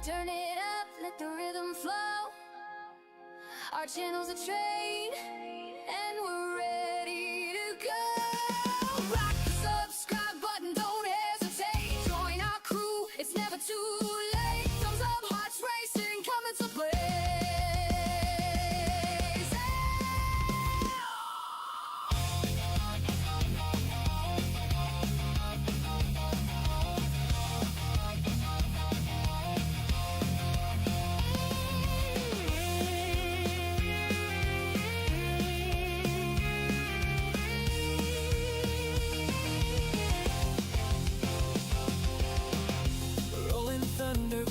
Turn it up, let the rhythm flow. Our channel's a train, and we're ready to go. Rock the subscribe button, don't hesitate. Join our crew, it's never too late. Thumbs up, hearts racing, coming to play.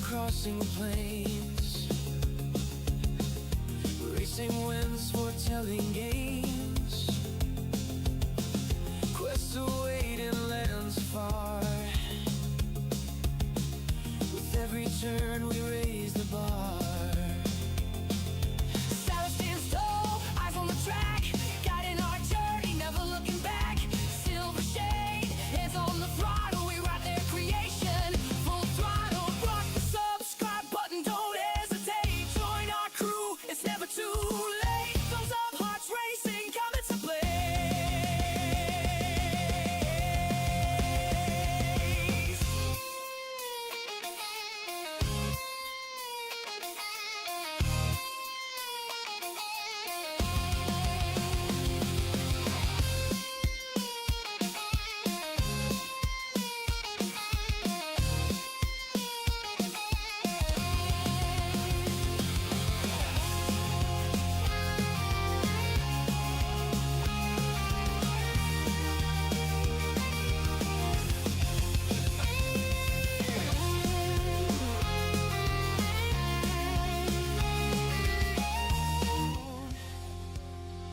Crossing plains, racing winds, foretelling games, quests await in lands far. With every turn we raise the bar. Saddle stands tall, eyes on the track, guiding our journey, never looking back. Silver shade, hands on the throttle, we ride their creation. Full throttle, rock the subscribe button, don't hesitate. Join our crew, it's never too late. Thumbs up, hearts racing, coming to play.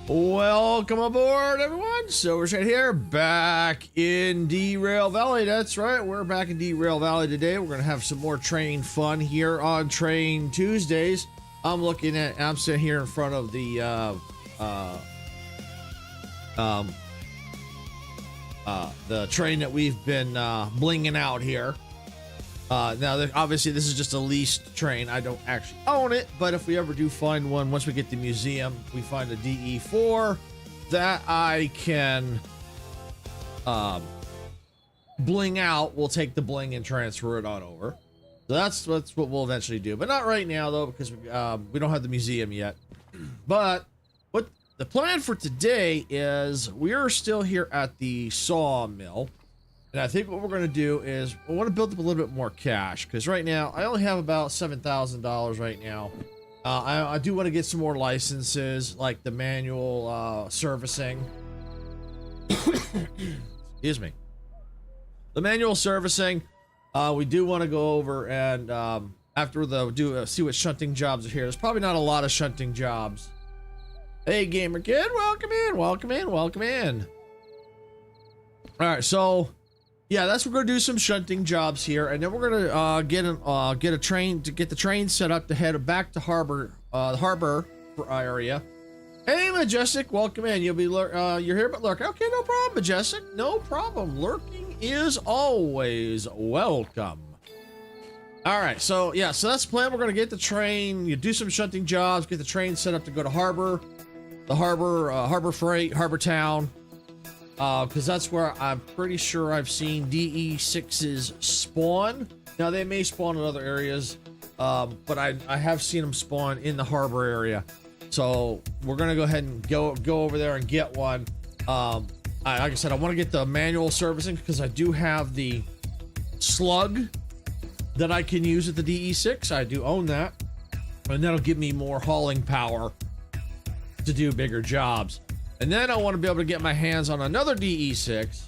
Welcome aboard, everyone. Silver Shade here, back in Derail Valley. That's right, we're back in Derail Valley today. We're gonna have some more train fun here on Train Tuesdays. I'm sitting here in front of the train that we've been blinging out here. Now, obviously, this is just a leased train. I don't actually own it, but if we ever do find one, once we get the museum, we find a DE4 that I can bling out. We'll take the bling and transfer it on over. So that's what we'll eventually do, but not right now though, because we don't have the museum yet. But what the plan for today is, we're still here at the sawmill. And I think what we're going to do is we want to build up a little bit more cash, because right now I only have about $7,000 right now. I do want to get some more licenses, like the manual servicing. Excuse me. The manual servicing. We do want to go over and after see what shunting jobs are here. There's probably not a lot of shunting jobs. Hey, gamer kid, welcome in, welcome in, welcome in. All right, so. Yeah, that's what we're gonna do, some shunting jobs here, and then we're gonna get a train to get the train set up to head back to the harbor area. Hey, Majestic, welcome in. You'll be you're here but lurking. Okay, no problem, Majestic. No problem. Lurking is always welcome. All right, so yeah, so that's the plan. We're gonna get the train. You do some shunting jobs, get the train set up to go to harbor freight, harbor town. Because that's where I'm pretty sure I've seen DE6s spawn. Now, they may spawn in other areas, but I have seen them spawn in the harbor area. So we're gonna go ahead and go over there and get one. Like I said, I want to get the manual servicing because I do have the slug that I can use at the DE6. I do own that, and that'll give me more hauling power to do bigger jobs. And then I want to be able to get my hands on another DE6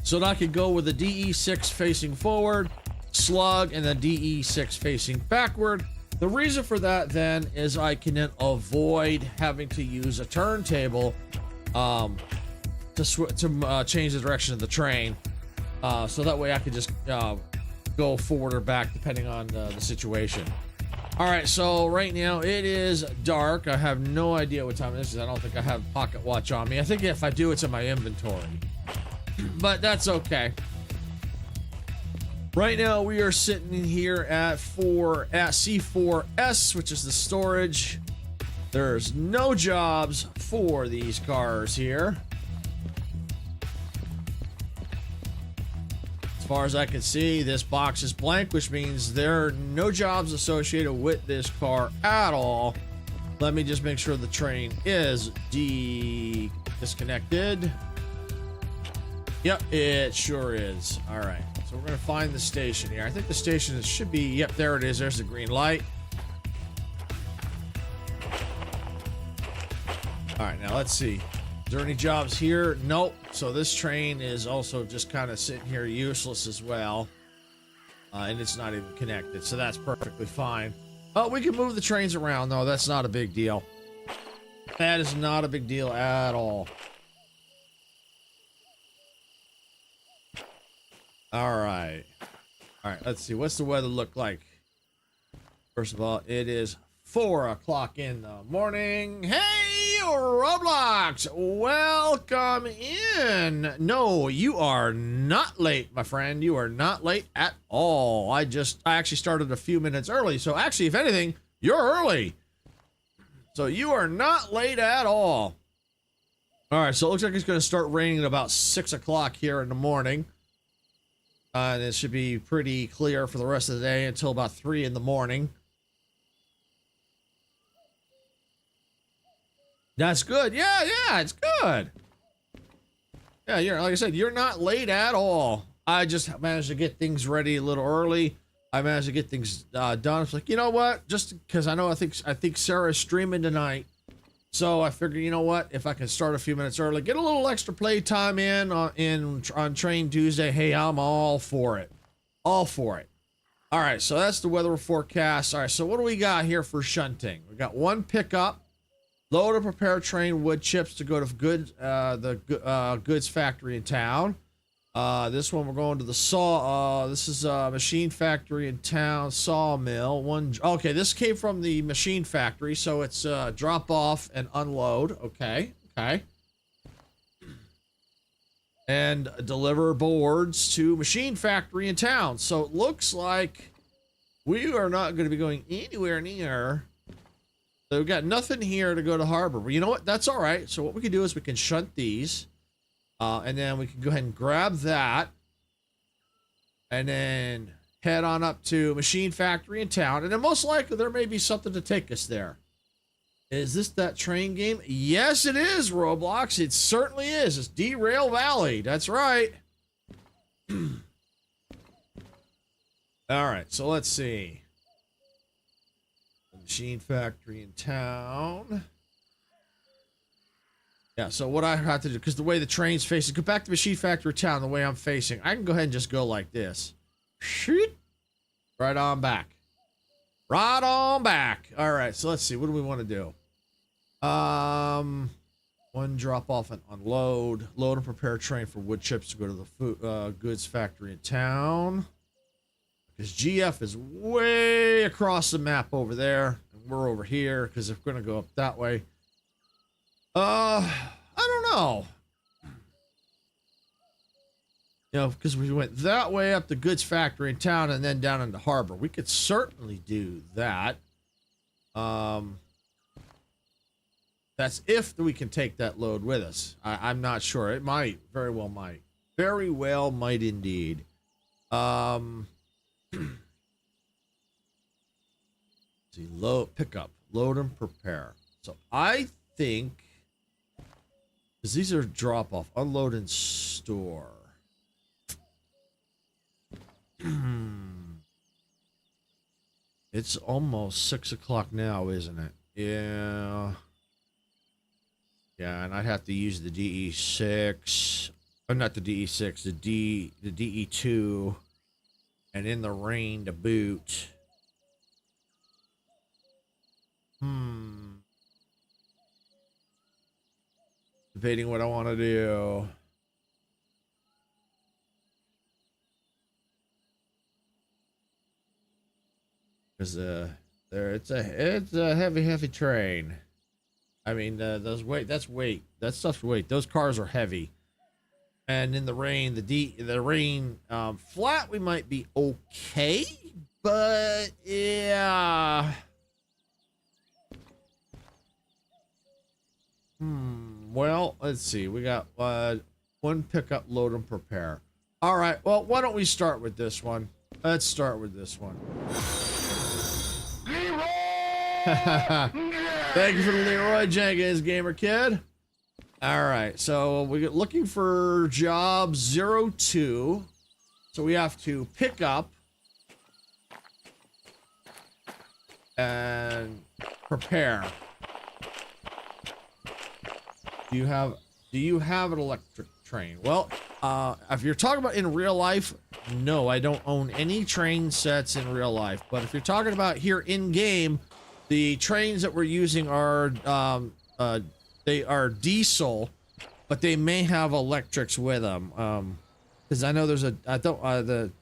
so that I could go with the DE6 facing forward, slug, and the DE6 facing backward. The reason for that then is I can then avoid having to use a turntable to change the direction of the train. So that way I could just go forward or back depending on the situation. All right, so right now it is dark. I have no idea what time it is. I don't think I have a pocket watch on me. I think if I do, it's in my inventory, but that's okay. Right now we are sitting here at C4S, which is the storage. There's no jobs for these cars here. As far as I can see, this box is blank, which means there are no jobs associated with this car at all. Let me just make sure the train is disconnected. Yep, it sure is. All right, so we're gonna find the station here. I think the station should be, yep, there it is. There's the green light. All right, now let's see. Is there any jobs here? Nope. So this train is also just kind of sitting here useless as well. And it's not even connected, so that's perfectly fine. Oh, we can move the trains around, though. That's not a big deal. That is not a big deal at all. All right. All right, let's see. What's the weather look like? First of all, it is 4 o'clock in the morning. Hey, Roblox! Welcome in. No, you are not late, my friend. You are not late at all. I actually started a few minutes early. So actually, if anything, you're early. So you are not late at all. All right, so it looks like it's going to start raining at about 6 o'clock here in the morning. And it should be pretty clear for the rest of the day until about 3 in the morning. That's good. Yeah, it's good. Yeah, like I said, you're not late at all. I just managed to get things ready a little early. I managed to get things done. It's like, you know what? Just because I think Sarah's streaming tonight. So I figured, you know what? If I can start a few minutes early, get a little extra play time in on Train Tuesday. Hey, I'm all for it. All for it. All right, so that's the weather forecast. All right, so what do we got here for shunting? We got one pickup. Load and prepare train wood chips to go to goods factory in town. This one we're going to the saw. This is a machine factory in town, sawmill. Okay, this came from the machine factory, so it's drop off and unload. Okay. And deliver boards to machine factory in town. So it looks like we are not going to be going anywhere near. So we've got nothing here to go to harbor. But you know what? That's all right. So what we can do is we can shunt these. And then we can go ahead and grab that. And then head on up to machine factory in town. And then most likely there may be something to take us there. Is this that train game? Yes, it is, Roblox. It certainly is. It's Derail Valley. That's right. All right. So let's see. Machine factory in town. Yeah, so what I have to do, because the way the train's facing, go back to machine factory town the way I'm facing. I can go ahead and just go like this. Shoot. Right on back. Right on back. All right, so let's see. What do we want to do? One drop off and unload. Load and prepare train for wood chips to go to the goods factory in town. Because GF is way across the map over there. And we're over here because if we're going to go up that way. I don't know. You know, because we went that way up the goods factory in town and then down into harbor. We could certainly do that. That's if we can take that load with us. I'm not sure. It might. Very well might. Very well might indeed. See, pick up, load and prepare. So I think, because these are drop off, unload and store. It's almost 6 o'clock now, isn't it? Yeah. Yeah, and I'd have to use the DE6. Oh, not the DE6, the DE2. And in the rain to boot. Debating what I want to do. Because it's a heavy train. I mean, that's weight. That stuff's weight. Those cars are heavy. And in the rain, the rain flat, we might be okay, but yeah. Well, let's see. We got one pickup, load, and prepare. All right. Well, why don't we start with this one? Let's start with this one. Thank you for the Leroy Jenkins, gamer kid. All right. So we're looking for job 02. So we have to pick up and prepare. Do you have an electric train? Well, if you're talking about in real life, no, I don't own any train sets in real life. But if you're talking about here in game, the trains that we're using are they are diesel, but they may have electrics with them. Because I know there's DE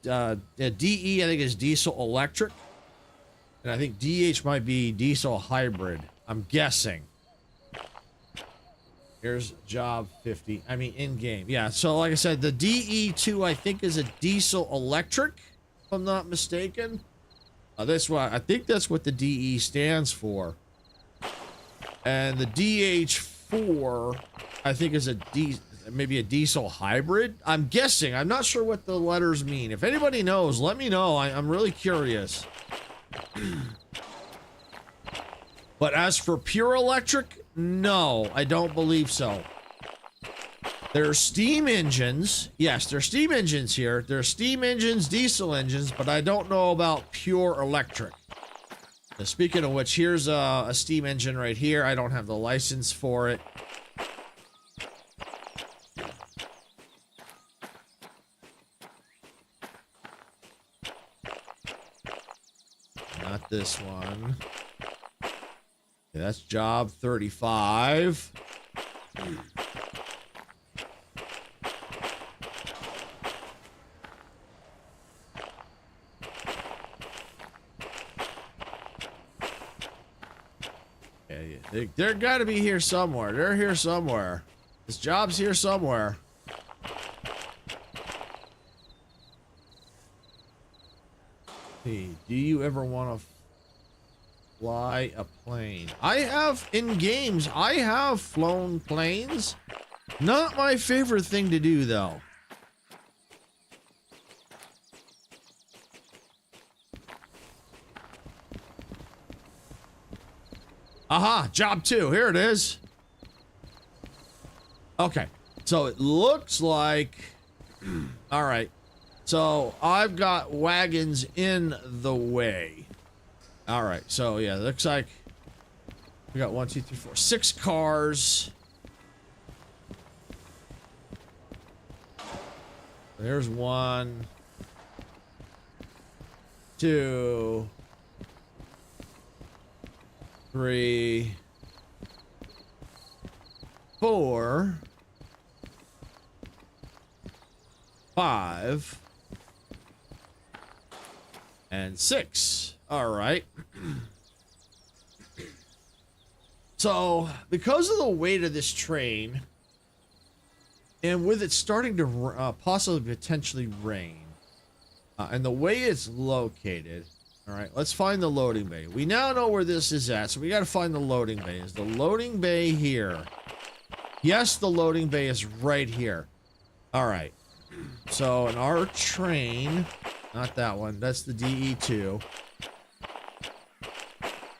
I think is diesel electric, and I think DH might be diesel hybrid. I'm guessing. Here's job 50. I mean, in game. Yeah. So like I said, the DE2 I think is a diesel electric, if I'm not mistaken. That's why I think that's what the DE stands for. And the DH4 I think is maybe a diesel hybrid. I'm guessing. I'm not sure what the letters mean. If anybody knows, let me know. I'm really curious. But as for pure electric, no, I don't believe so. There are steam engines. Yes, there are steam engines here. There are steam engines, diesel engines, but I don't know about pure electric. Now, speaking of which, here's a steam engine right here. I don't have the license for it. Not this one. Okay, that's job 35. Yeah, they're got to be here somewhere. They're here somewhere. This job's here somewhere. Hey, do you ever want to fly a plane? I have in games. I have flown planes. Not my favorite thing to do, though. Aha, job 2. Here it is. Okay, so it looks like... All right. So I've got wagons in the way. All right, so yeah, it looks like we got 1, 2, 3, 4, 6 cars. There's 1, 2, 3, 4, 5, and 6. All right. So, because of the weight of this train, and with it starting to possibly potentially rain, and the way it's located, all right, let's find the loading bay. We now know where this is at, so we got to find the loading bay. Is the loading bay here? Yes, the loading bay is right here. All right. So, in our train, not that one, that's the DE2.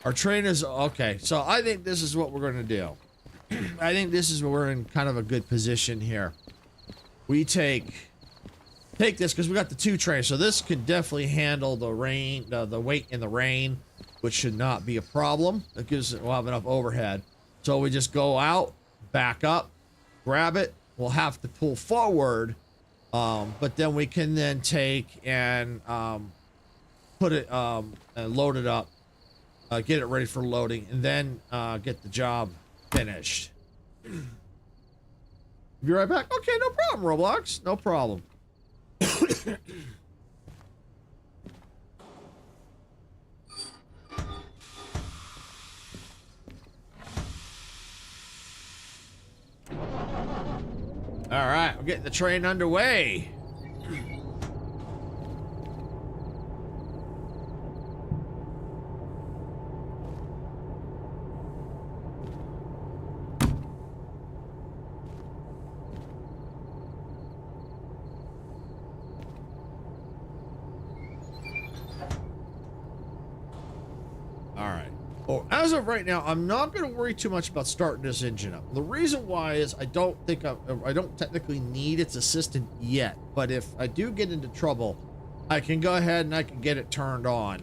Our train is, okay, so I think this is what we're going to do. I think this is where we're in kind of a good position here. We take this because we got the 2 trains, so this could definitely handle the rain, the weight in the rain, which should not be a problem. It gives, we'll have enough overhead. So we just go out, back up, grab it. We'll have to pull forward, but then we can then take and put it and load it up. Get it ready for loading, and then get the job finished. Be right back. Okay, no problem, Roblox. No problem. All right, we're getting the train underway. All right. Oh, as of right now, I'm not going to worry too much about starting this engine up. The reason why is I don't technically need its assistant yet. But if I do get into trouble, I can go ahead and I can get it turned on,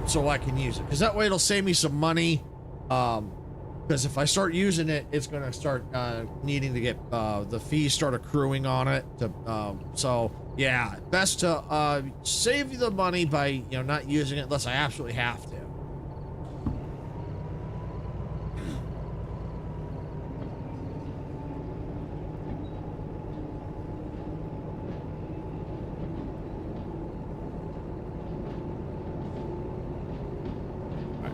so I can use it. Because that way it'll save me some money. Because if I start using it, it's going to start needing to get the fees start accruing on it. So yeah, best to save the money by not using it unless I absolutely have to.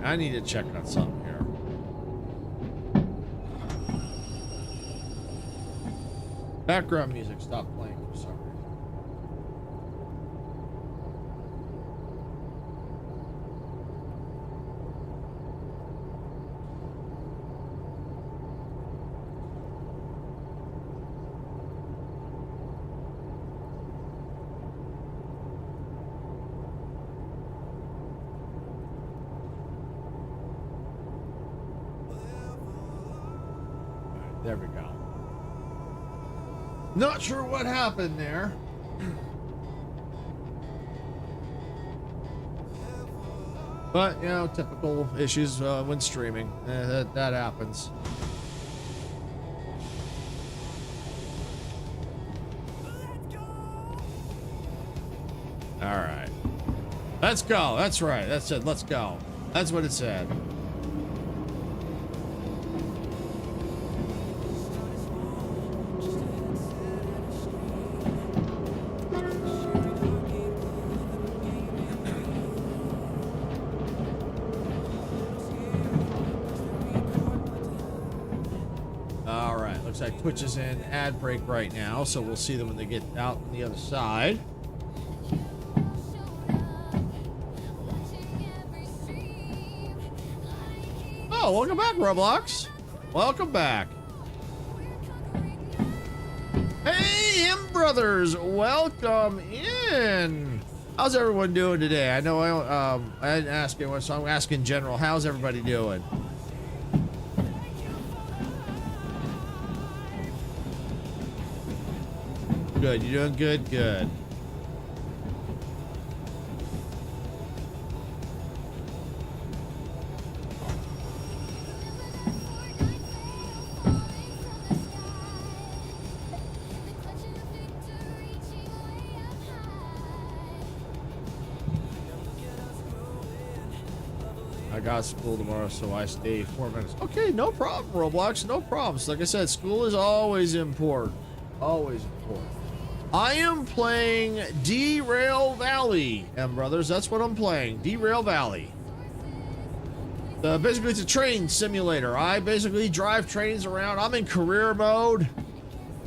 I need to check on something here. Background music stopped playing for some reason. There we go. Not sure what happened there. But, typical issues when streaming. That happens. All right. Let's go. That's right. That's it. Let's go. That's what it said. Looks like Twitch is in ad break right now, so we'll see them when they get out on the other side. Oh, welcome back, Roblox. Welcome back. Hey, M Brothers, welcome in. How's everyone doing today? I know I didn't ask anyone, so I'm asking in general. How's everybody doing? Good, you're doing good, good. I got school tomorrow, so I stay 4 minutes. Okay, no problem, Roblox, no problems. Like I said, school is always important. Always important. I am playing Derail Valley, M Brothers. That's what I'm playing. Derail Valley. Basically, it's a train simulator. I basically drive trains around. I'm in career mode.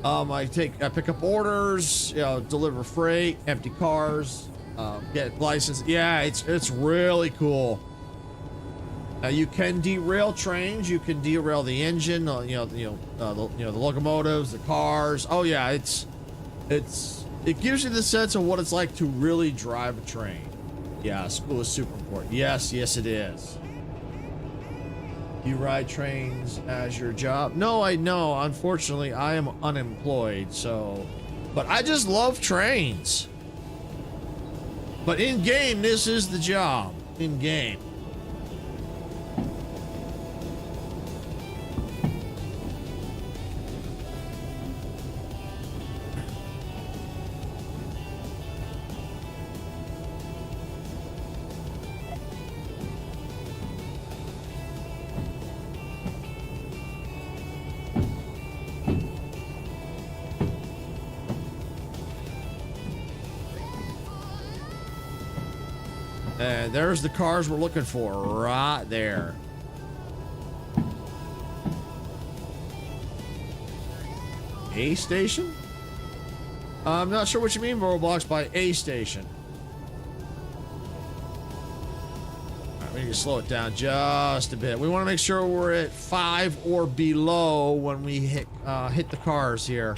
I pick up orders, deliver freight, empty cars, get license. Yeah, it's really cool. You can derail trains. You can derail the engine. The locomotives, the cars. Oh yeah, it gives you the sense of what it's like to really drive a train. Yeah, school is super important. Yes, it is. You ride trains as your job? No, I know. Unfortunately, I am unemployed, but I just love trains. But in game, this is the job. In game. And there's the cars we're looking for right there. A station? I'm not sure what you mean, Roblox, by a station. Alright, we need to slow it down just a bit. We want to make sure we're at 5 or below when we hit the cars here.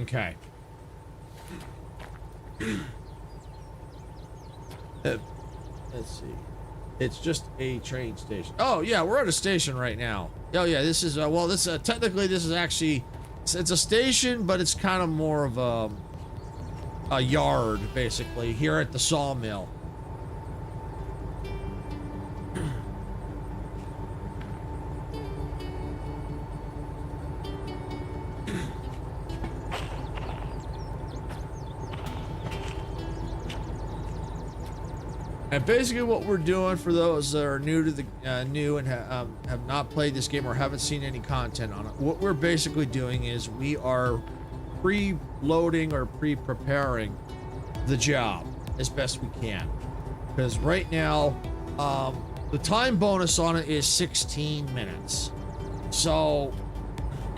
Okay. Let's see. It's just a train station. Oh yeah, we're at a station right now. Oh yeah, this is well, this technically this is actually it's a station, but it's kind of more of a yard basically here at the sawmill. And basically what we're doing for those that are new to the new and have not played this game or haven't seen any content on it, what we're basically doing is we are pre-loading or pre-preparing the job as best we can. Because right now, the time bonus on it is 16 minutes. So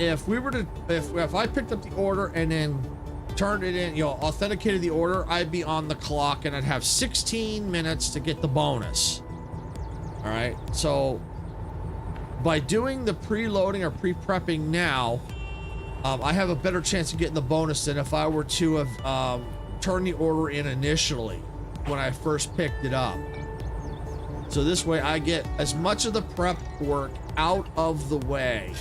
if we were to, if I picked up the order and then turned it in, you know, authenticated the order, I'd be on the clock and I'd have 16 minutes to get the bonus. All right, so by doing the preloading or pre-prepping now, I have a better chance of getting the bonus than if I were to have turned the order in initially when I first picked it up. So this way I get as much of the prep work out of the way.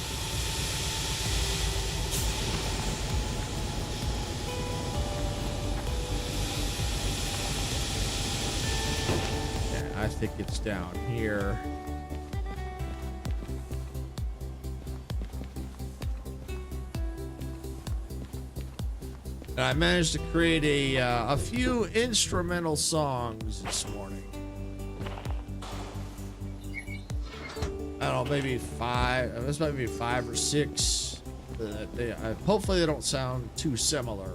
I think it's down here. And I managed to create a few instrumental songs this morning. I don't know, maybe 5. This might be 5 or 6. Hopefully they don't sound too similar.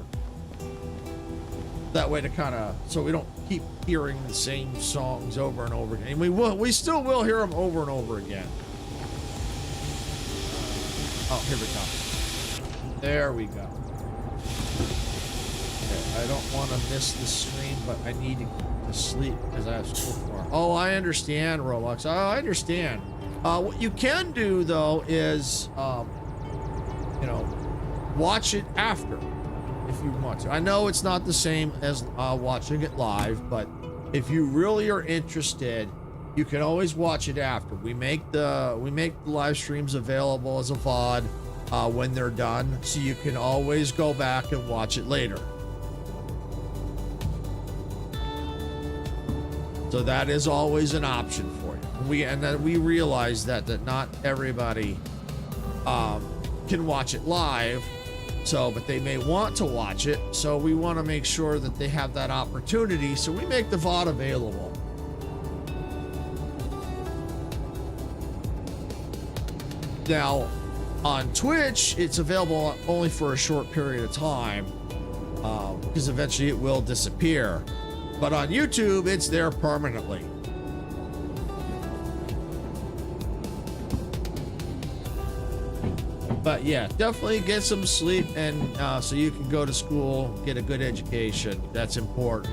That way to kind of, so we don't keep hearing the same songs over and over again. And we still will hear them over and over again. Oh, here we go. There we go. Okay, I don't want to miss the stream, but I need to sleep because I have school tomorrow. Oh, I understand, Roblox. Oh, I understand. What you can do though is, you know, watch it after. If you want to. I know it's not the same as watching it live, but if you really are interested, you can always watch it after. We make the live streams available as a VOD when they're done, so you can always go back and watch it later. So that is always an option for you. And then we realize that not everybody can watch it live. So, but they may want to watch it, so we want to make sure that they have that opportunity, so we make the VOD available. Now, on Twitch, it's available only for a short period of time, because eventually it will disappear. But on YouTube, it's there permanently. But yeah, definitely get some sleep, and so you can go to school, get a good education. That's important.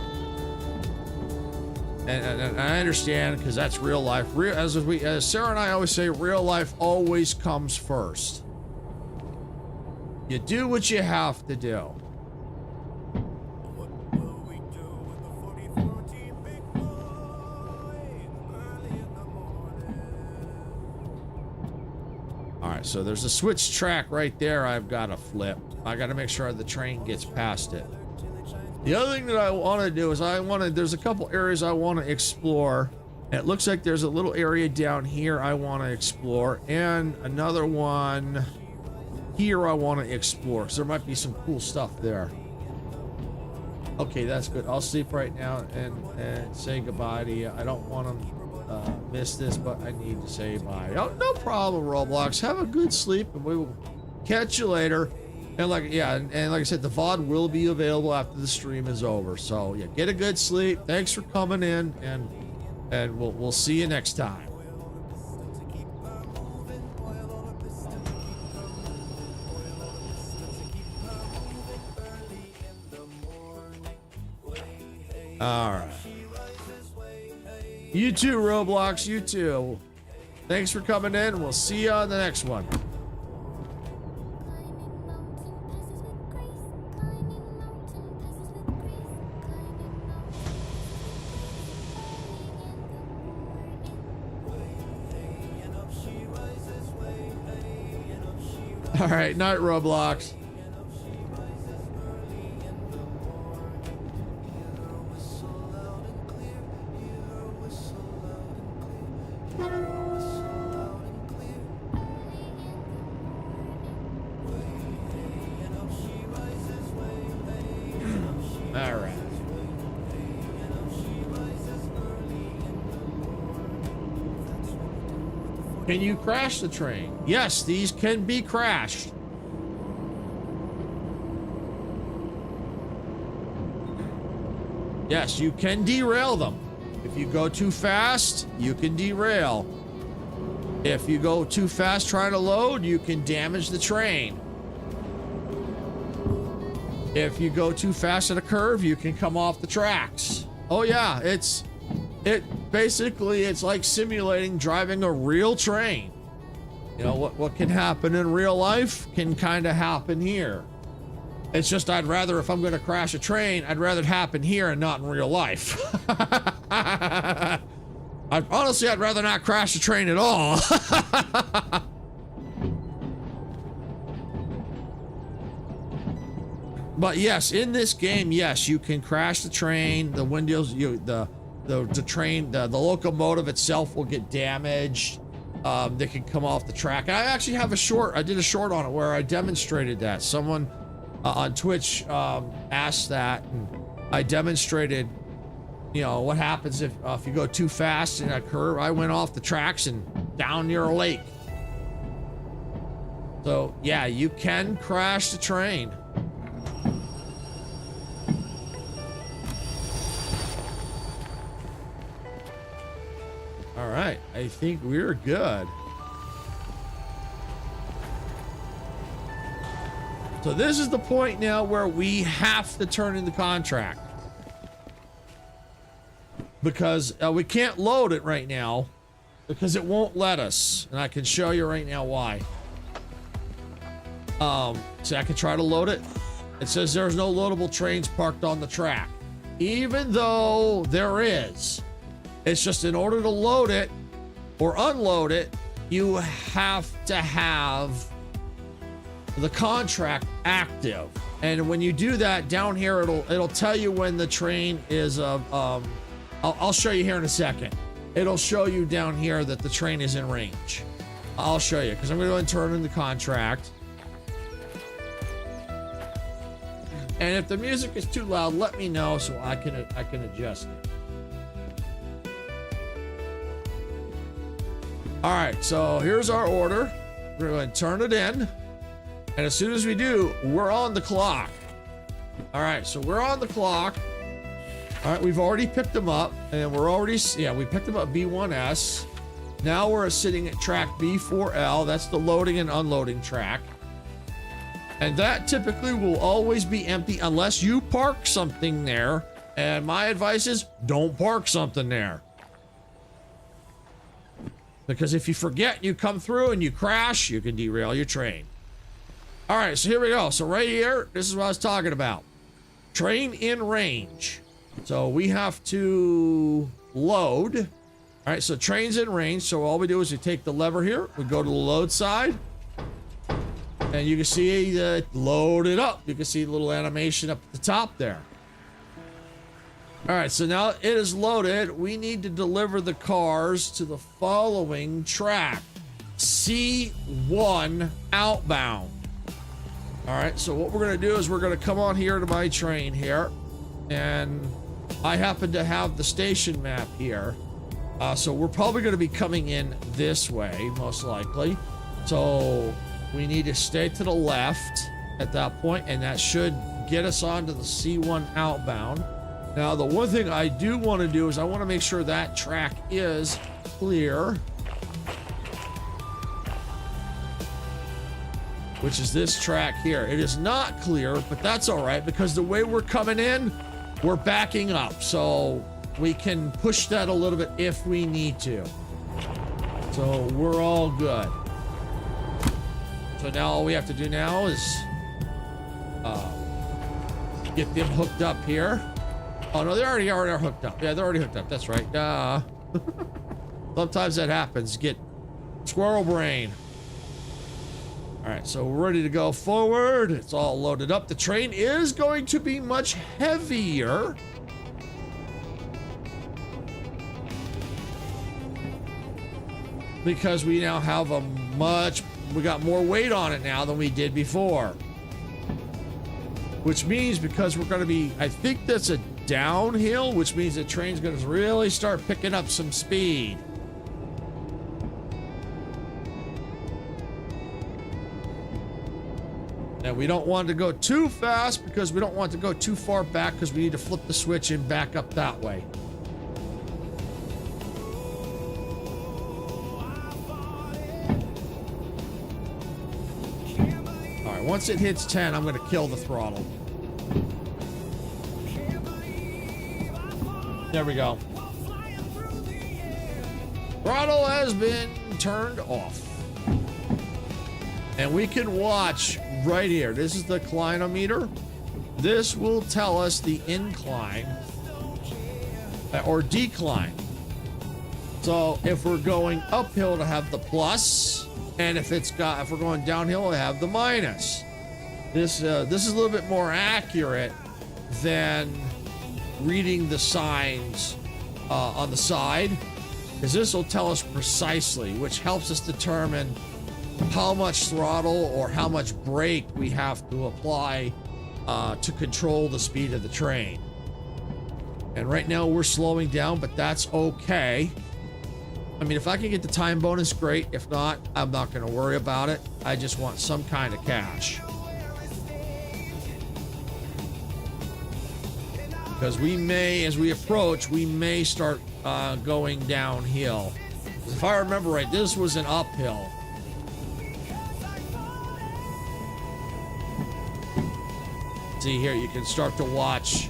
And I understand, because that's real life. As Sarah and I always say, real life always comes first. You do what you have to do. So there's a switch track right there I've got to flip. I got to make sure the train gets past it. The other thing that I want to do is there's a couple areas I want to explore. And it looks like there's a little area down here I want to explore, and another one here I want to explore, because there might be some cool stuff there. Okay, that's good. I'll sleep right now and say goodbye to you. I don't want to miss this, but I need to say bye. Oh, no problem, Roblox. Have a good sleep, and we will catch you later. And like, yeah, and like I said, the VOD will be available after the stream is over. So yeah, get a good sleep. Thanks for coming in, and we'll see you next time. All right. You too, Roblox. You too. Thanks for coming in. We'll see you on the next one. All right, night, Roblox. All right. Can you crash the train? Yes, these can be crashed. Yes, you can derail them. If you go too fast, you can derail. If you go too fast trying to load, you can damage the train. If you go too fast at a curve, you can come off the tracks. Oh yeah, it's like simulating driving a real train. You know, what can happen in real life can kind of happen here. It's just I'd rather, if I'm going to crash a train, I'd rather it happen here and not in real life. Honestly, I'd rather not crash a train at all. But yes, in this game, yes, you can crash the train. The windows, the train, the locomotive itself will get damaged. They can come off the track. And I actually have a short. I did a short on it where I demonstrated that. Someone on Twitch asked that, and I demonstrated, you know, what happens if you go too fast in a curve. I went off the tracks and down near a lake. So yeah, you can crash the train. All right, I think we're good. So this is the point now where we have to turn in the contract. Because we can't load it right now because it won't let us. And I can show you right now why. See, I can try to load it. It says there's no loadable trains parked on the track. Even though there is. It's just in order to load it or unload it, you have to have the contract active. And when you do that down here, it'll tell you when the train is I'll show you here in a second. It'll show you down here that the train is in range. I'll show you because I'm going to go and turn in the contract. And if the music is too loud, let me know so I can adjust it. All right, so here's our order. We're going to turn it in. And as soon as we do, we're on the clock. All right, so we're on the clock. All right, we've already picked them up. And we're already, yeah, we picked them up B1S. Now we're sitting at track B4L. That's the loading and unloading track. And that typically will always be empty unless you park something there. And my advice is don't park something there. Because if you forget, you come through and you crash, you can derail your train. All right, so here we go. So right here, this is what I was talking about. Train in range. So we have to load. All right, so train's in range. So all we do is we take the lever here. We go to the load side. And you can see load it up. You can see the little animation up at the top there. All right, so now it is loaded. We need to deliver the cars to the following track. C1 outbound. All right, so what we're going to do is we're going to come on here to my train here. And I happen to have the station map here. So we're probably going to be coming in this way, most likely. So we need to stay to the left. at that point, and that should get us onto the C1 outbound. Now, the one thing I do want to do is I want to make sure that track is clear, which is this track here. It is not clear, but that's all right because the way we're coming in, we're backing up, so we can push that a little bit if we need to. So we're all good. So now all we have to do now is get them hooked up here. Oh no, they already are hooked up. Yeah, they're already hooked up. That's right. Sometimes that happens. Get squirrel brain. All right, so we're ready to go forward. It's all loaded up. The train is going to be much heavier. Because we now have we got more weight on it now than we did before. Which means because we're going to be, I think that's a downhill, which means the train's going to really start picking up some speed. And we don't want to go too fast because we don't want to go too far back because we need to flip the switch and back up that way. All right, once it hits 10, I'm going to kill the throttle. There we go. Throttle has been turned off. And we can watch right here. This is the clinometer. This will tell us the incline or decline. So if we're going uphill to have the plus, and if we're going downhill to have the minus. This is a little bit more accurate than reading the signs on the side, because this will tell us precisely, which helps us determine how much throttle or how much brake we have to apply to control the speed of the train. And right now we're slowing down, but that's okay. I mean, if I can get the time bonus, great. If not, I'm not going to worry about it. I just want some kind of cash. Because we may, as we approach, we may start going downhill. If I remember right, this was an uphill. See here, you can start to watch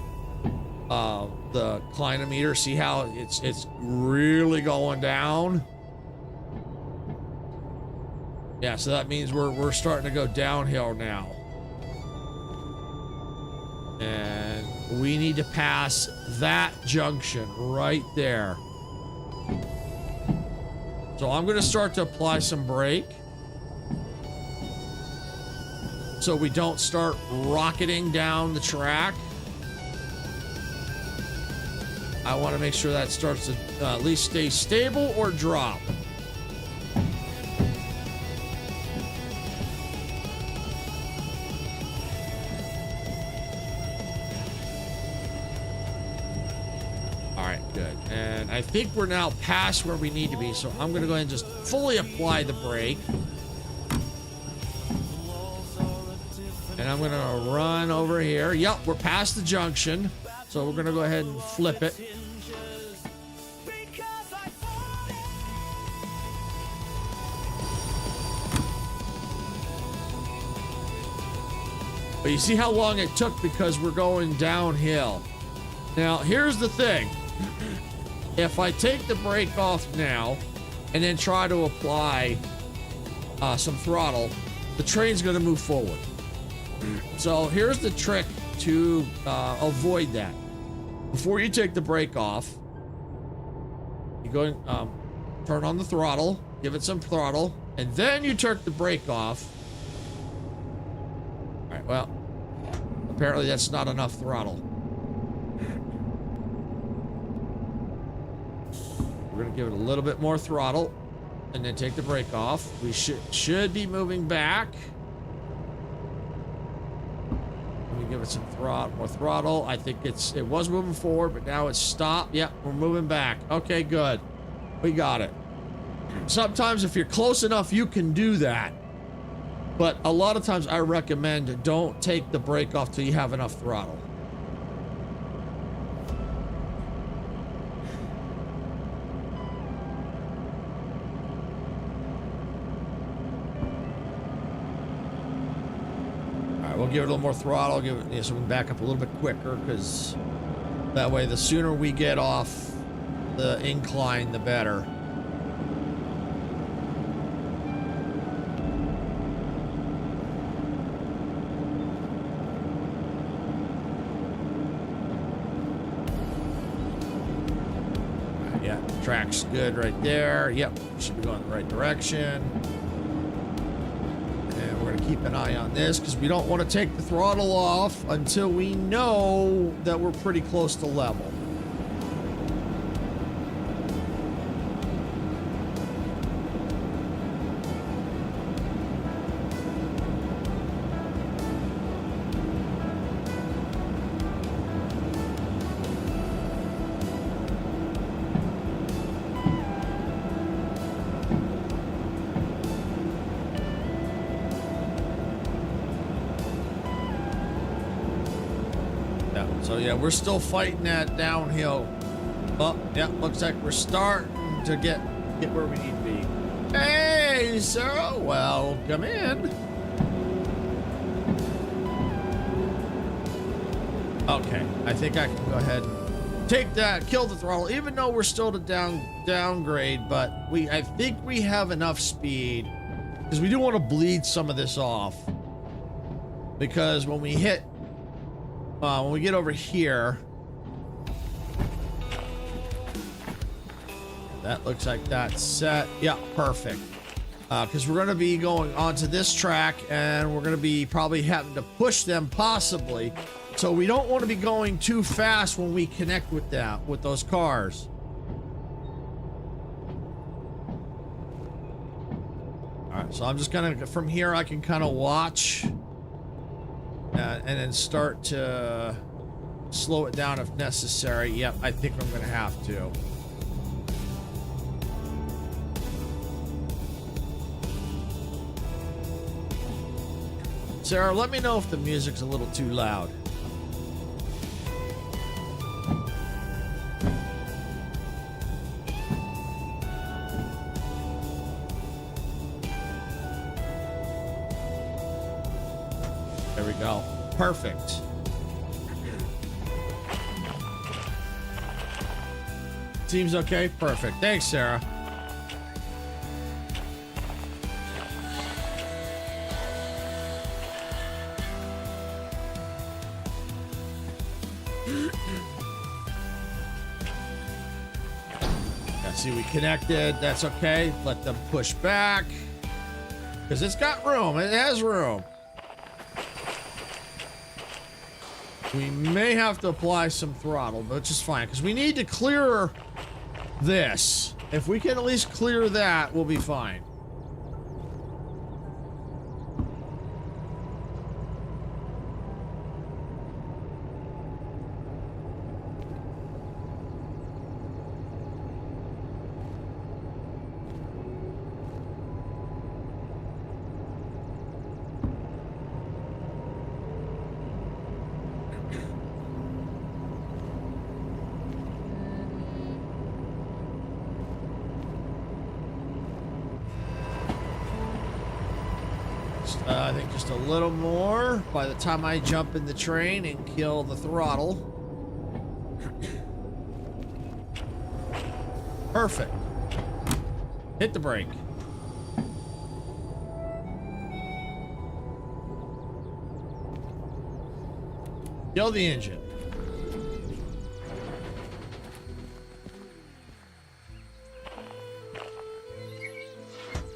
the clinometer. See how it's really going down. Yeah, so that means we're starting to go downhill now, and we need to pass that junction right there. So I'm going to start to apply some brake, so we don't start rocketing down the track. I want to make sure that starts to at least stay stable or drop. All right, good. And I think we're now past where we need to be, so I'm going to go ahead and just fully apply the brake. And I'm going to run over here. Yep, we're past the junction. So we're going to go ahead and flip it. But you see how long it took because we're going downhill. Now, here's the thing. If I take the brake off now and then try to apply some throttle, the train's going to move forward. So here's the trick to avoid that. Before you take the brake off, you go and turn on the throttle, give it some throttle, and then you turn the brake off. All right, well, apparently that's not enough throttle. We're gonna give it a little bit more throttle and then take the brake off. We should be moving back. Give it some more throttle. I think it was moving forward, but now it's stopped. Yep, we're moving back. Okay, good. We got it. Sometimes if you're close enough, you can do that. But a lot of times I recommend don't take the brake off till you have enough throttle. All right, we'll give it a little more throttle, give it, so we can back up a little bit quicker, because that way the sooner we get off the incline, the better. Yeah, track's good right there. Yep, should be going the right direction. And we're gonna keep an eye on this because we don't want to take the throttle off until we know that we're pretty close to level. So yeah, we're still fighting that downhill. Oh, yeah, looks like we're starting to get where we need to be. Hey, Sarah, welcome in. Okay, I think I can go ahead and take that, kill the throttle, even though we're still to downgrade, but I think we have enough speed because we do want to bleed some of this off, because when we hit when we get over here, that looks like that's set. Yeah, perfect. Because we're going to be going onto this track, and we're going to be probably having to push them possibly. So we don't want to be going too fast when we connect with that, with those cars. All right, so I'm just going to, from here, I can kind of watch. And then start to slow it down if necessary. Yep, I think I'm going to have to. Sarah, let me know if the music's a little too loud. There we go. Perfect. Seems okay? Perfect. Thanks, Sarah. Yeah, see, we connected. That's okay. Let them push back. Because it's got room. It has room. We may have to apply some throttle, but which is fine, because we need to clear this. If we can at least clear that, we'll be fine. I think just a little more by the time I jump in the train and kill the throttle. Perfect. Hit the brake. Kill the engine.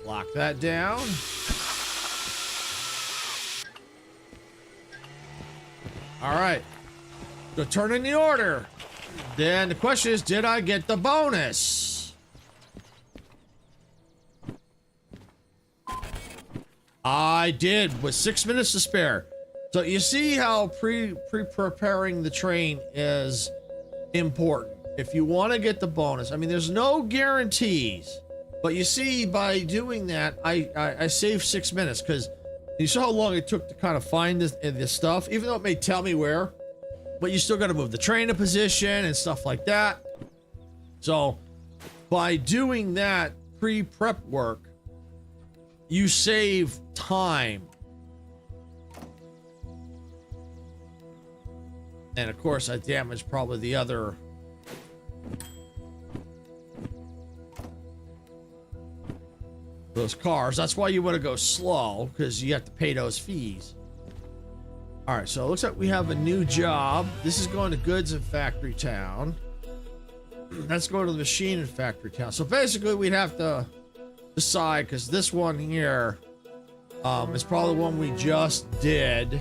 Lock that down. All right, so turn in the order. Then the question is, did I get the bonus? I did, with 6 minutes to spare. So you see how preparing the train is important. If you want to get the bonus, I mean, there's no guarantees, but you see, by doing that, I saved 6 minutes, because You saw how long it took to kind of find this stuff, even though it may tell me where, but you still got to move the train to position and stuff like that. So by doing that pre-prep work, you save time. And of course, I damaged probably the other. Those cars. That's why you want to go slow, because you have to pay those fees. All right, so it looks like we have a new job. This is going to goods in factory town. Let's go to the machine in factory town. So basically, we'd have to decide, because this one here is probably the one we just did.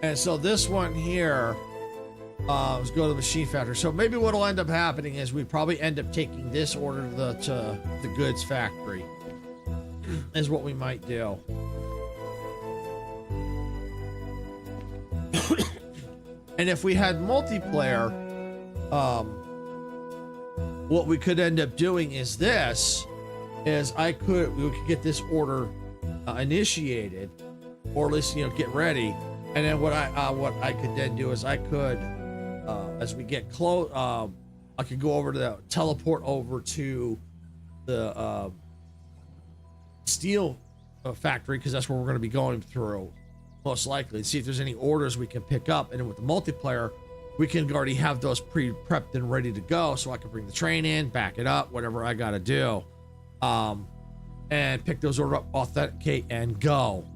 And so this one here let's go to the machine factory. So maybe what'll end up happening is we probably end up taking this order to the goods factory is what we might do. And if we had multiplayer, what we could end up doing is we could get this order initiated, or at least, get ready. And then what I could then do is I could, as we get close, I could go over to the teleport over to the steel factory, because that's where we're going to be going through most likely, and see if there's any orders we can pick up. And then with the multiplayer, we can already have those pre-prepped and ready to go, so I can bring the train in, back it up, whatever I got to do, and pick those orders up, authenticate, and go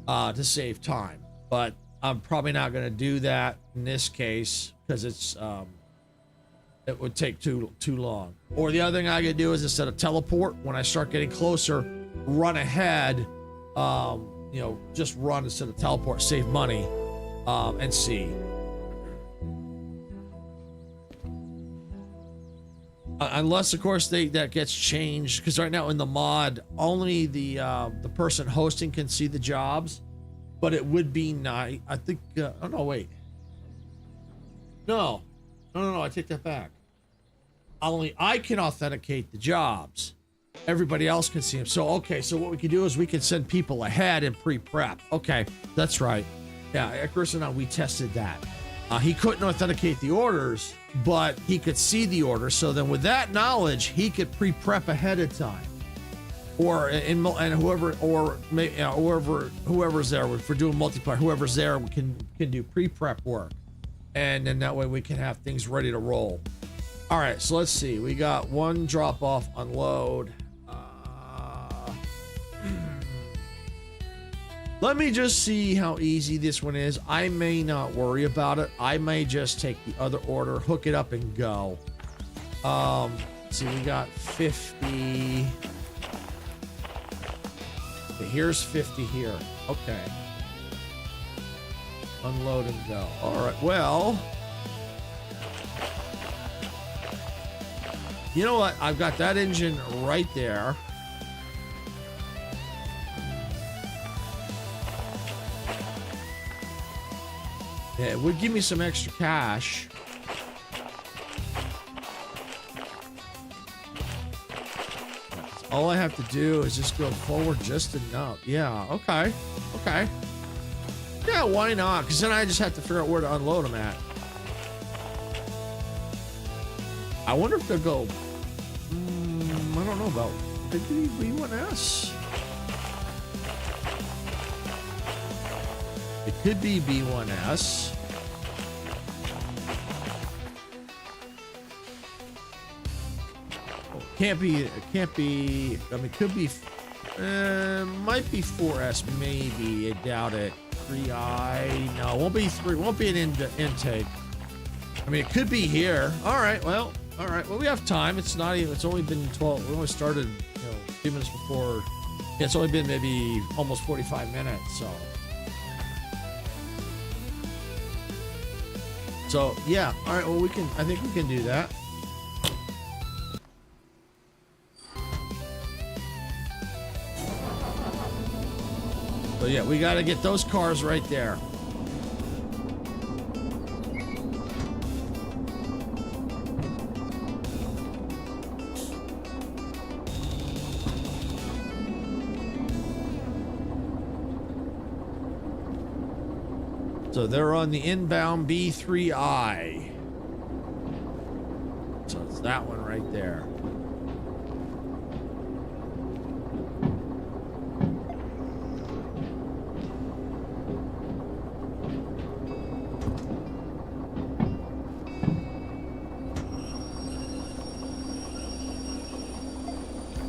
to save time. But I'm probably not going to do that in this case, because it would take too long. Or the other thing I could do is, instead of teleport, when I start getting closer, run ahead, just run instead of teleport, save money, and see. Unless, of course, that gets changed, because right now in the mod, only the person hosting can see the jobs. But it would be nice. I think. Oh no! Wait. No, I take that back. Only I can authenticate the jobs. Everybody else can see them. So okay. So what we can do is we can send people ahead and pre-prep. Okay, that's right. Yeah, Chris and I, we tested that. He couldn't authenticate the orders, but he could see the orders. So then, with that knowledge, he could pre-prep ahead of time. Whoever's there for doing multiplayer, whoever's there can do pre-prep work, and then that way we can have things ready to roll. All right, so let's see. We got one drop off, unload. Let me just see how easy this one is. I may not worry about it. I may just take the other order, hook it up, and go. Let's see, we got 50. Here's 50 here. Okay. Unload and go. All right. Well, you know what? I've got that engine right there. Yeah, it would give me some extra cash. All I have to do is just go forward just enough. Yeah, okay. Yeah, why not? Because then I just have to figure out where to unload them at. I wonder if they'll go... I don't know about... Could be B1S. It could be B1S. Can't be, I mean, could be, might be 4S, maybe. I doubt it. 3i, no, won't be 3, won't be an intake. I mean, it could be here. All right, well, we have time. It's not even, it's only been 12, we only started, a few minutes before. Yeah, it's only been maybe almost 45 minutes, so yeah, all right, well, I think we can do that. So yeah, we got to get those cars right there. So they're on the inbound B3I. So it's that one right there.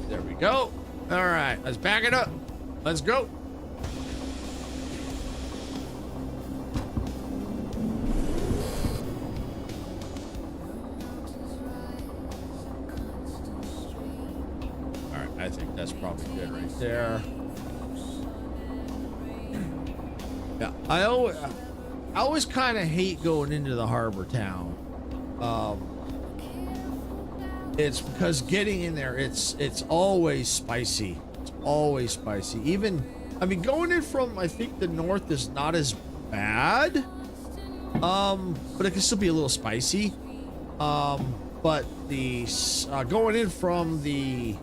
There we go. All right, let's back it up. Let's go. I think that's probably good right there. Yeah, I always kind of hate going into the harbor town. It's because getting in there, it's always spicy. It's always spicy. Even, I mean, going in from, I think the north is not as bad. But it can still be a little spicy. But the going in from the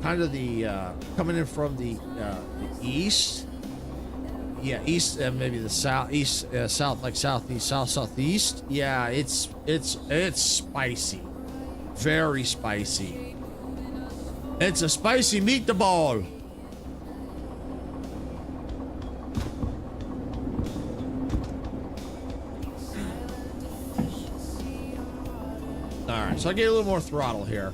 kind of the coming in from the east, yeah, east and maybe the southeast, south, like southeast, southeast. Yeah, it's spicy, very spicy. It's a spicy meatball. All right, so I get a little more throttle here.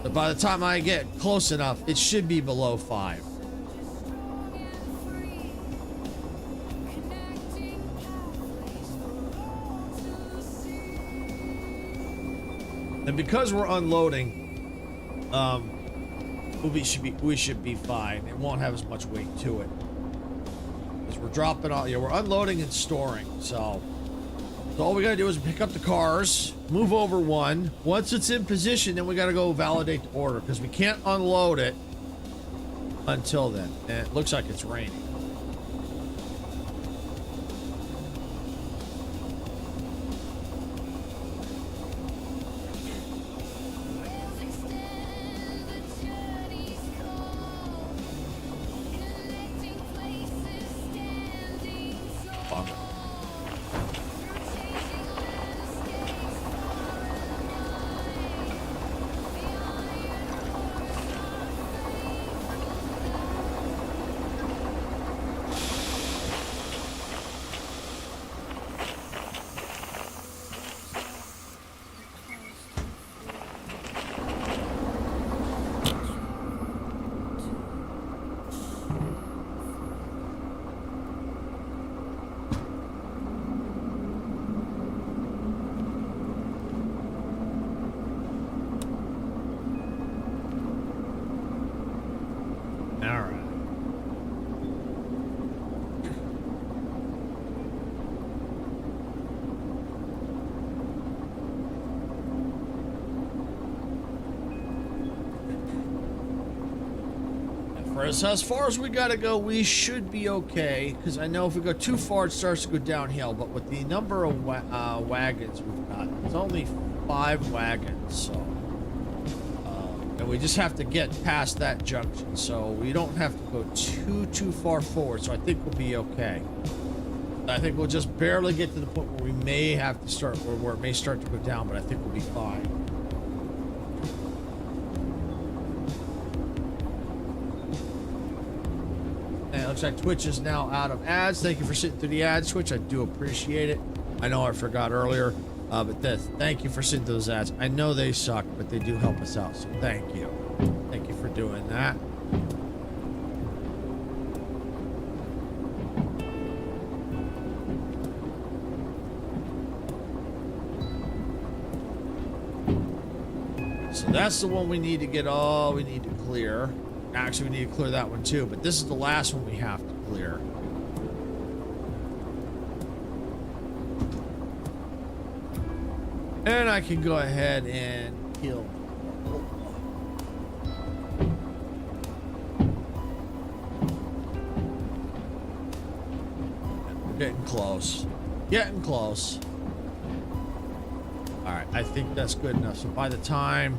But by the time I get close enough, it should be below 5. And because we're unloading, we should be fine. It won't have as much weight to it. Because we're dropping off, yeah, we're unloading and storing, so all we gotta do is pick up the cars, move over one. Once it's in position, then we gotta go validate the order because we can't unload it until then. And it looks like it's raining. So as far as we gotta go, we should be okay. Because I know if we go too far, it starts to go downhill. But with the number of wagons we've got, it's only 5 wagons. So, and we just have to get past that junction. So we don't have to go too far forward. So I think we'll be okay. I think we'll just barely get to the point where we may have to start, or where it may start to go down. But I think we'll be fine. Looks like Twitch is now out of ads. Thank you for sitting through the ads, Twitch. I do appreciate it. I know I forgot earlier, but thank you for sitting through those ads. I know they suck, but they do help us out, so thank you. Thank you for doing that. So that's the one we need to get all we need to clear. Actually, we need to clear that one too, but this is the last one we have to clear. And I can go ahead and kill. We're getting close. Getting close. All right, I think that's good enough. So by the time...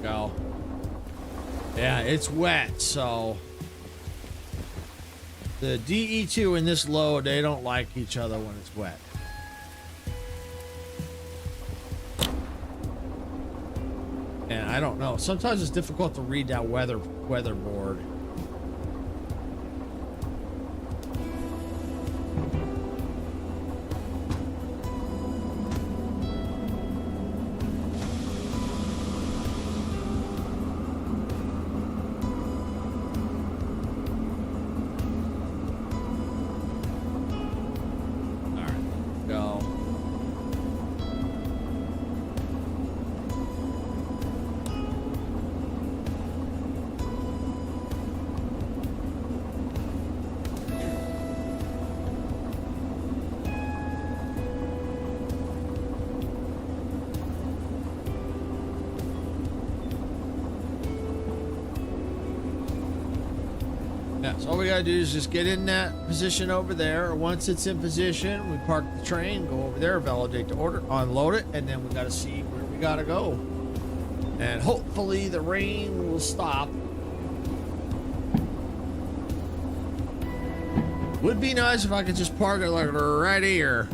go. Yeah, it's wet, so the DE2 and this load, they don't like each other when it's wet. And I don't know. Sometimes it's difficult to read that weather board. So all we gotta do is just get in that position over there. Once it's in position, we park the train, go over there, validate the order, unload it, and then we gotta see where we gotta go. And hopefully the rain will stop. Would be nice if I could just park it like right here.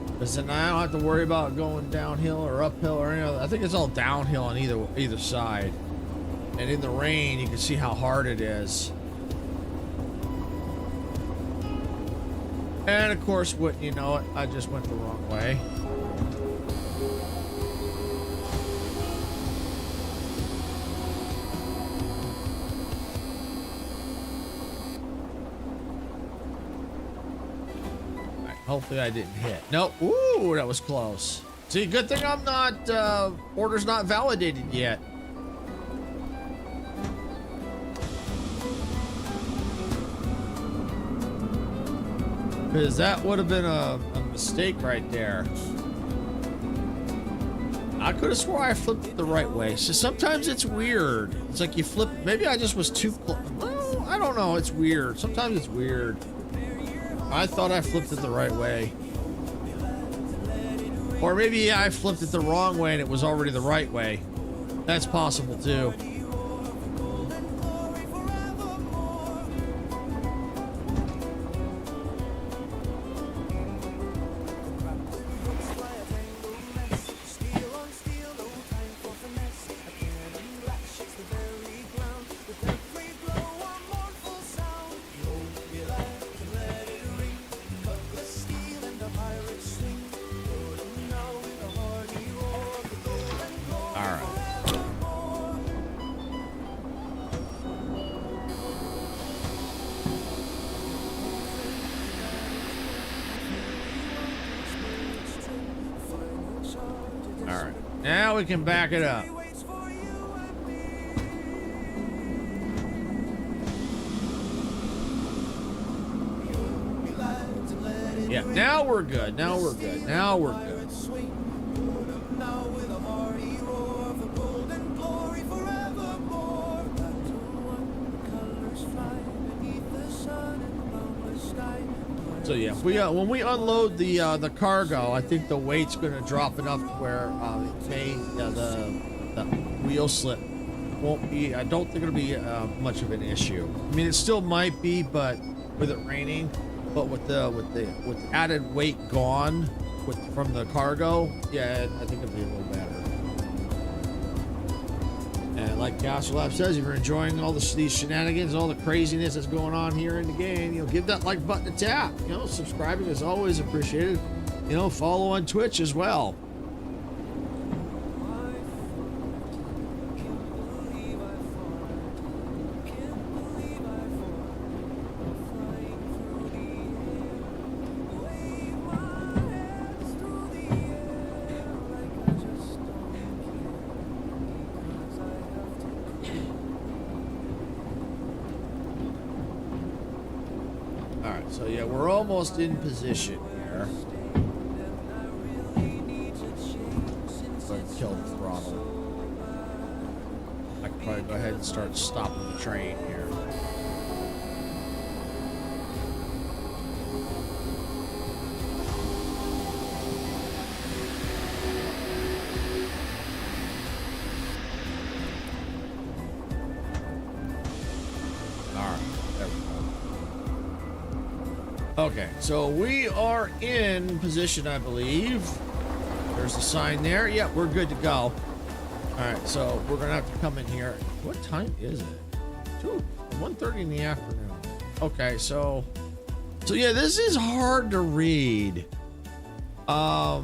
Because then I don't have to worry about going downhill or uphill or any other. I think it's all downhill on either side. And in the rain, you can see how hard it is. And of course, wouldn't you know it, I just went the wrong way. All right, hopefully I didn't hit. Nope. Ooh, that was close. See, good thing I'm not, order's not validated yet. Because that would have been a mistake right there. I could have swore I flipped it the right way. So sometimes it's weird. It's like you flip. Maybe I just was too close. Well, I don't know. It's weird. Sometimes it's weird. I thought I flipped it the right way. Or maybe I flipped it the wrong way and it was already the right way. That's possible too. Now we can back it up. Yeah, now we're good. Now we're good. Now we're good. So yeah, when we unload the cargo, I think the weight's going to drop enough to where the wheel slip won't be. I don't think it'll be much of an issue. I mean, it still might be, but with it raining, but with added weight gone from the cargo, yeah, I think it'll be a little better. And like Castle Lab says, if you're enjoying all these shenanigans, all the craziness that's going on here in the game, give that like button a tap. Subscribing is always appreciated. Follow on Twitch as well. So yeah, we're almost in position here. Go ahead and kill the throttle. I can probably go ahead and start stopping the train here. Okay, so we are in position, I believe. There's the sign there. Yep, we're good to go. All right, so we're gonna have to come in here. What time is it? 1:30 in the afternoon. Okay, so yeah, this is hard to read. Okay.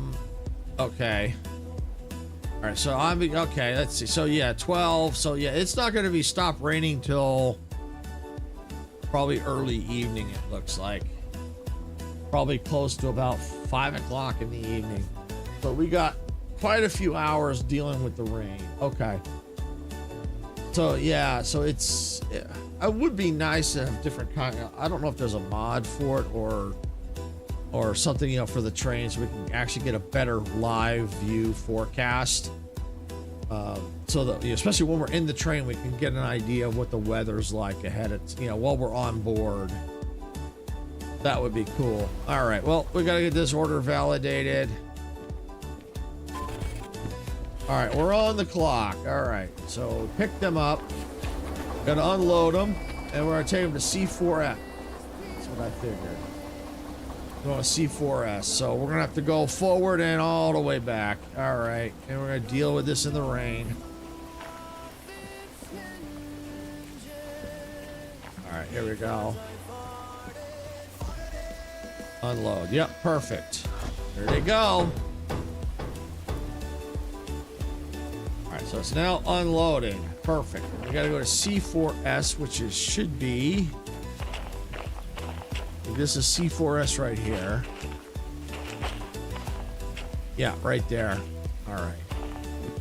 All right, so okay. Let's see. So yeah, 12. So yeah, it's not going to be stopped raining till probably early evening. It looks like probably close to about 5 o'clock in the evening. So we got quite a few hours dealing with the rain. Okay. So yeah, so it would be nice to have different kind. I don't know if there's a mod for it or something, you know, for the train, so we can actually get a better live view forecast. So that, especially when we're in the train, we can get an idea of what the weather's like ahead of, you know, while we're on board. That would be cool. All right, well, we gotta get this order validated. All right, we're on the clock. All right, so pick them up, gotta unload them, and we're gonna take them to C4S. That's what I figured. Going to C4S, so we're gonna have to go forward and all the way back. All right, and we're gonna deal with this in the rain. All right, here we go. Unload. Yep, perfect. There they go. All right, so it's now unloading. Perfect. We got to go to C4S, which is should be. This is C4S right here. Yeah, right there. All right.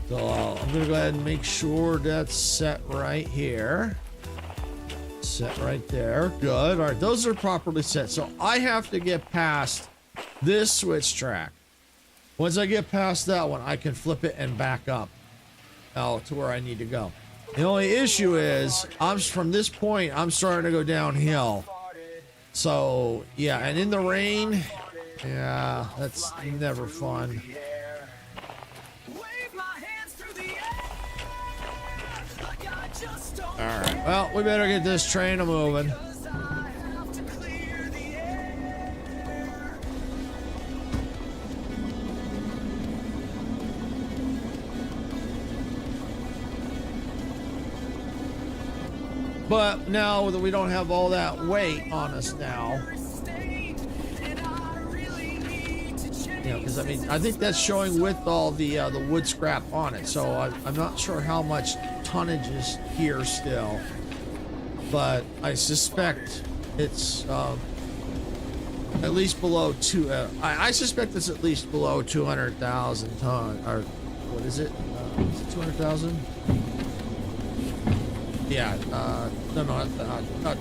So I'm going to go ahead and make sure that's set right here. Set right there. Good. All right. Those are properly set. So I have to get past this switch track. Once I get past that one, I can flip it and back up to where I need to go. The only issue is from this point, I'm starting to go downhill. So, yeah, and in the rain, yeah, that's never fun. All right, well, we better get this train moving. But now that we don't have all that weight on us now, you know, because I mean, I think that's showing with all the wood scrap on it. So I'm not sure how much tonnage is here still, but I suspect it's at least below I suspect it's at least below 200,000 tons. Or what is it? Is it 200,000? Yeah, no,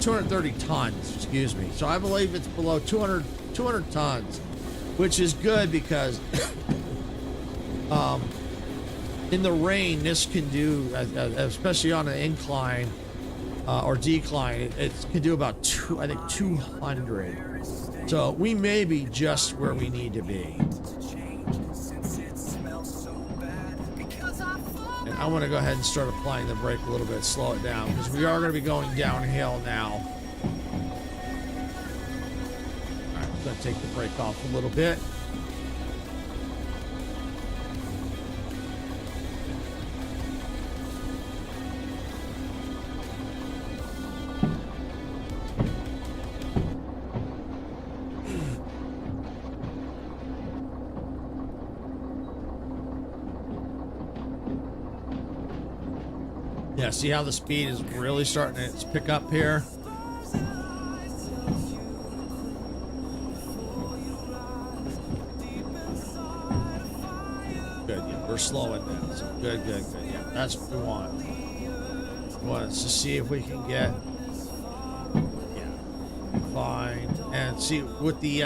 230 tons, excuse me. So I believe it's below 200 tons, which is good because in the rain, this can do, especially on an incline or decline, it can do about 200. So we may be just where we need to be. I want to go ahead and start applying the brake a little bit, slow it down, because we are going to be going downhill now. All right, I'm going to take the brake off a little bit. Yeah, see how the speed is really starting to pick up here? Good, yeah, we're slowing down. So good. Yeah, that's what we want. We want us to see if we can get, yeah, fine. And see, with the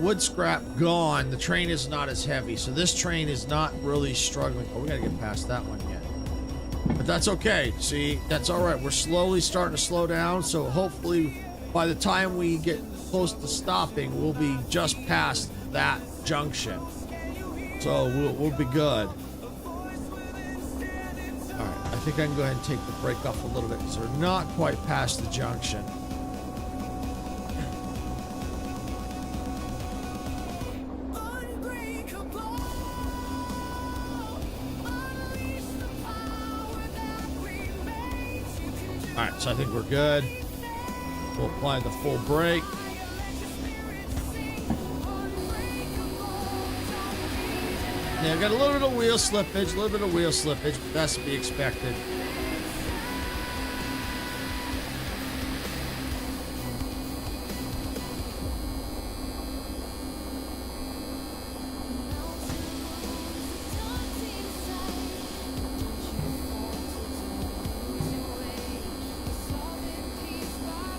wood scrap gone, the train is not as heavy. So this train is not really struggling. Oh, we gotta get past that one yet. But that's okay. See, that's all right. We're slowly starting to slow down. So hopefully by the time we get close to stopping, we'll be just past that junction. So we'll be good. All right. I think I can go ahead and take the brake off a little bit because we're not quite past the junction. right, so I think we're good. We'll apply the full brake. Yeah, got a little bit of wheel slippage, but that's to be expected.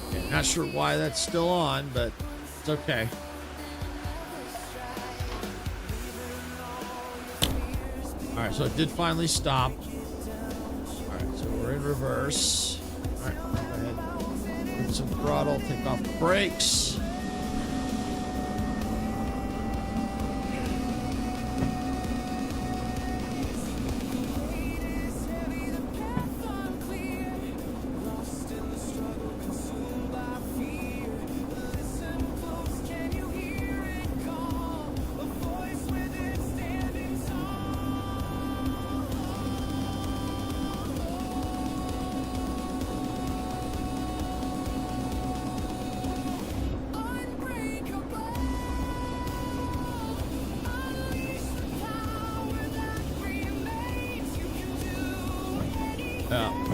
Okay, not sure why that's still on, but it's okay. All right, so it did finally stop. All right, so we're in reverse. All right, go ahead, put some throttle, take off the brakes.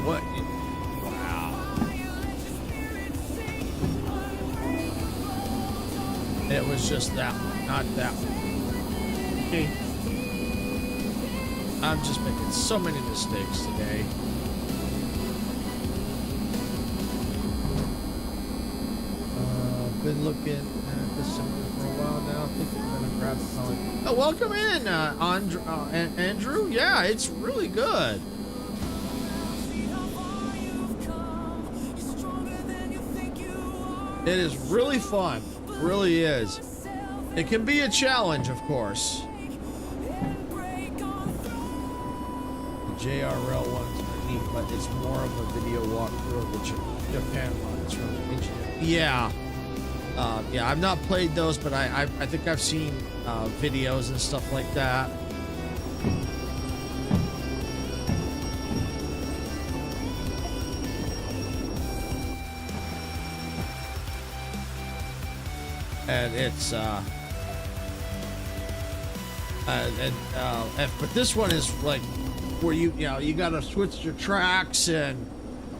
What? Wow. It was just that one, not that one. Okay. I'm just making so many mistakes today. Been looking at this for a while now. I think I'm gonna grab the phone. Oh, welcome in, Andrew. Yeah, it's really good. It is really fun. It really is. It can be a challenge, of course. The JRL one's neat, but it's more of a video walkthrough of the Japan ones from the engineer. Yeah. Yeah, I've not played those, but I think I've seen videos and stuff like that. And it's but this one is like where you gotta switch your tracks and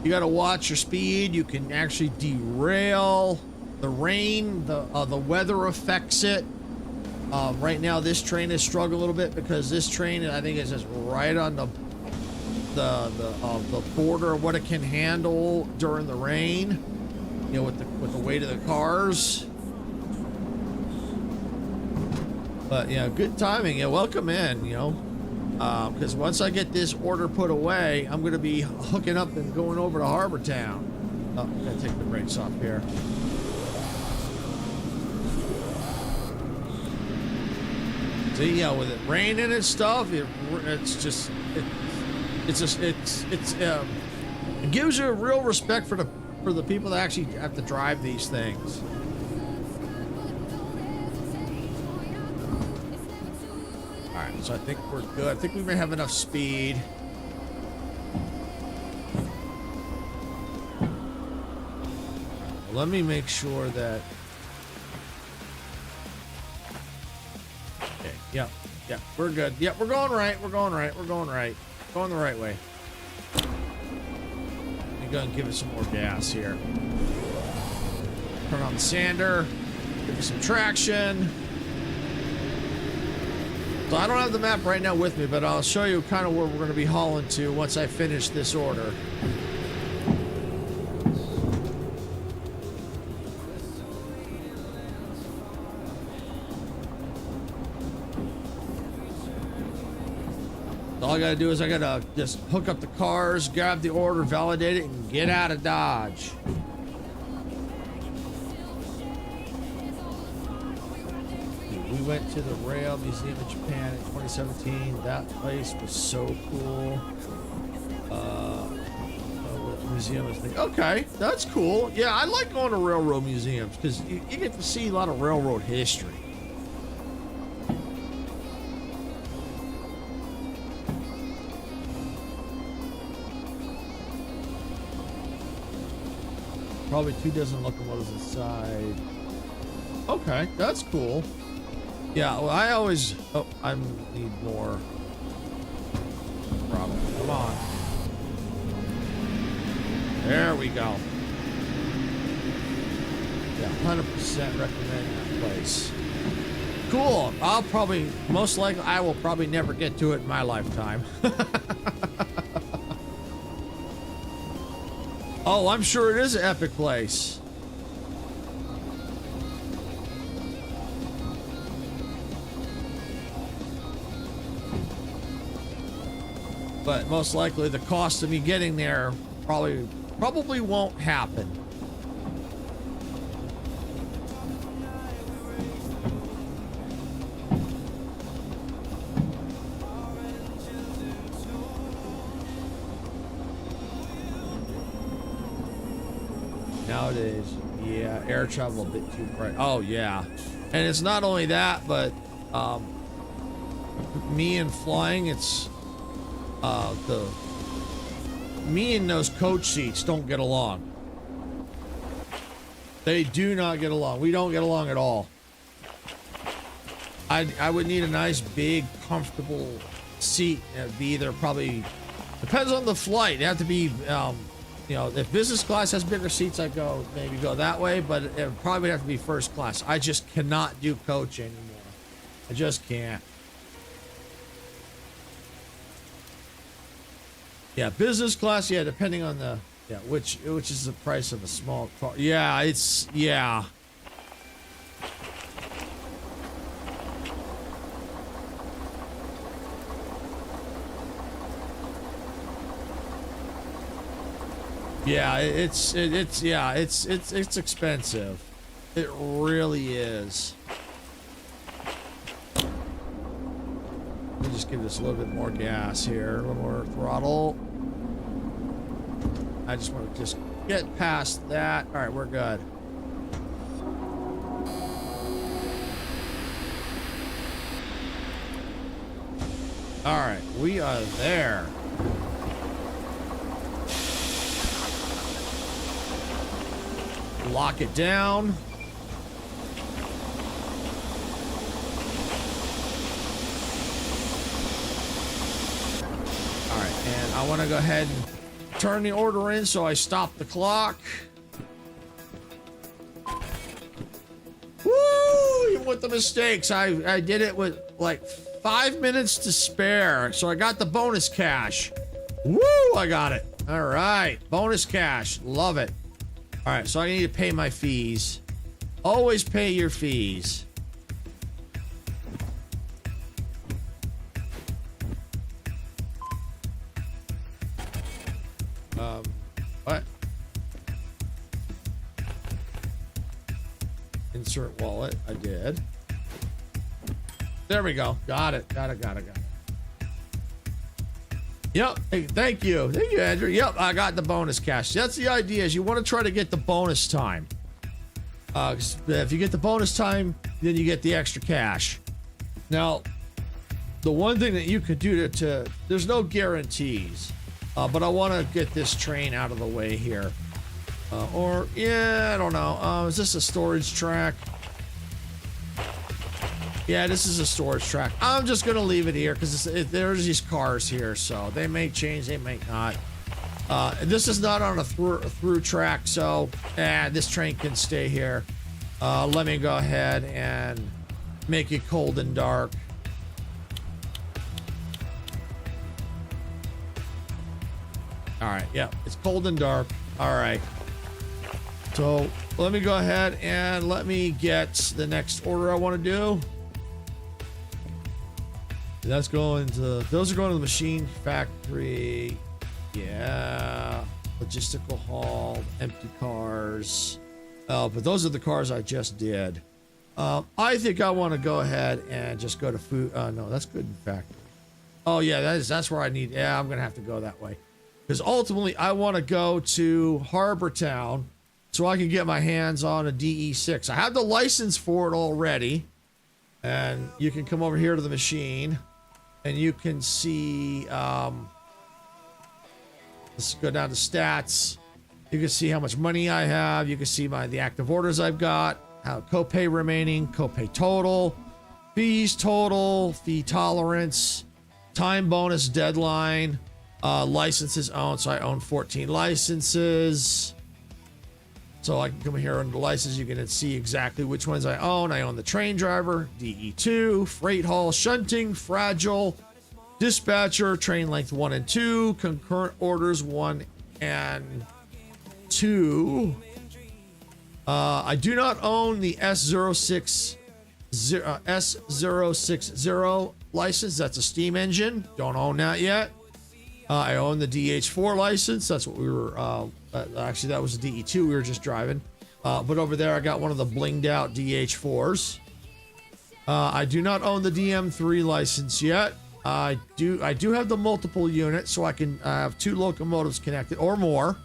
you gotta watch your speed. You can actually derail. The rain, the weather affects it. Right now this train is struggling a little bit because this train, I think, is just right on the border of what it can handle during the rain, you know, with the weight of the cars. But yeah, good timing. Yeah, welcome in, you know, because once I get this order put away, I'm going to be hooking up and going over to Harbor Town. Oh, I'm going to take the brakes off here. See, yeah, with it raining and stuff, it gives you a real respect for the people that actually have to drive these things. All right, so I think we're good. I think we may have enough speed. Let me make sure that. Yep, yep, we're good. Yep, we're going right. We're going right. We're going right. Going the right way. I'm going to give it some more gas here. Turn on the sander. Give it some traction. So I don't have the map right now with me, but I'll show you kind of where we're going to be hauling to once I finish this order. All I gotta do is I gotta just hook up the cars, grab the order, validate it, and get out of Dodge. We went to the Rail Museum in Japan in 2017. That place was so cool. Museum is like, okay, that's cool. Yeah, I like going to railroad museums because you get to see a lot of railroad history. Probably 2 dozen locomotives inside. Okay, that's cool. Yeah, well, I always... Oh, I need more. Problem. Come on. There we go. Yeah, 100% recommend that place. Cool. I'll probably... Most likely, I will probably never get to it in my lifetime. Oh, I'm sure it is an epic place. But most likely the cost of me getting there probably won't happen. Nowadays, yeah, air travel a bit too bright. Oh yeah, and it's not only that, but me and flying, it's me and those coach seats don't get along. They do not get along. We don't get along at all. I would need a nice big comfortable seat. It'd be either probably depends on the flight. It'd have to be you know, if business class has bigger seats, I'd maybe go that way, but it would probably have to be first class. I just cannot do coach anymore. I just can't. Yeah, business class, yeah, depending on the, yeah, which is the price of a small car. Yeah, it's, yeah. Yeah, it's expensive. It really is. Let me just give this a little bit more gas here, a little more throttle. I just want to just get past that. All right, we're good. All right, we are there. Lock it down. All right, and I want to go ahead and turn the order in, so I stop the clock. Woo! Even with the mistakes, I did it with like 5 minutes to spare, so I got the bonus cash. Woo! I got it. All right, bonus cash. Love it. All right, so I need to pay my fees. Always pay your fees. What? Insert wallet. I did. There we go. Got it. Got it. Yep. Hey, thank you. Thank you, Andrew. Yep, I got the bonus cash. That's the idea, is you want to try to get the bonus time. If you get the bonus time, then you get the extra cash. Now, the one thing that you could do to there's no guarantees, but I want to get this train out of the way here. Or, yeah, I don't know. Is this a storage track? Yeah, this is a storage track. I'm just going to leave it here because there's these cars here, so they may change, they may not. This is not on a through track, so this train can stay here. Let me go ahead and make it cold and dark. All right, yeah, it's cold and dark. All right. So let me go ahead and let me get the next order I want to do. That's going to, those are going to the machine factory. Yeah. Logistical haul, empty cars. But those are the cars I just did. I think I want to go ahead and just go to food. No, that's good in factory. Oh yeah, that's where I need. Yeah, I'm going to have to go that way. Because ultimately I want to go to Harbor Town so I can get my hands on a DE6. I have the license for it already. And you can come over here to the machine. And you can see, let's go down to stats. You can see how much money I have. You can see the active orders I've got, how copay remaining, copay total, fees total, fee tolerance, time bonus deadline, licenses owned. So I own 14 licenses. So I can come here under license. You can see exactly which ones I own. I own the train driver, DE2, freight haul, shunting, fragile, dispatcher, train length 1 and 2, concurrent orders 1 and 2. I do not own the S060 license. That's a steam engine. Don't own that yet. I own the DH4 license. That's what we were, actually that was the DE2 we were just driving. But over there I got one of the blinged out DH4s. I do not own the DM3 license yet. I do have the multiple unit, so I can have 2 locomotives connected or more.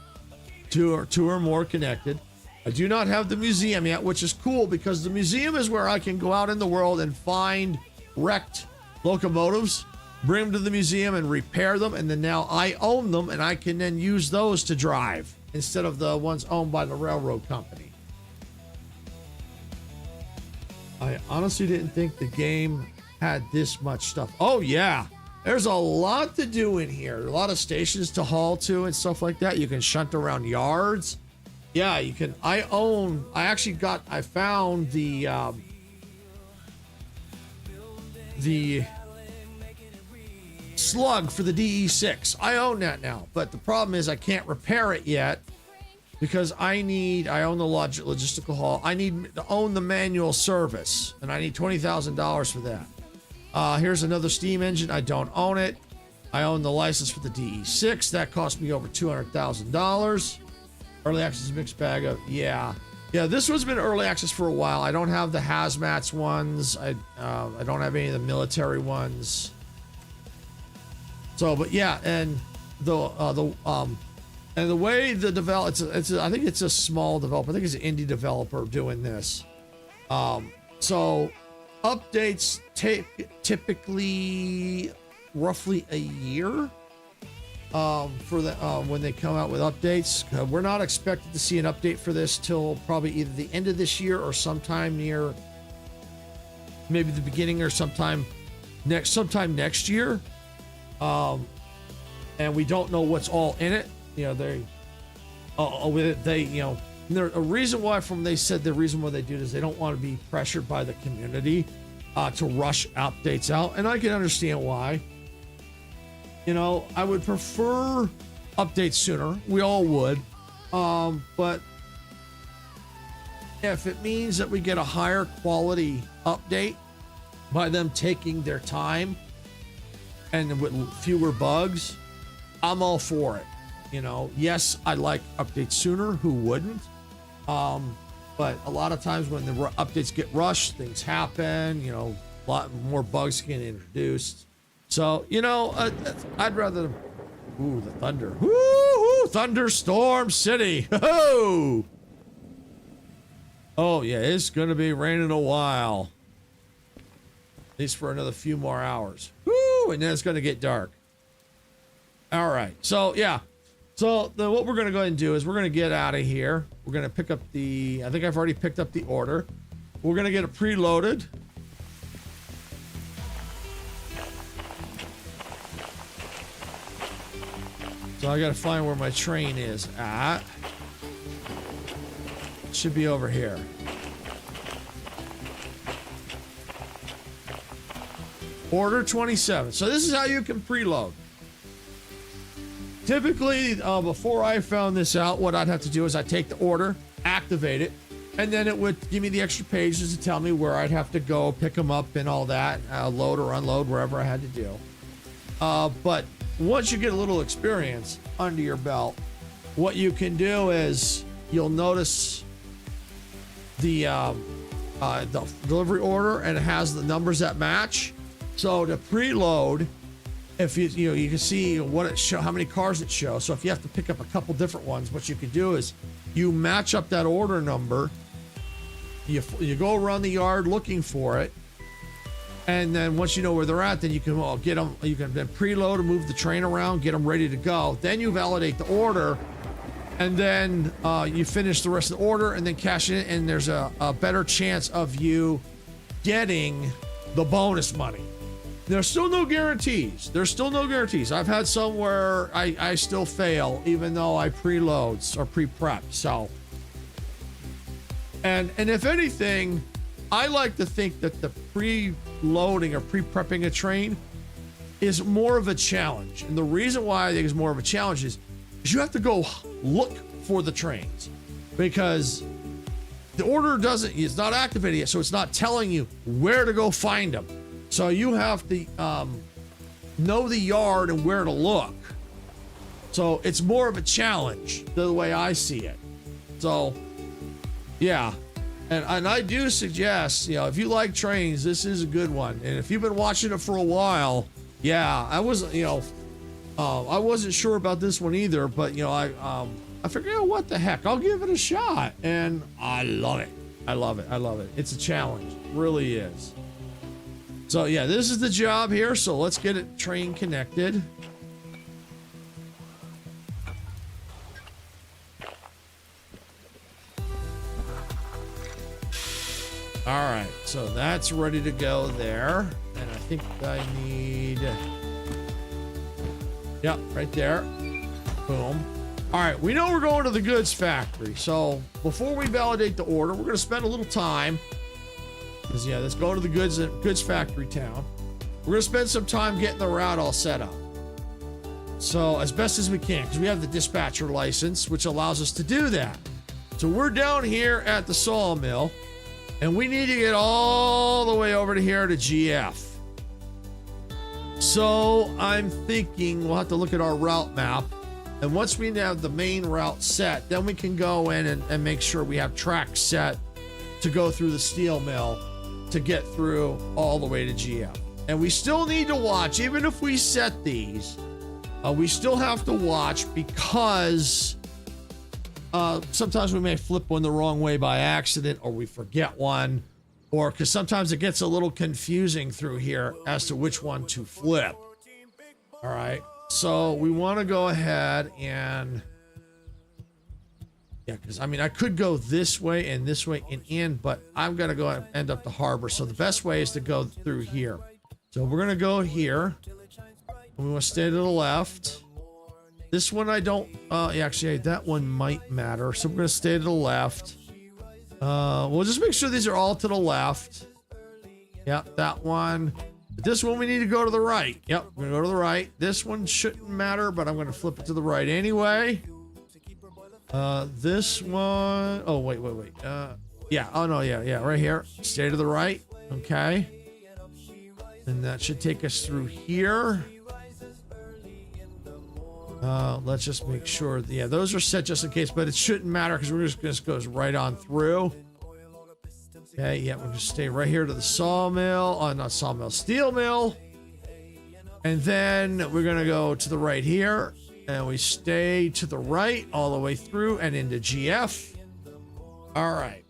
Two or more connected. I do not have the museum yet, which is cool because the museum is where I can go out in the world and find wrecked locomotives, bring them to the museum and repair them, and then now I own them and I can then use those to drive instead of the ones owned by the railroad company. I honestly didn't think the game had this much stuff. Oh yeah, there's a lot to do in here. A lot of stations to haul to and stuff like that. You can shunt around yards. Yeah, you can. I found the slug for the DE6. I own that now, but the problem is I can't repair it yet because I own the logistical haul. I need to own the manual service, and I need $20,000 for that. Here's another steam engine. I don't own it. I own the license for the DE6. That cost me over $200,000. Early access mixed bag of, yeah. This one's been early access for a while. I don't have the hazmats ones. I don't have any of the military ones. So, but yeah, and the way the develop, I think it's a small developer. I think it's an indie developer doing this. So updates take typically roughly a year for the when they come out with updates. We're not expected to see an update for this till probably either the end of this year or sometime near maybe the beginning or sometime next year. And we don't know what's all in it. There's a reason why they said the reason why they do this, they don't want to be pressured by the community to rush updates out. And I can understand why. I would prefer updates sooner. We all would. But if it means that we get a higher quality update by them taking their time and with fewer bugs, I'm all for it. Yes, I like updates sooner. Who wouldn't? But a lot of times when the updates get rushed, things happen. A lot more bugs get introduced. So, I'd rather. Ooh, the thunder. Woo! Thunderstorm City. Oh, yeah, it's gonna be raining a while. At least for another few more hours. Woo! And then it's gonna get dark. All right. So yeah. So then what we're gonna go ahead and do is we're gonna get out of here. We're gonna pick up I think I've already picked up the order. We're gonna get it preloaded. So I gotta find where my train is at. It should be over here. Order 27. So this is how you can preload. Typically, before I found this out, what I'd have to do is I'd take the order, activate it, and then it would give me the extra pages to tell me where I'd have to go, pick them up and all that, load or unload wherever I had to do. But once you get a little experience under your belt, what you can do is you'll notice the delivery order, and it has the numbers that match. So to preload, if you can see what it show, how many cars it shows. So if you have to pick up a couple different ones, what you can do is you match up that order number. You go around the yard looking for it, and then once you know where they're at, then you can get them. You can then preload and move the train around, get them ready to go. Then you validate the order, and then you finish the rest of the order and then cash it in, and there's a better chance of you getting the bonus money. There's still no guarantees. There's still no guarantees. I've had some where I still fail even though I preloads or pre-prep. So, and if anything, I like to think that the pre-loading or pre-prepping a train is more of a challenge. And the reason why I think it's more of a challenge is you have to go look for the trains, because the order it's not activated yet, so it's not telling you where to go find them. So you have to know the yard and where to look. So it's more of a challenge, the way I see it. So yeah, and I do suggest, you know, if you like trains, this is a good one. And if you've been watching it for a while, yeah, I wasn't, you know, I wasn't sure about this one either, but you know, I figured, oh, what the heck, I'll give it a shot, and I love it. I love it. I love it. It's a challenge, it really is. So yeah, this is the job here. So let's get it train connected. All right, so that's ready to go there, and I think I need. Yep, right there. Boom. All right, we know we're going to the goods factory. So before we validate the order, we're going to spend a little time. Because, yeah, let's go to the goods factory town. We're going to spend some time getting the route all set up. So as best as we can, because we have the dispatcher license, which allows us to do that. So we're down here at the sawmill, and we need to get all the way over to here to GF. So I'm thinking we'll have to look at our route map. And once we have the main route set, then we can go in and make sure we have tracks set to go through the steel mill to get through all the way to GF. And we still need to watch, even if we set these, we still have to watch, because sometimes we may flip one the wrong way by accident, or we forget one, or because sometimes it gets a little confusing through here as to which one to flip. All right. So we want to go ahead and, yeah, because I mean, I could go this way and this way and in, but I'm going to go and end up the harbor. So the best way is to go through here. So we're going to go here. And we want to stay to the left. This one I don't, actually, that one might matter. So we're going to stay to the left. We'll just make sure these are all to the left. Yep, that one. But this one we need to go to the right. Yep, we're gonna go to the right. This one shouldn't matter, but I'm gonna flip it to the right anyway. This one, oh wait. Yeah, oh no, yeah, right here. Stay to the right, okay. And that should take us through here. Let's just make sure, yeah, those are set just in case, but it shouldn't matter because we're just goes right on through. Okay, yeah, we'll just stay right here to the sawmill. Not sawmill, steel mill. And then we're going to go to the right here. And we stay to the right all the way through and into GF. All right.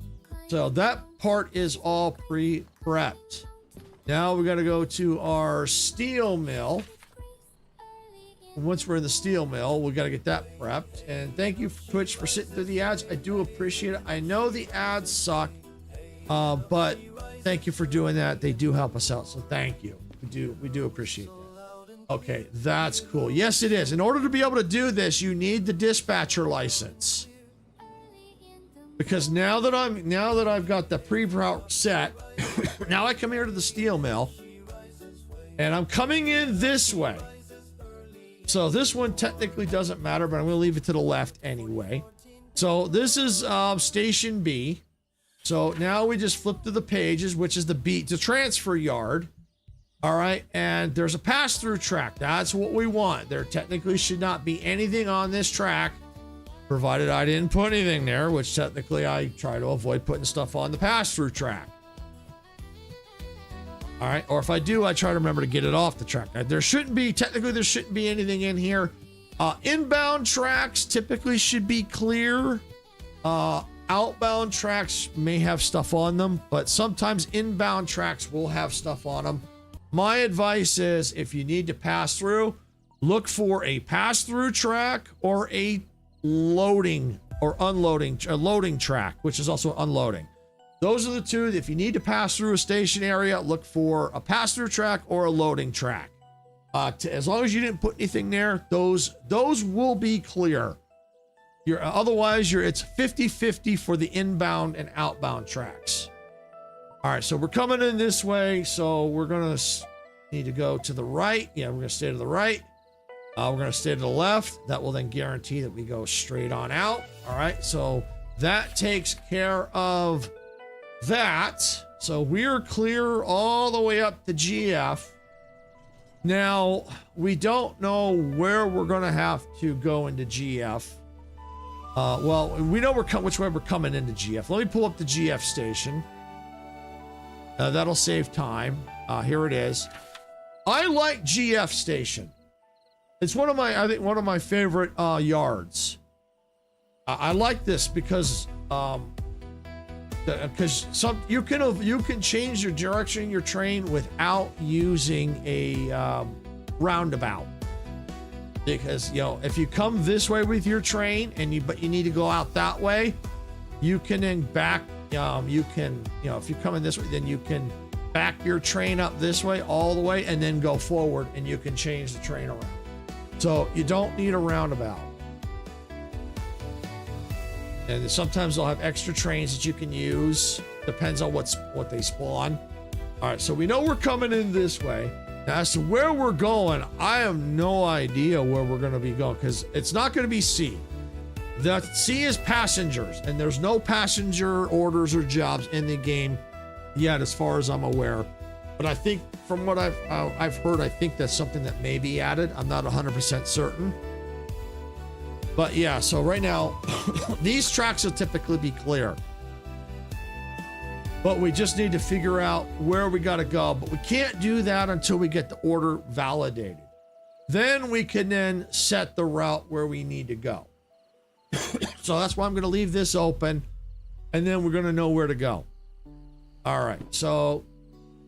So that part is all pre-prepped. Now we're going to go to our steel mill. And once we're in the steel mill, we got to get that prepped. And thank you, Twitch, for sitting through the ads. I do appreciate it. I know the ads suck. But thank you for doing that. They do help us out. So thank you. We do appreciate that. Okay, that's cool. Yes, it is. In order to be able to do this, you need the dispatcher license. Because now that I've got the pre-route set, now I come here to the steel mill, and I'm coming in this way. So this one technically doesn't matter, but I'm going to leave it to the left anyway. So this is Station B. So now we just flip to the pages, which is the transfer yard. All right. And there's a pass-through track. That's what we want. There technically should not be anything on this track, provided I didn't put anything there, which technically I try to avoid putting stuff on the pass-through track. All right. Or if I do, I try to remember to get it off the track. There shouldn't be anything in here. Inbound tracks typically should be clear. Outbound tracks may have stuff on them, but sometimes inbound tracks will have stuff on them. My advice is, if you need to pass through, look for a pass-through track or a loading or unloading, a loading track, which is also unloading. Those are the two. If you need to pass through a station area, look for a pass-through track or a loading track. As long as you didn't put anything there, those will be clear. Otherwise, it's 50-50 for the inbound and outbound tracks. All right, so we're coming in this way, so we're gonna need to go to the right. Yeah, we're gonna stay to the right. We're gonna stay to the left. That will then guarantee that we go straight on out. All right, so that takes care of that. So we're clear all the way up to GF. Now, we don't know where we're gonna have to go into GF. Well, we know which way we're coming into GF. Let me pull up the GF station. That'll save time. Here it is. I like GF station. It's one of my favorite yards. I like this because you can change your direction of your train without using a roundabout. Because if you come this way with your train but you need to go out that way, you can then back. If you're coming this way, then you can back your train up this way all the way and then go forward, and you can change the train around. So you don't need a roundabout. And sometimes they'll have extra trains that you can use. Depends on what they spawn. All right, so we know we're coming in this way. Now, as to where we're going, I have no idea where we're going to be going, because it's not going to be C. The C is passengers, and there's no passenger orders or jobs in the game yet, as far as I'm aware. But I think from what I've heard, I think that's something that may be added. I'm not 100% certain. But yeah, so right now, these tracks will typically be clear. But we just need to figure out where we got to go. But we can't do that until we get the order validated. Then we can then set the route where we need to go. So that's why I'm going to leave this open, and then we're going to know where to go. All right, so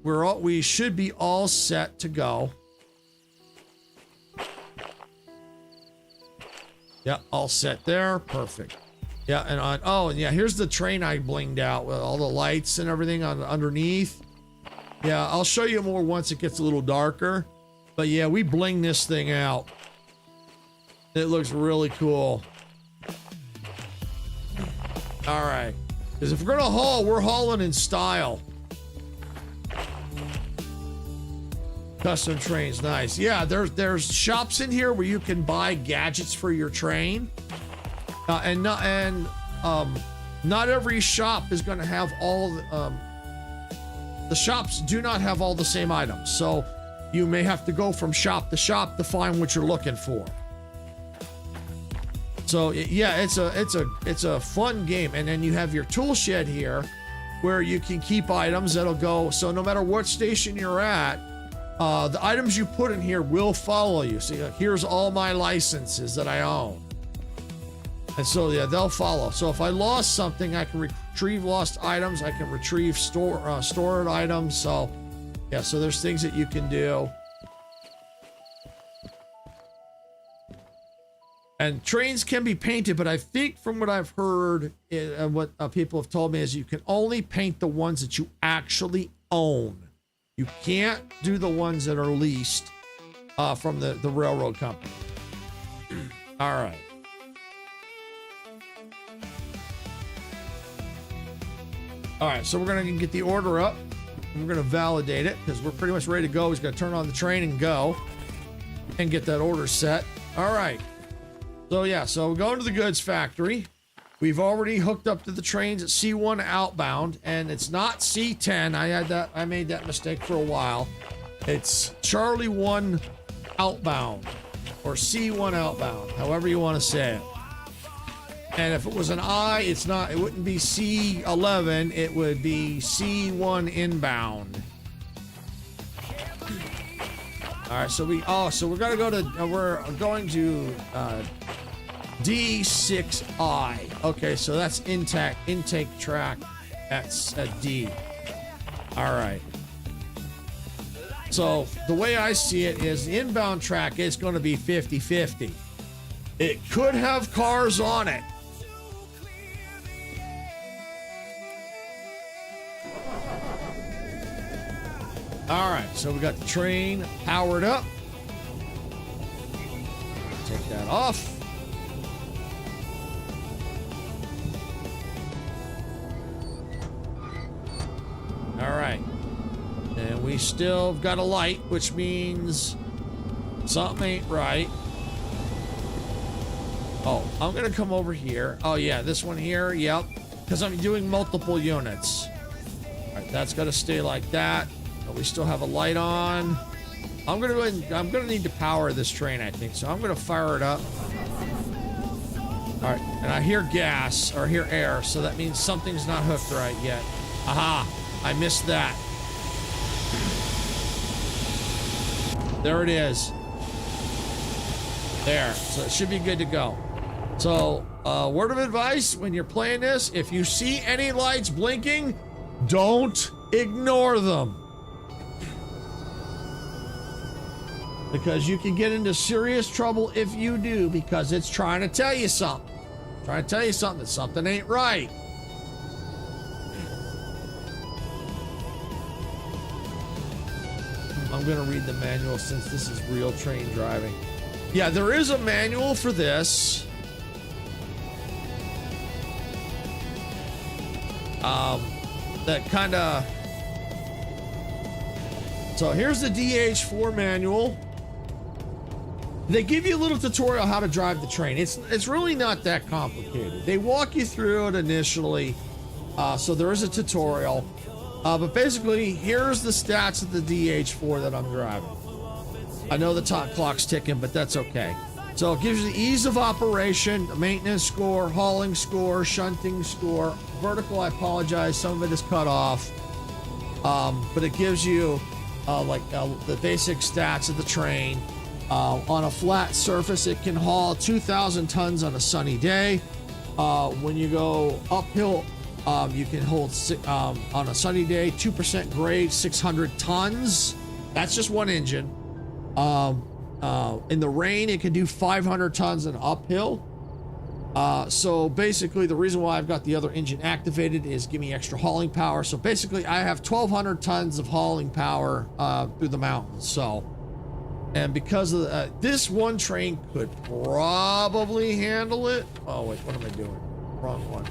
we should be all set to go. Yeah, all set there. Perfect. Yeah, and here's the train I blinged out with all the lights and everything underneath. Yeah, I'll show you more once it gets a little darker. But yeah, we bling this thing out. It looks really cool. All right, because if we're gonna haul, we're hauling in style. Custom trains, nice. Yeah, there's shops in here where you can buy gadgets for your train, and not every shop is going to have all. The shops do not have all the same items, so you may have to go from shop to shop to find what you're looking for. So yeah, it's a fun game, and then you have your tool shed here, where you can keep items that'll go. So no matter what station you're at. The items you put in here will follow you. See, here's all my licenses that I own. And so, yeah, they'll follow. So if I lost something, I can retrieve lost items. I can retrieve stored items. So, yeah, so there's things that you can do. And trains can be painted, but I think from what I've heard, and what people have told me, is you can only paint the ones that you actually own. You can't do the ones that are leased from the railroad company. All right. All right, so we're going to get the order up. And we're going to validate it because we're pretty much ready to go. He's going to turn on the train and go and get that order set. All right. So, yeah, so we're going to the goods factory. We've already hooked up to the trains at C1 outbound, and it's not C10. I made that mistake for a while. It's Charlie 1 outbound, or C1 outbound, however you want to say it. And if it was an I, it wouldn't be C11, it would be C1 inbound. All right, so we're gonna go to D6I. Okay, so that's intake track. That's a D. All right. So the way I see it is the inbound track is going to be 50-50. It could have cars on it. All right, so we got the train powered up. Take that off. All right. And we still got a light, which means something ain't right. Oh, I'm going to come over here. Oh, yeah, this one here. Yep. Because I'm doing multiple units. All right, that's got to stay like that. But we still have a light on. I'm going to need to power this train, I think. So I'm going to fire it up. All right. And I hear gas or hear air. So that means something's not hooked right yet. Aha. I missed that. There it is. There. So it should be good to go. So, word of advice when you're playing this, if you see any lights blinking, don't ignore them. Because you can get into serious trouble if you do, because it's trying to tell you something. Trying to tell you something that something ain't right. I'm going to read the manual since this is real train driving. Yeah, there is a manual for this. That kind of... So here's the DH4 manual. They give you a little tutorial how to drive the train. It's really not that complicated. They walk you through it initially. So there is a tutorial. But basically, here's the stats of the DH4 that I'm driving. I know the top clock's ticking, but that's okay. So it gives you the ease of operation, the maintenance score, hauling score, shunting score. Vertical, I apologize, some of it is cut off. But it gives you the basic stats of the train. On a flat surface, it can haul 2,000 tons on a sunny day. When you go uphill, you can hold on a sunny day 2% grade 600 tons. That's just one engine. In the rain, it can do 500 tons and uphill. So basically, the reason why I've got the other engine activated is give me extra hauling power. So basically, I have 1,200 tons of hauling power through the mountains. So, and because of this one train could probably handle it. Oh wait, what am I doing? Wrong one.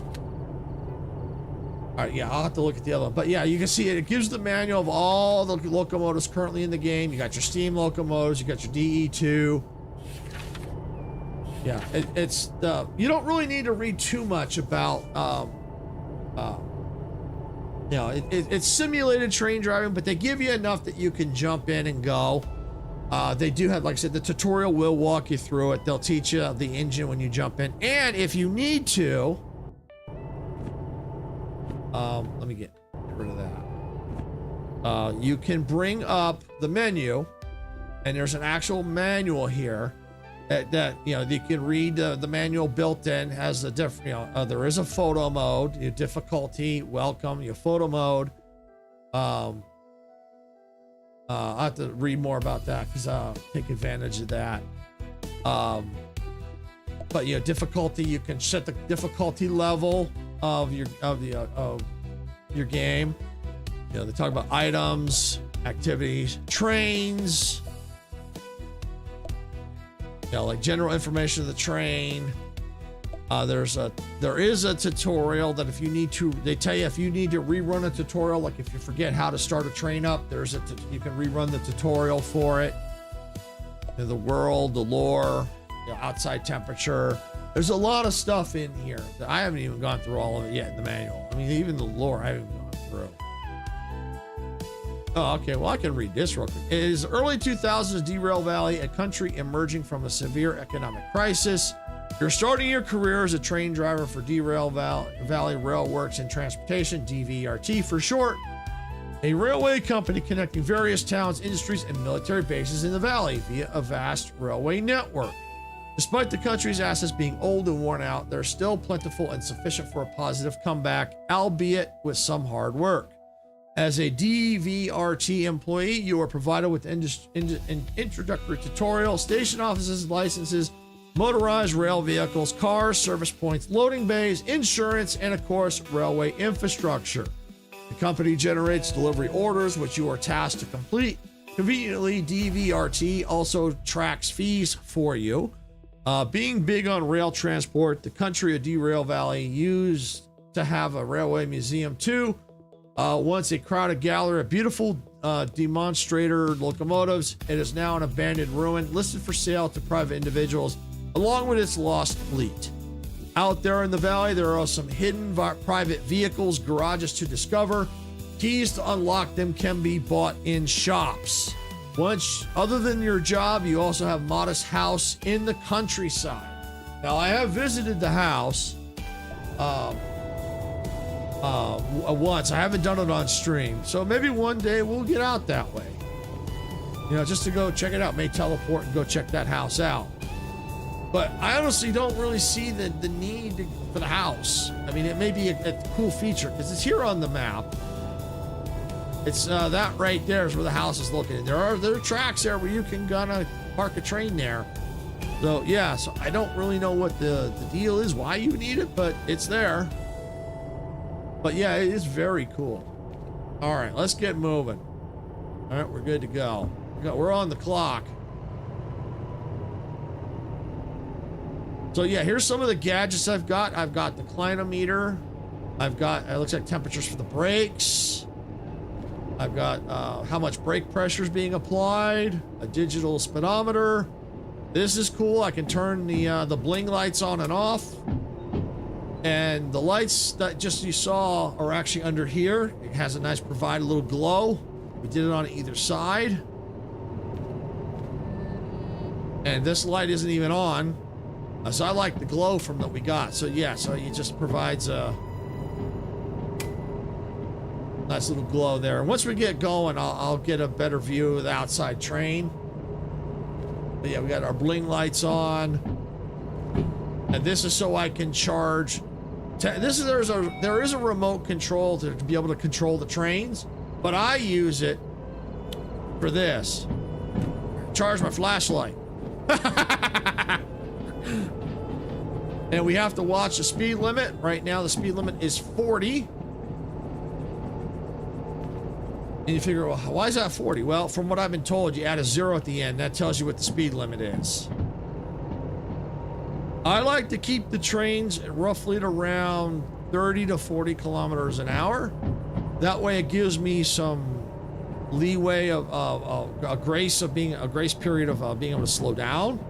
All right, yeah, I'll have to look at the other one. But yeah, you can see it. It gives the manual of all the locomotives currently in the game. You got your steam locomotives. You got your DE2. Yeah, it's you don't really need to read too much about it's simulated train driving, but they give you enough that you can jump in and go. They do have, like I said, the tutorial will walk you through it. They'll teach you the engine when you jump in, and if you need to, let me get rid of that. You can bring up the menu, and there's an actual manual here. That you can read the manual built in. Has a different, there is a photo mode, your difficulty, welcome, your photo mode. I'll have to read more about that because I'll take advantage of that. But difficulty, you can set the difficulty level of your game. They talk about items, activities, trains. Like general information of the train. There is a tutorial that if you need to, they tell you if you need to rerun a tutorial, like if you forget how to start a train up, you can rerun the tutorial for it. The world, the lore, outside temperature. There's a lot of stuff in here that I haven't even gone through all of it yet in the manual. I mean, even the lore I haven't gone through. Oh, okay. Well, I can read this real quick. It is early 2000s Derail Valley, a country emerging from a severe economic crisis. You're starting your career as a train driver for Derail Valley Railworks and Transportation, DVRT for short, a railway company connecting various towns, industries, and military bases in the valley via a vast railway network. Despite the country's assets being old and worn out, they're still plentiful and sufficient for a positive comeback, albeit with some hard work. As a DVRT employee, you are provided with an introductory tutorial, station offices, licenses, motorized rail vehicles, cars, service points, loading bays, insurance, and of course, railway infrastructure. The company generates delivery orders, which you are tasked to complete. Conveniently, DVRT also tracks fees for you. Being big on rail transport, the country of Derail Valley used to have a railway museum too. Once a crowded gallery of beautiful demonstrator locomotives, it is now an abandoned ruin listed for sale to private individuals along with its lost fleet. Out there in the valley, there are some hidden private vehicles, garages to discover. Keys to unlock them can be bought in shops. Once, other than your job, you also have Modest House in the countryside. Now, I have visited the house once. I haven't done it on stream, so maybe one day we'll get out that way. You know, just to go check it out. May teleport and go check that house out. But I honestly don't really see the need for the house. I mean, it may be a cool feature because it's here on the map. It's that right there is where the house is located. There are tracks there where you can gonna park a train there. So yeah, so I don't really know what the deal is, why you need it, but it's there. But yeah, it is very cool. All right, let's get moving. All right, we're good to go. We're on the clock. So yeah, here's some of the gadgets I've got. I've got the clinometer. I've got, it looks like temperatures for the brakes. I've got how much brake pressure is being applied, a digital speedometer. This is cool. I can turn the bling lights on and off. And the lights that just you saw are actually under here. It has a nice provide a little glow. We did it on either side. And this light isn't even on. So I like the glow from that we got. So yeah, so it just provides a nice little glow there. And once we get going, I'll get a better view of the outside train. But yeah, we got our bling lights on. And this is so I can charge. There is a remote control to be able to control the trains, but I use it for this. Charge my flashlight. And we have to watch the speed limit. Right now, the speed limit is 40. And you figure, well, why is that 40? Well, from what I've been told, you add a 0 at the end. That tells you what the speed limit is. I like to keep the trains roughly at around 30 to 40 kilometers an hour. That way it gives me some leeway of a grace period of being able to slow down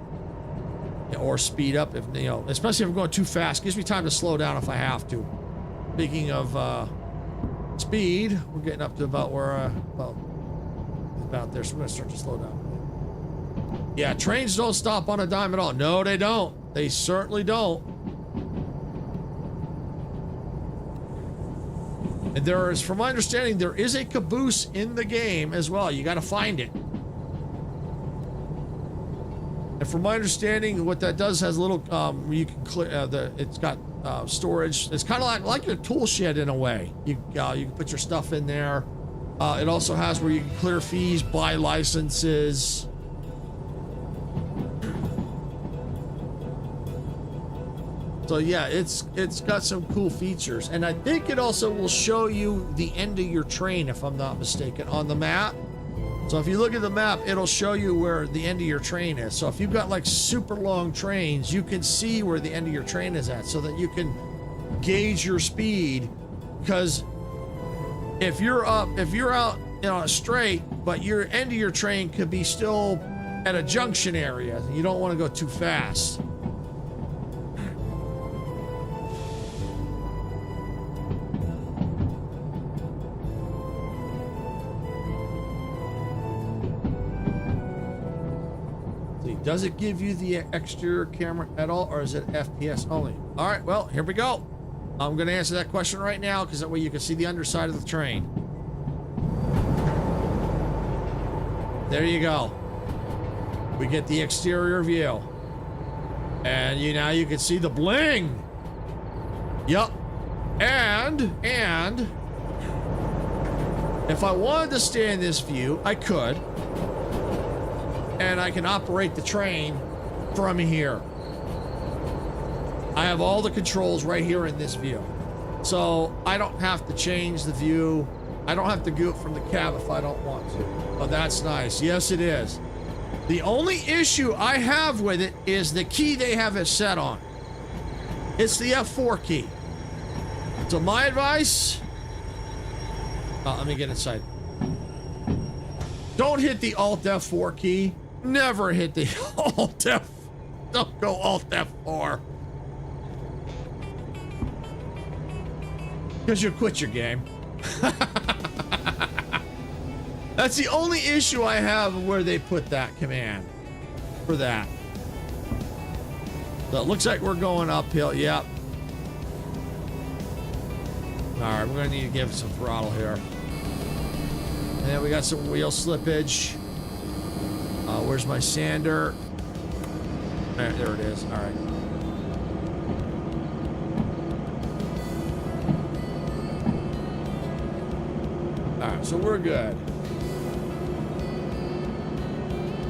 or speed up if, you know, especially if I'm going too fast. It gives me time to slow down if I have to. Speaking of speed, we're getting up to about where about there, so we're gonna start to slow down. Yeah, trains don't stop on a dime at all. No, they don't. They certainly don't. And there is, from my understanding, there is a caboose in the game as well. You got to find it. And from my understanding, what that does has a little, you can clear it's got storage. It's kind of like your tool shed in a way. You can put your stuff in there. It also has where you can clear fees, buy licenses. So yeah, it's got some cool features, and I think it also will show you the end of your train, if I'm not mistaken, on the map. So if you look at the map, it'll show you where the end of your train is. So if you've got like super long trains, you can see where the end of your train is at, so that you can gauge your speed. Because if you're out, you know, straight, but your end of your train could be still at a junction area, you don't want to go too fast. Does it give you the exterior camera at all, or is it FPS only? All right, well, here we go. I'm going to answer that question right now, because that way you can see the underside of the train. There you go. We get the exterior view. And now you can see the bling. Yup. And if I wanted to stay in this view, I could. And I can operate the train from here. I have all the controls right here in this view. So I don't have to change the view. I don't have to do it from the cab if I don't want to. Oh, that's nice. Yes, it is. The only issue I have with it is the key they have it set on. It's the F4 key. So my advice... let me get inside. Don't hit the Alt F4 key. Never hit the Alt F. Don't go Alt F4. Because you'll quit your game. That's the only issue I have where they put that command for that. So it looks like we're going uphill. Yep. All right, we're gonna need to give some throttle here. And then we got some wheel slippage. Where's my sander? There it is. All right. All right, so we're good.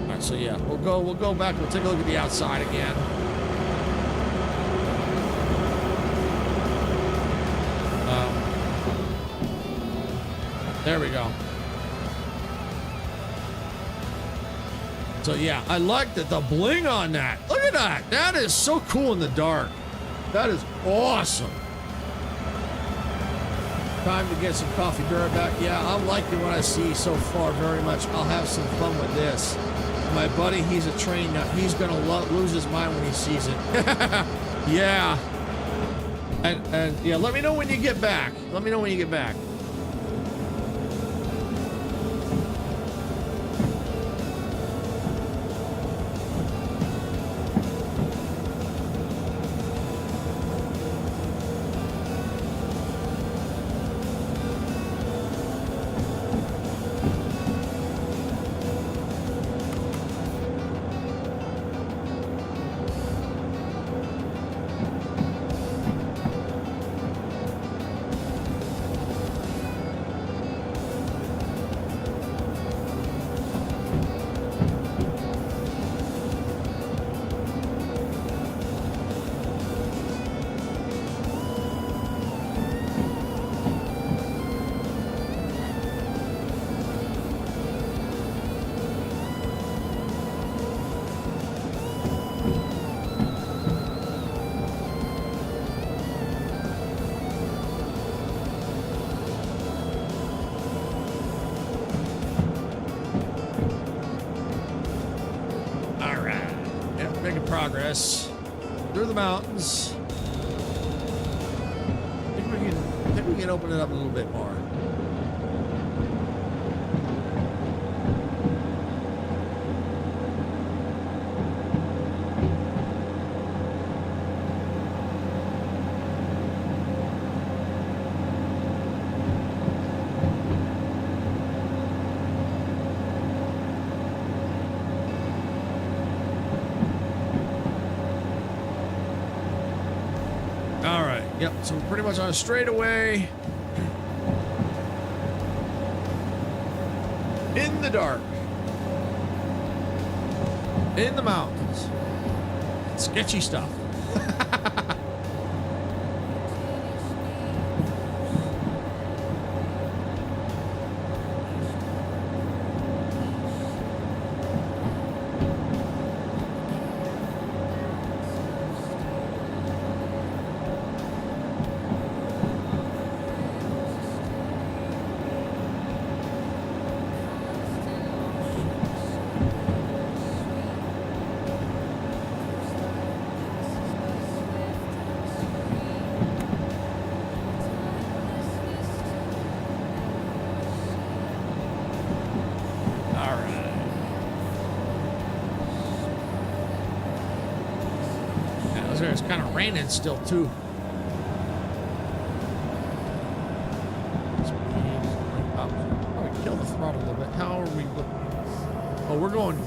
All right, so yeah, we'll go back. We'll take a look at the outside again. There we go. So yeah, I like the bling on that. Look at that. That is so cool in the dark. That is awesome. Time to get some coffee back. Yeah, I'm liking what I see so far very much. I'll have some fun with this. My buddy, he's a train nut. He's gonna lose his mind when he sees it. Yeah. And yeah, let me know when you get back. Let me know when you get back. Progress through the mountains. I think we can open it up a little bit more. Yep, so we're pretty much on a straightaway. In the dark. In the mountains. Sketchy stuff. It's kind of raining still too. Probably kill the throttle a little bit. How are we looking? Oh, we're going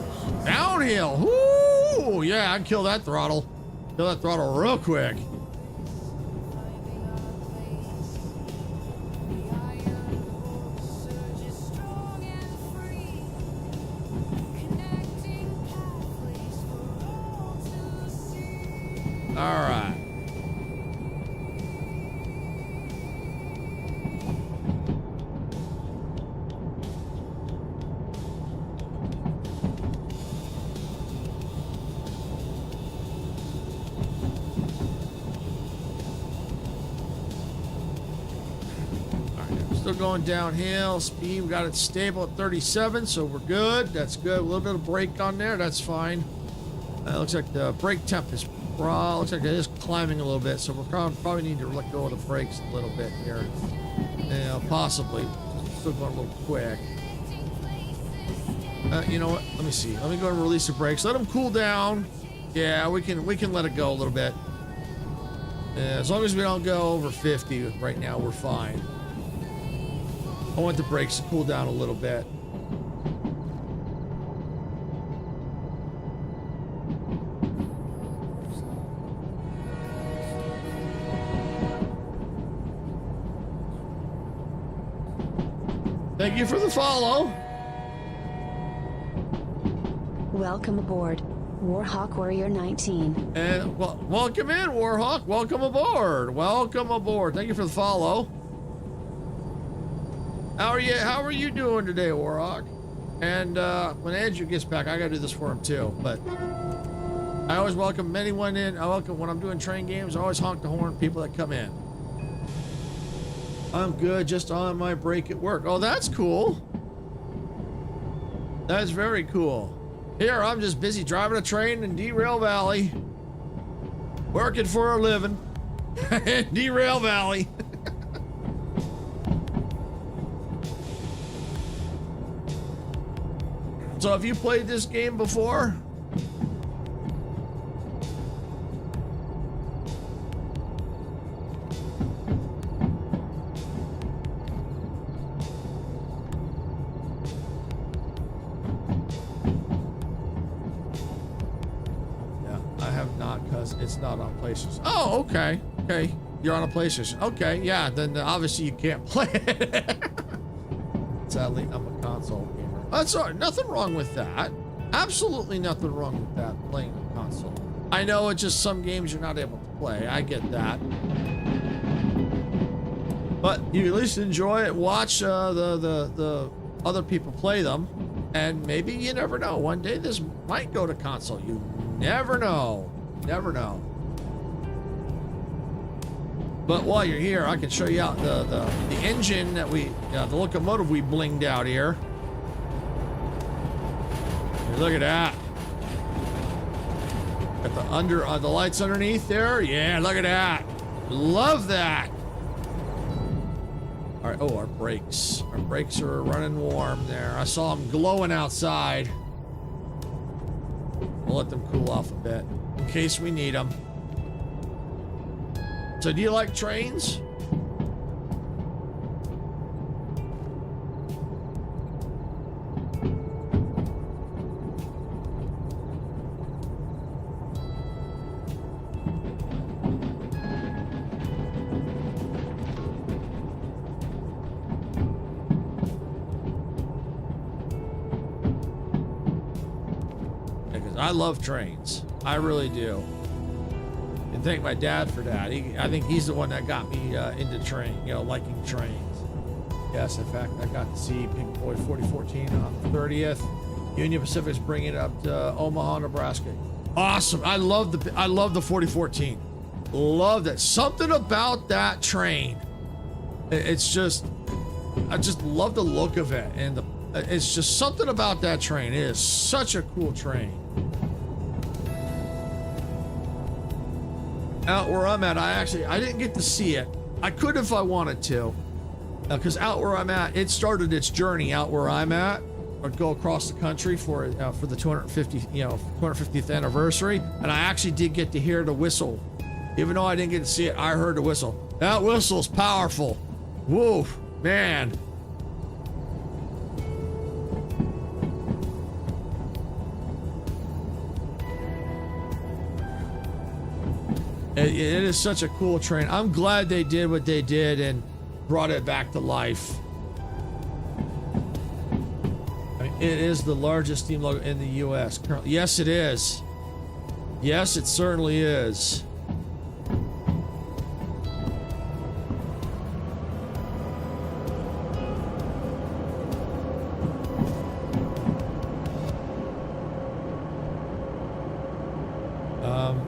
downhill. Woo! Yeah, I can kill that throttle. Kill that throttle real quick. All right. still going downhill. Speed, we got it stable at 37, so we're good. That's good. A little bit of brake on there. That's fine. Looks like the brake temp is looks like it is climbing a little bit, so we're probably need to let go of the brakes a little bit here. Yeah, possibly. Still going a little quick. You know what? Let me see. Let me go and release the brakes. Let them cool down. Yeah, we can let it go a little bit. Yeah, as long as we don't go over 50 right now, we're fine. I want the brakes to cool down a little bit. Thank you for the follow. Welcome aboard, Warhawk Warrior 19. And well, welcome in, Warhawk. Welcome aboard. Welcome aboard. Thank you for the follow. How are you doing today, Warhawk? And when Andrew gets back, I gotta do this for him too. But I always welcome anyone in. I welcome when I'm doing train games. I always honk the horn people that come in. I'm good, just on my break at work. Oh, that's cool. That's very cool. Here, I'm just busy driving a train in Derail Valley. Working for a living. Derail Valley. So have you played this game before? It's not on PlayStation. Oh, okay. Okay. You're on a PlayStation. Okay, yeah, then obviously you can't play it. Sadly, I'm a console gamer. That's all right. Nothing wrong with that. Absolutely nothing wrong with that, playing a console. I know it's just some games you're not able to play. I get that. But you at least enjoy it. Watch the other people play them. And maybe you never know. One day this might go to console. You never know. Never know. But while you're here, I can show you out the engine that the locomotive we blinged out here. Hey, look at that. Got the lights underneath there. Yeah, look at that. Love that. All right. Oh, our brakes. Our brakes are running warm there. I saw them glowing outside. We'll let them cool off a bit in case we need them. So do you like trains? Because I love trains. I really do. And thank my dad for that. I think he's the one that got me into liking trains. Yes, in fact, I got to see Pink Floyd 4014 on the 30th. Union Pacific's bringing it up to Omaha, Nebraska. Awesome. I love the 4014. Love that. Something about that train. It's just, I just love the look of it, and it's just something about that train. It is such a cool train. Out where I'm at, I didn't get to see it. I could if I wanted to, because out where I'm at, it started its journey out where I'm at. I'd go across the country for the 250th anniversary, and I actually did get to hear the whistle. Even though I didn't get to see it, I heard the whistle. That whistle's powerful. Whoa, man. It is such a cool train. I'm glad they did what they did and brought it back to life. I mean, it is the largest steam locomotive in the U.S. currently. Yes, it is. Yes, it certainly is.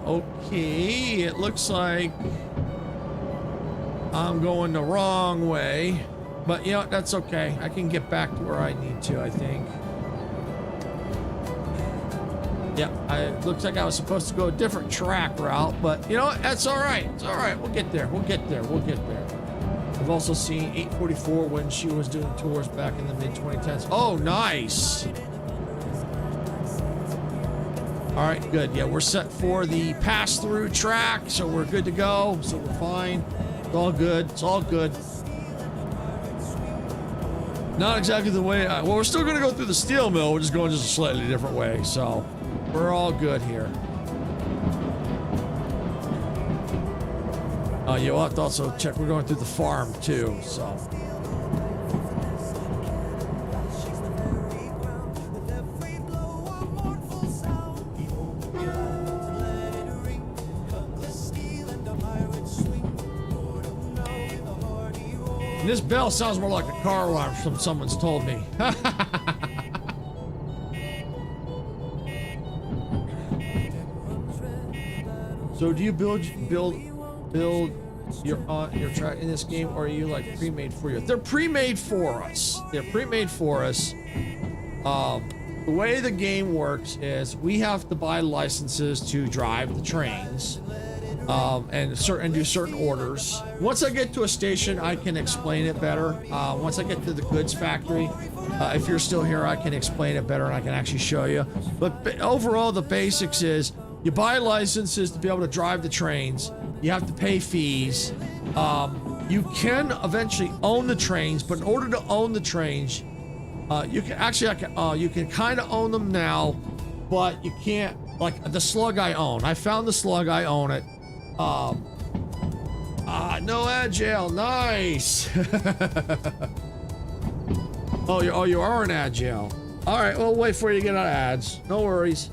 Okay, it looks like I'm going the wrong way. But you know, that's okay. I can get back to where I need to, I think. Yeah, it looks like I was supposed to go a different track route, but you know what? That's all right. It's all right. We'll get there. We'll get there. We'll get there. I've also seen 844 when she was doing tours back in the mid-2010s. Oh, nice. All right, good. Yeah, we're set for the pass-through track, so we're good to go. So we're fine. It's all good. It's all good. Not exactly the way well, we're still going to go through the steel mill. We're just going just a slightly different way, so we're all good here. You'll have to also check. We're going through the farm too, so. And this bell sounds more like a car alarm from someone's told me. So do you build your track in this game, or are you like pre-made for you? They're pre-made for us. They're pre-made for us. The way the game works is we have to buy licenses to drive the trains, and do certain orders. Once I get to a station, I can explain it better. Once I get to the goods factory, if you're still here, I can explain it better and I can actually show you. But overall, the basics is you buy licenses to be able to drive the trains. You have to pay fees. You can eventually own the trains, but in order to own the trains, you can actually, you can kind of own them now, but you can't. Like the slug I own. I found the slug. I own it. No agile. Nice. You are an agile. All right. Well, wait for you to get out of ads. No worries.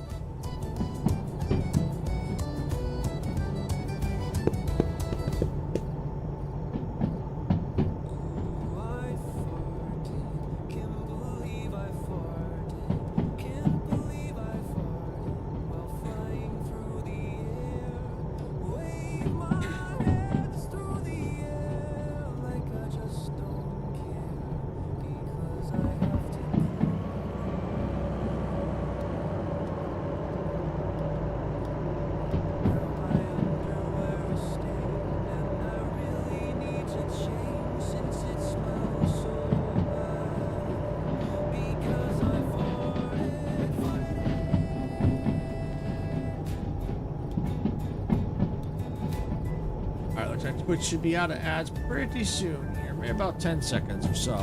Which should be out of ads pretty soon here, maybe about 10 seconds or so.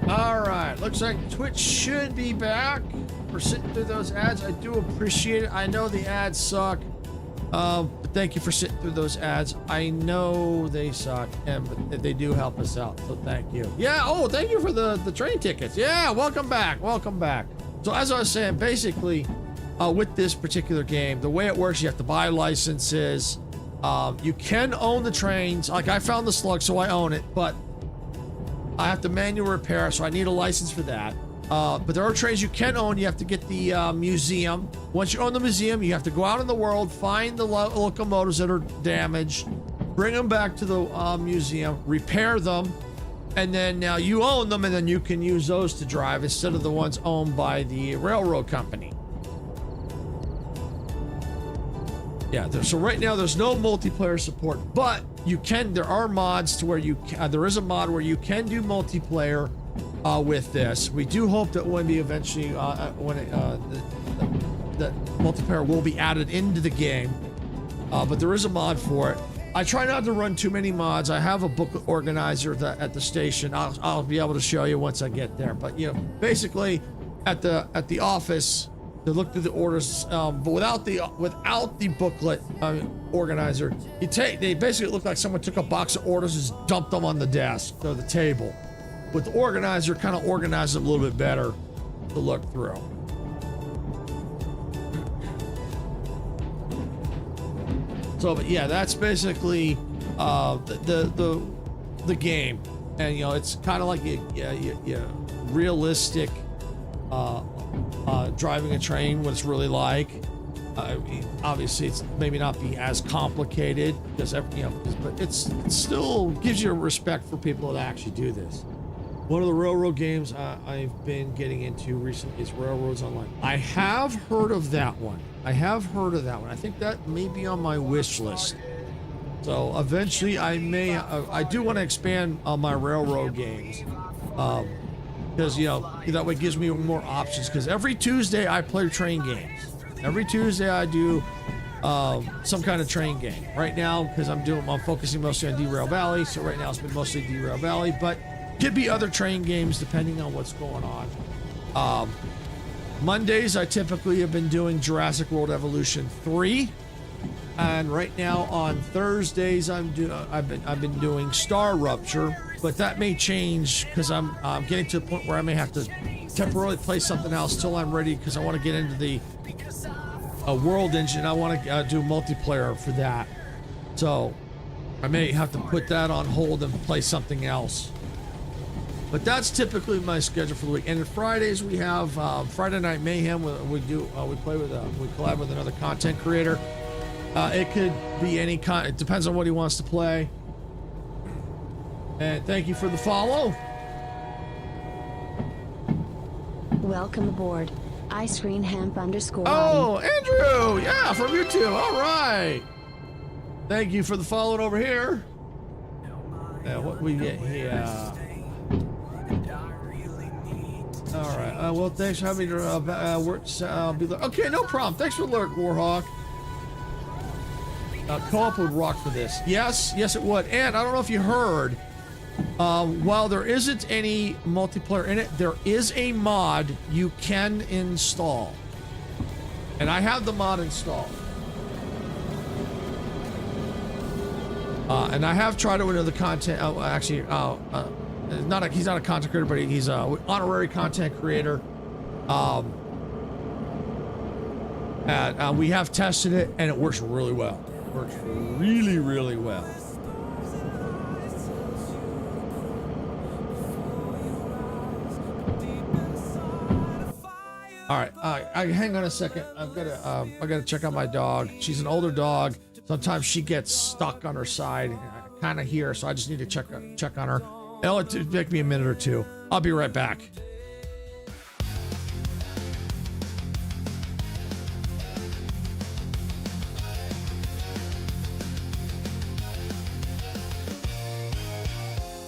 All right, looks like Twitch should be back. For sitting through those ads, I do appreciate it. I know the ads suck, but thank you for sitting through those ads. I know they suck, but they do help us out, so thank you. Yeah, oh, thank you for the train tickets. Yeah, welcome back, welcome back. So as I was saying, basically, with this particular game, the way it works, you have to buy licenses. You can own the trains. Like, I found the slug, so I own it, but I have to manual repair, so I need a license for that. But there are trains you can own. You have to get the museum. Once you own the museum, you have to go out in the world, find the locomotives that are damaged, bring them back to the museum, repair them, and then now you own them, and then you can use those to drive instead of the ones owned by the railroad company. Yeah, so right now there's no multiplayer support, but you can. There are mods to where there is a mod where you can do multiplayer. With this, we do hope that when we eventually, the multiplayer will be added into the game, but there is a mod for it. I try not to run too many mods. I have a booklet organizer at the station. I'll be able to show you once I get there. But you know, basically, at the office, to look through the orders, but without the booklet organizer, they basically look like someone took a box of orders and just dumped them on the desk or the table. With the organizer, kind of organize it a little bit better to look through. So, but yeah, that's basically the game, and you know, it's kind of like a realistic driving a train, what it's really like. I mean, obviously, it's maybe not be as complicated because but it still gives you a respect for people that actually do this. One of the railroad games I've been getting into recently is Railroads Online. I have heard of that one. I think that may be on my wish list. So eventually, I do want to expand on my railroad games, because that way it gives me more options. Because every Tuesday I play train games. Every Tuesday I do some kind of train game. Right now, because I'm focusing mostly on Derail Valley, so right now it's been mostly Derail Valley, but could be other train games depending on what's going on. Mondays I typically have been doing Jurassic World Evolution 3, and right now on Thursdays I've been doing Star Rupture, but that may change because I'm getting to the point where I may have to temporarily play something else till I'm ready, because I want to get into the World Engine. I want to do multiplayer for that, so I may have to put that on hold and play something else. But that's typically my schedule for the week. And on Fridays we have Friday Night Mayhem. We collab with another content creator. It could be any it depends on what he wants to play. And thank you for the follow. Welcome aboard. Ice Green Hemp _ Oh, Andrew! Yeah, from YouTube. All right. Thank you for the follow over here. Now, what we get here? All right. Well, thanks for having me. Okay, no problem. Thanks for the alert, Warhawk. Co-op would rock for this. Yes, it would. And I don't know if you heard, while there isn't any multiplayer in it, there is a mod you can install. And I have the mod installed. And I have tried it with other content. He's not a content creator, but he's an honorary content creator. And we have tested it, and it works really well. It works really, really well. All right, hang on a second. I gotta check on my dog. She's an older dog. Sometimes she gets stuck on her side, kind of here, so I just need to check on her. It'll take me a minute or two. I'll be right back.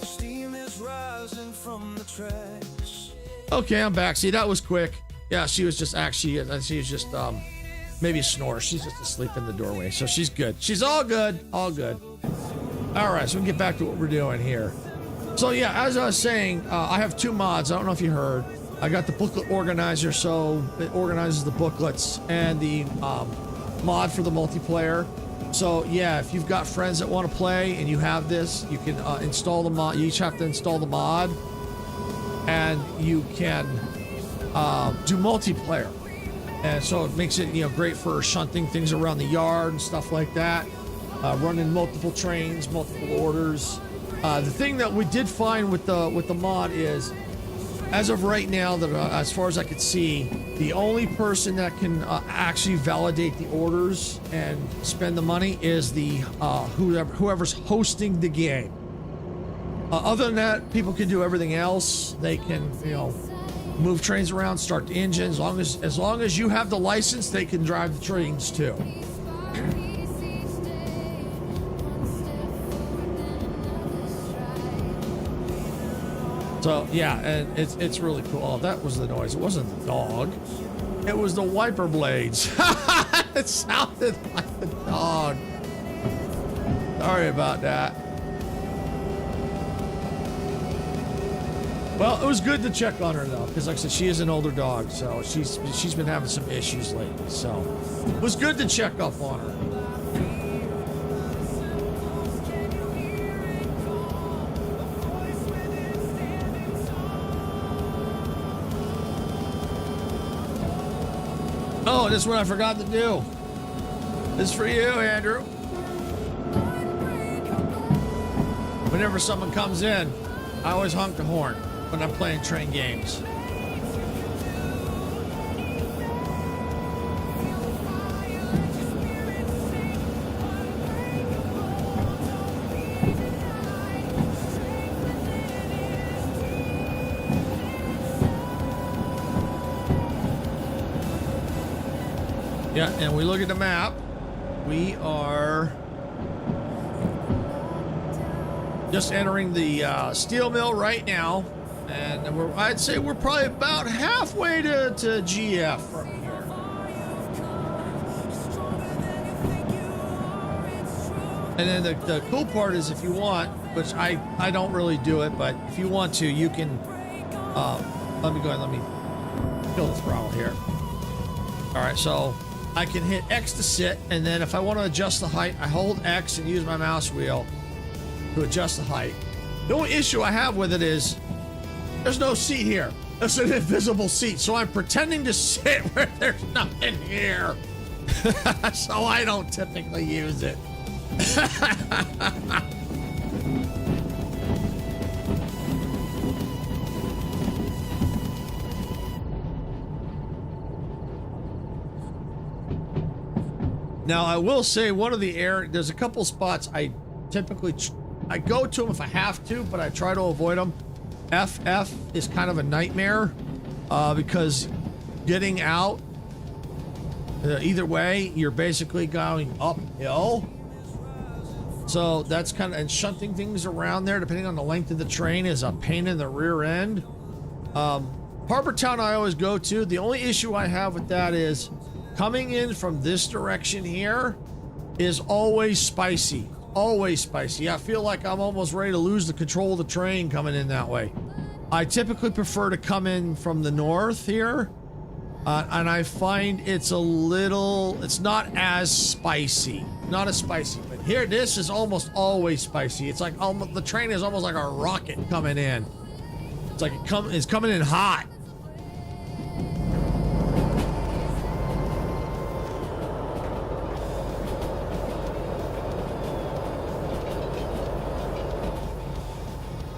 Steam is rising from the tracks. Okay, I'm back. See, that was quick. Yeah, she was just maybe a snore. She's just asleep in the doorway, so she's good. She's all good. All right, so we can get back to what we're doing here. So yeah, as I was saying, I have two mods. I don't know if you heard. I got the booklet organizer, so it organizes the booklets, and the mod for the multiplayer. So yeah, if you've got friends that want to play and you have this, you can install the mod. You each have to install the mod, and you can do multiplayer. And so it makes it great for shunting things around the yard and stuff like that. Running multiple trains, multiple orders. The thing that we did find with the mod is, as of right now, that as far as I could see, the only person that can actually validate the orders and spend the money is the whoever's hosting the game. Other than that, people can do everything else. They can move trains around, start the engine. As long as you have the license, they can drive the trains too. So yeah, and it's really cool. Oh, that was the noise. It wasn't the dog. It was the wiper blades. It sounded like the dog. Sorry about that. Well, it was good to check on her though, because like I said, she is an older dog, so she's been having some issues lately. So it was good to check up on her. Oh, this is what I forgot to do. This is for you, Andrew. Whenever someone comes in, I always honk the horn when I'm playing train games. Yeah, and we look at the map. We are just entering the steel mill right now, and I'd say we're probably about halfway to GF from here. And then the cool part is, if you want, which I don't really do it, but if you want to, you can. Let me go ahead. Let me kill the throttle here. All right, so I can hit X to sit, and then if I want to adjust the height, I hold X and use my mouse wheel to adjust the height. The only issue I have with it is there's no seat here. It's an invisible seat, so I'm pretending to sit where there's nothing here. So I don't typically use it. Now, I will say one of the there's a couple spots I typically I go to them if I have to, but I try to avoid them. FF is kind of a nightmare because getting out either way, you're basically going uphill. So that's kind of, and shunting things around there, depending on the length of the train, is a pain in the rear end. Harbor Town I always go to. The only issue I have with that is coming in from this direction here is always spicy. Always spicy. I feel like I'm almost ready to lose the control of the train coming in that way. I typically prefer to come in from the north here. And I find it's not as spicy. Not as spicy. But here, this is almost always spicy. It's like the train is almost like a rocket coming in. It's like it's coming in hot.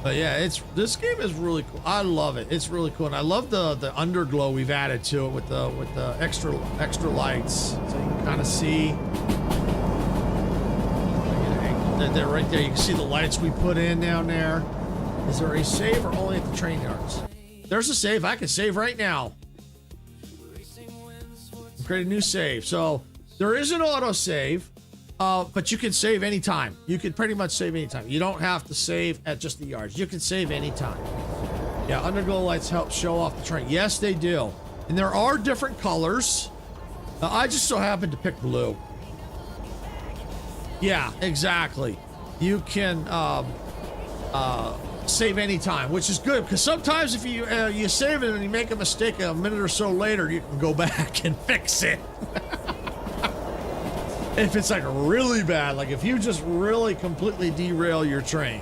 But yeah, this game is really cool. I love it. It's really cool, and I love the underglow we've added to it with the extra lights, so you can kind of see. They're right there. You can see the lights we put in down there. Is there a save or only at the train yards? There's a save. I can save right now. Create a new save. So there is an auto save. But you can save anytime. You can pretty much save anytime. You don't have to save at just the yards. You can save anytime. Yeah, underglow lights help show off the train. Yes, they do. And there are different colors. I just so happen to pick blue. Yeah, exactly. You can save anytime, which is good, because sometimes if you save it and you make a mistake a minute or so later, you can go back and fix it. If it's like really bad, like if you just really completely derail your train.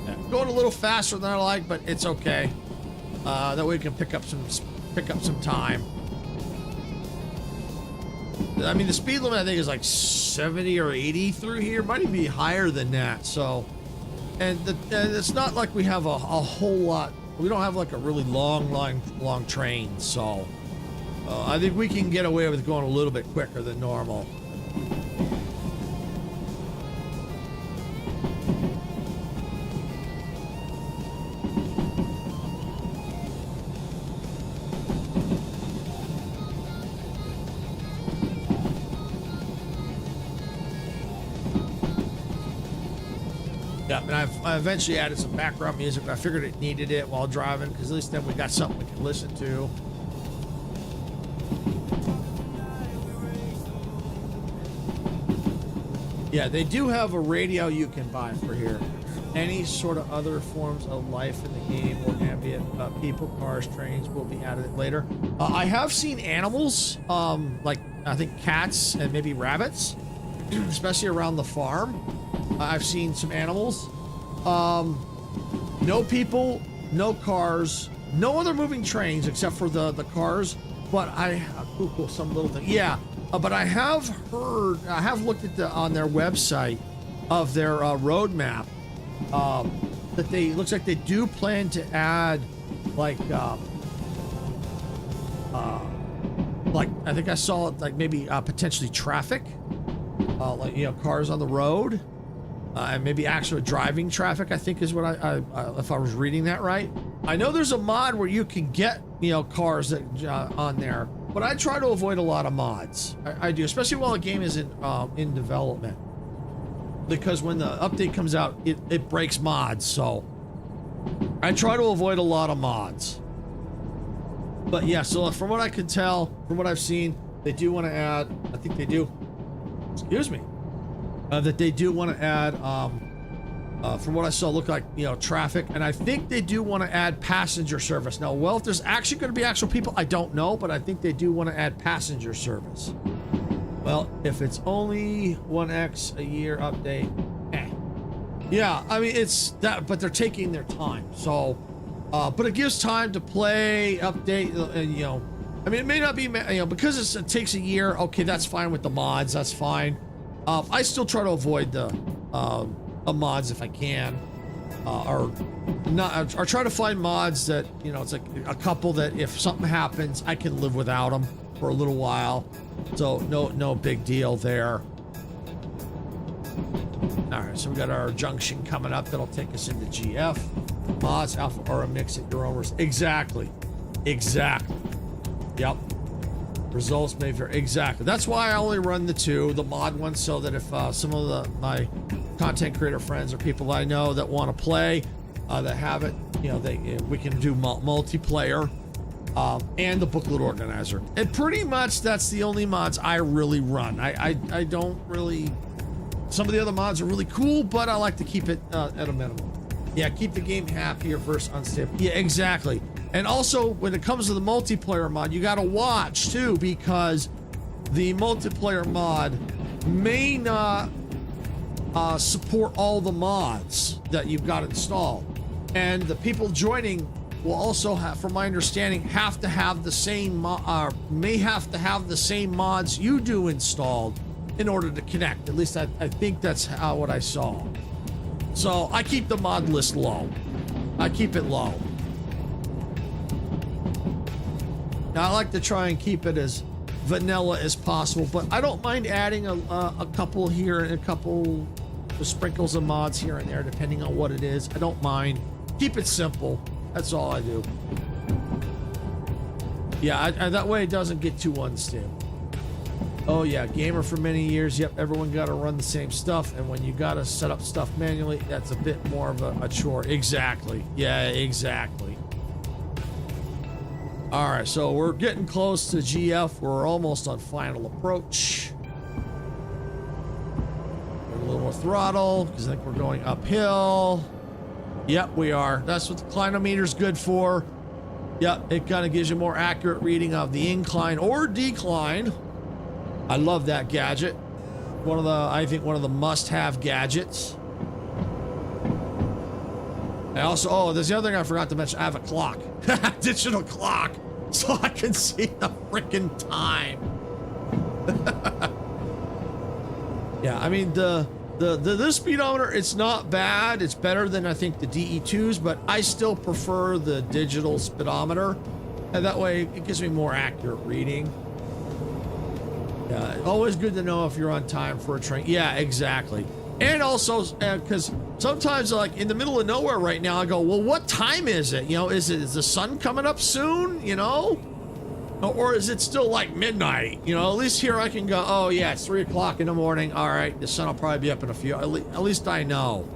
Yeah, going a little faster than I like, but it's okay. That way we can pick up some time. I mean, the speed limit I think is like 70 or 80 through here. Might even be higher than that. So, and it's not like we have a whole lot. We don't have like a really long train, so I think we can get away with going a little bit quicker than normal. Yeah, and I eventually added some background music. I figured it needed it while driving, because at least then we got something we can listen to. Yeah, they do have a radio you can buy for here. Any sort of other forms of life in the game or ambient people, cars, trains will be added later. I have seen animals, like I think cats and maybe rabbits, especially around the farm. I've seen some animals. No people, no cars, no other moving trains except for the cars. But cool, some little thing. Yeah, but I have looked at on their website of their roadmap that looks like they do plan to add like I think I saw it like maybe potentially traffic, like cars on the road. And maybe actual driving traffic, I think is what I if I was reading that right. I know there's a mod where you can get, you know, cars that on there, but I try to avoid a lot of mods. I do, especially while a game is in development, because when the update comes out, it breaks mods. So I try to avoid a lot of mods. But yeah, so from what I can tell, from what I've seen, they do want to add, I think they do, excuse me, that they do want to add, from what I saw, look like, you know, traffic. And I think they do want to add passenger service. Now, well, if there's actually going to be actual people, I don't know, but I think they do want to add passenger service. Well, if it's only 1x a year update, yeah, I mean, it's that, but they're taking their time. So, but it gives time to play, update, and, you know, I mean, it may not be, you know, because it takes a year. Okay, that's fine with the mods. That's fine. I still try to avoid the mods if I can, or not, or try to find mods that, you know, it's like a couple that if something happens, I can live without them for a little while. So no big deal there. All right, so we got our junction coming up that'll take us into GF. Mods, alpha, or a mix at your own risk. Exactly. Yep. Results may vary. Exactly. That's why I only run the two, the mod ones, so that if some of my content creator friends or people I know that want to play, that have it, you know, we can do multiplayer, and the booklet organizer. And pretty much that's the only mods I really run. I don't really. Some of the other mods are really cool, but I like to keep it at a minimum. Yeah, keep the game happier versus unstable. Yeah, exactly. And also, when it comes to the multiplayer mod, you got to watch too, because the multiplayer mod may not support all the mods that you've got installed. And the people joining will also have, from my understanding, have to have the same may have to have the same mods you do installed in order to connect. At least I think that's what I saw. So I keep the mod list low. I keep it low. Now I like to try and keep it as vanilla as possible, but I don't mind adding a couple here and a couple sprinkles of mods here and there, depending on what it is. I don't mind. Keep it simple. That's all I do. Yeah, that way it doesn't get too unstable. Oh yeah, gamer for many years. Yep, everyone got to run the same stuff, and when you got to set up stuff manually, that's a bit more of a chore. Exactly. Yeah, exactly. All right, so we're getting close to GF. We're almost on final approach. A little more throttle because I think we're going uphill. Yep, we are. That's what the clinometer's good for. Yep, it kind of gives you a more accurate reading of the incline or decline. I love that gadget. I think one of the must-have gadgets. I also, oh, there's the other thing I forgot to mention. I have a clock, digital clock, so I can see the freaking time. Yeah, I mean the speedometer, it's not bad. It's better than I think the DE2s, but I still prefer the digital speedometer, and that way it gives me more accurate reading. Yeah, always good to know if you're on time for a train. Yeah, exactly. And also, because sometimes, like in the middle of nowhere right now, I go, well, what time is it? You know, is the sun coming up soon? You know, or is it still like midnight? You know, at least here I can go, oh yeah, it's 3 o'clock in the morning. All right, the sun will probably be up in a few. At least I know.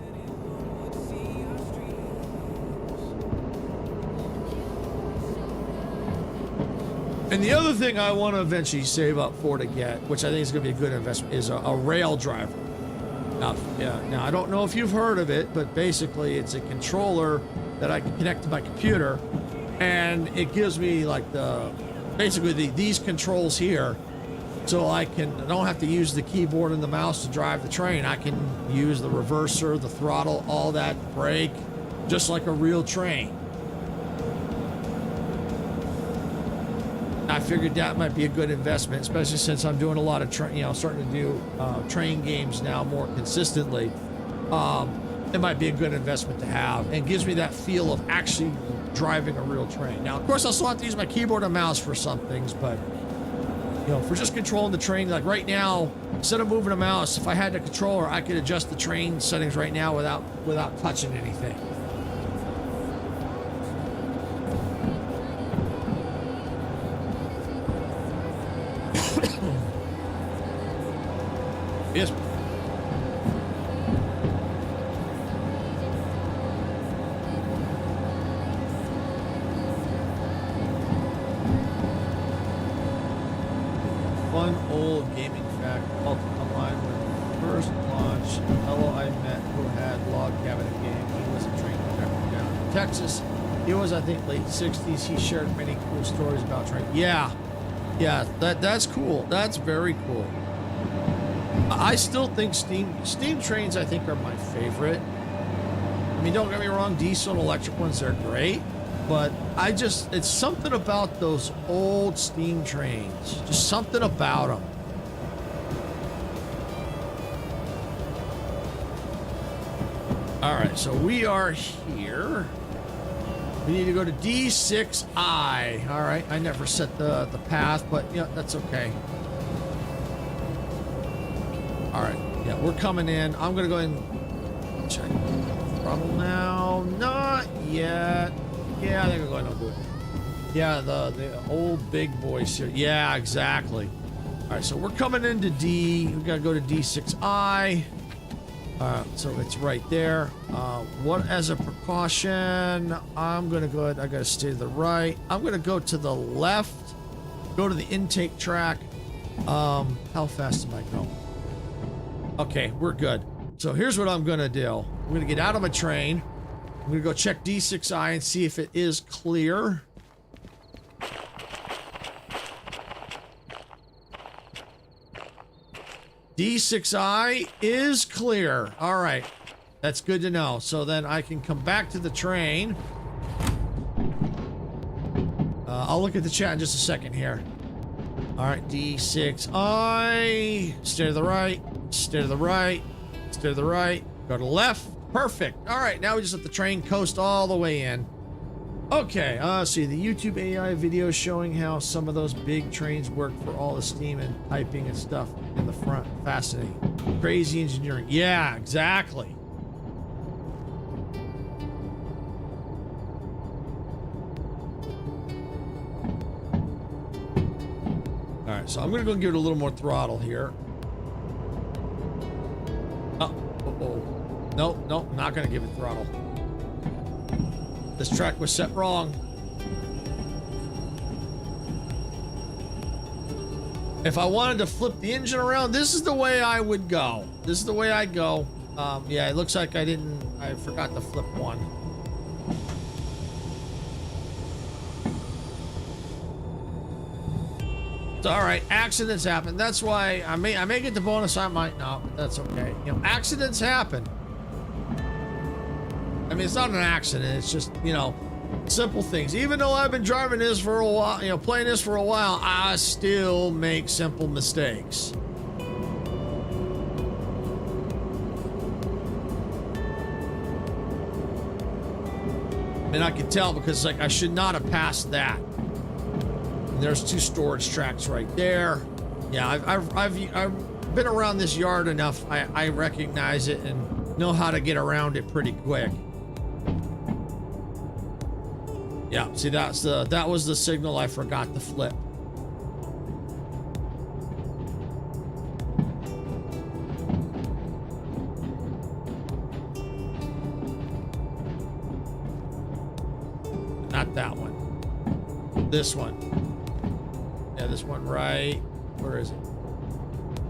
And the other thing I want to eventually save up for to get, which I think is going to be a good investment, is a rail driver. Now, I don't know if you've heard of it, but basically it's a controller that I can connect to my computer, and it gives me like these controls here, so I don't have to use the keyboard and the mouse to drive the train. I can use the reverser, the throttle, all that, brake, just like a real train. I figured that might be a good investment, especially since I'm doing a lot of starting to do train games now more consistently. It might be a good investment to have, and gives me that feel of actually driving a real train. Now, of course, I'll still have to use my keyboard and mouse for some things, but you know, for just controlling the train, like right now, instead of moving a mouse, if I had the controller, I could adjust the train settings right now without touching anything. Yes. Fun old gaming fact called online when first launched. A fellow I met who had log cabin game. He was a train conductor down in Texas. He was, I think, late 60s. He shared many cool stories about train. Yeah, that's cool. That's very cool. I still think steam trains, I think, are my favorite. I mean, don't get me wrong, diesel and electric ones are great, but it's something about those old steam trains. Just something about them. All right, so we are here. We need to go to D6I. All right, I never set the path, but yeah, that's okay. All right, yeah, we're coming in. I'm gonna go ahead and check throttle now. Not yet. Yeah, I think I'm going to do it. Yeah, the old big boys here. Yeah, exactly. All right, so we're coming into D. We gotta go to D6I. So it's right there. What as a precaution, I'm gonna go ahead. I gotta stay to the right. I'm gonna go to the left. Go to the intake track. How fast am I going? Okay, we're good. So here's what I'm gonna do. I'm gonna get out of my train. I'm gonna go check D6I and see if it is clear. D6I is clear. All right, that's good to know. So then I can come back to the train. I'll look at the chat in just a second here. All right, D6I. Stay to the right. Stay to the right. Stay to the right. Go to the left. Perfect. All right, now we just let the train coast all the way in. Okay, see the YouTube AI video showing how some of those big trains work for all the steam and piping and stuff in the front. Fascinating. Crazy engineering. Yeah, exactly. All right, so I'm gonna go give it a little more throttle here. Nope, not gonna give it throttle. This track was set wrong. If I wanted to flip the engine around, this is the way I would go. This is the way I'd go. Yeah, it looks like I forgot to flip one. It's all right, accidents happen. That's why I may get the bonus, I might not, but that's okay. You know, accidents happen. I mean, it's not an accident. It's just, you know, simple things. Even though I've been driving this for a while, you know, playing this for a while, I still make simple mistakes. And I can tell because, like, I should not have passed that. And there's two storage tracks right there. Yeah, I've been around this yard enough. I recognize it and know how to get around it pretty quick. Yeah, see, that was the signal I forgot to flip. Not that one. This one. Yeah, this one right. Where is it?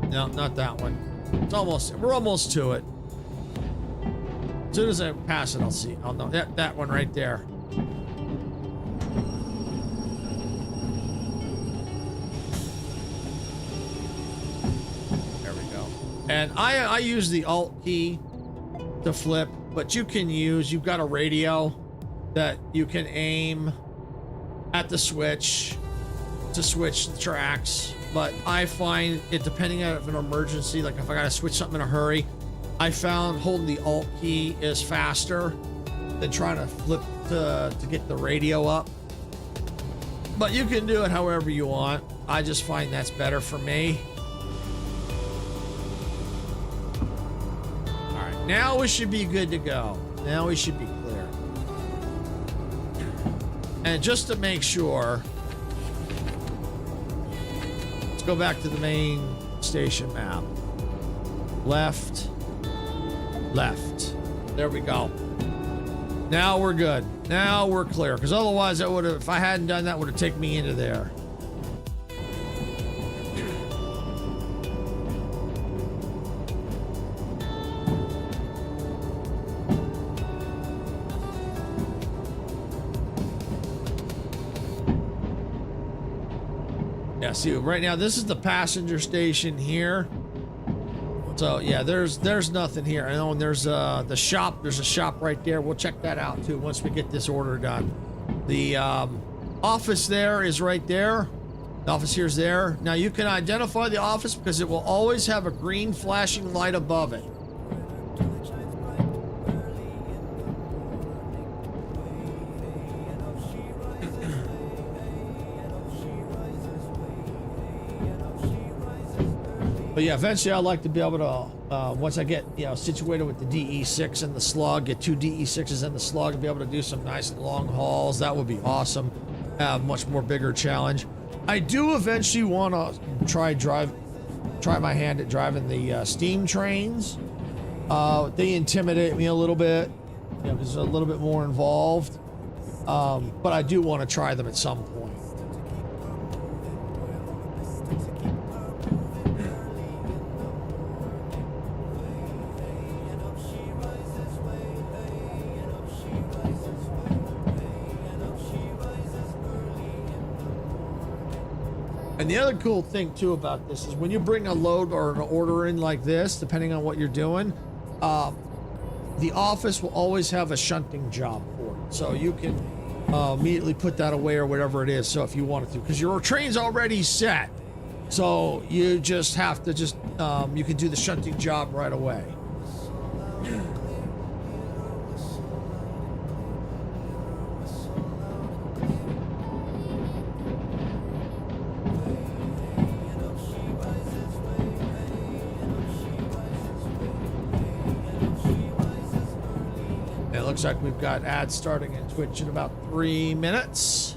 No, not that one. It's almost, we're almost to it. As soon as I pass it, I'll know. That one right there. And I use the Alt key to flip, but you've got a radio that you can aim at the switch to switch the tracks. But I find it, depending on an emergency, like if I gotta switch something in a hurry, I found holding the Alt key is faster than trying to flip to get the radio up. But you can do it however you want. I just find that's better for me. Now we should be good to go. Now we should be clear. And just to make sure, let's go back to the main station map. left, left. There we go. Now we're good. Now we're clear. Because otherwise, that would have, if I hadn't done that, would have taken me into there. Yeah, see, right now, this is the passenger station here. So yeah, there's nothing here. I know, and there's the shop. There's a shop right there. We'll check that out too once we get this order done. The office there is right there. The office here is there. Now you can identify the office because it will always have a green flashing light above it. But yeah, eventually I'd like to be able to, once I get, situated with the DE6 and the slug, get 2 DE6s and the slug, and be able to do some nice long hauls. That would be awesome. Have much more bigger challenge. I do eventually want to try my hand at driving the steam trains. They intimidate me a little bit, because they're a little bit more involved. But I do want to try them at some point. And the other cool thing too about this is when you bring a load or an order in like this, depending on what you're doing, the office will always have a shunting job for it. So you can immediately put that away or whatever it is. So if you wanted to, because your train's already set. So you just have to you can do the shunting job right away. Looks like we've got ads starting in Twitch in about 3 minutes.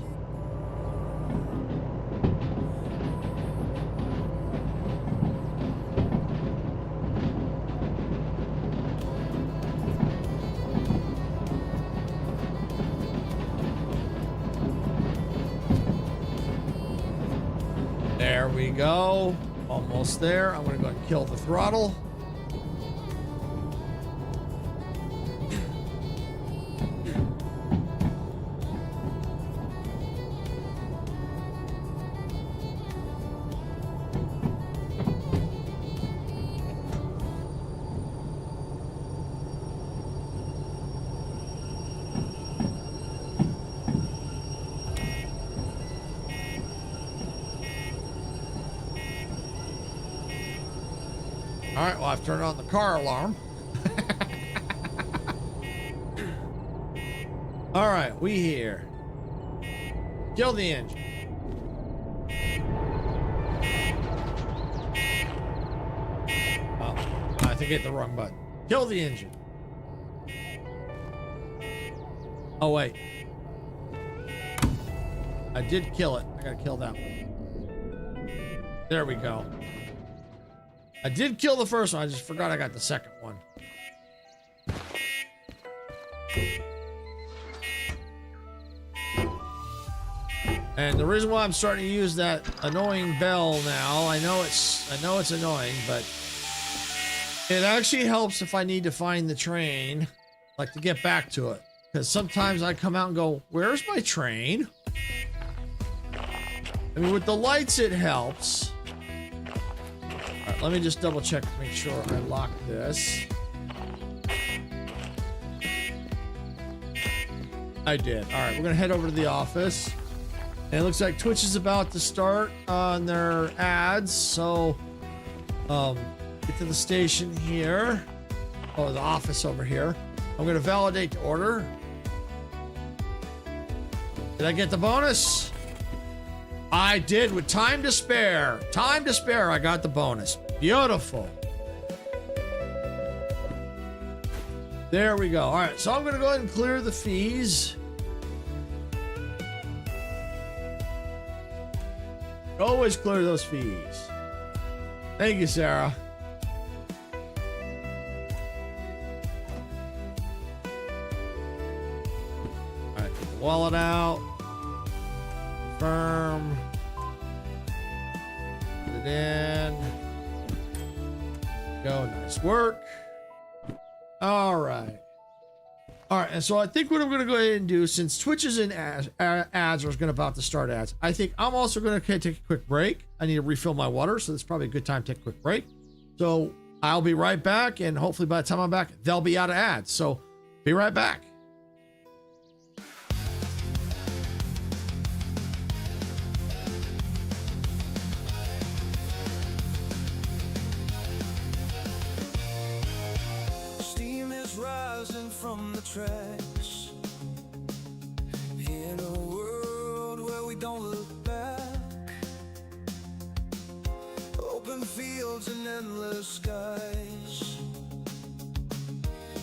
There we go. Almost there. I'm going to go ahead and kill the throttle. All right, well, I've turned on the car alarm. All right, we here. Kill the engine. Oh, I think I hit the wrong button. Kill the engine. Oh, wait. I did kill it. I gotta kill that one. There we go. I did kill the first one. I just forgot I got the second one. And the reason why I'm starting to use that annoying bell now, I know it's annoying, but it actually helps if I need to find the train, like to get back to it. Because sometimes I come out and go, where's my train? I mean, with the lights, it helps. All right, let me just double check to make sure I lock this. I did. All right, we're gonna head over to the office. And it looks like Twitch is about to start on their ads. So, get to the station here. Oh, the office over here. I'm gonna validate the order. Did I get the bonus? I did with time to spare. Time to spare, I got the bonus. Beautiful. There we go. All right, so I'm gonna go ahead and clear the fees. Always clear those fees. Thank you, Sarah. wallet out. Confirm. Put it in. Go. Nice work. All right. All right, and so I think what I'm going to go ahead and do, since Twitch is in ads are going about to start ads, I think I'm also going to take a quick break. I need to refill my water, so it's probably a good time to take a quick break. So I'll be right back, and hopefully by the time I'm back, they'll be out of ads. So be right back. Rising from the tracks in a world where we don't look back. Open fields and endless skies.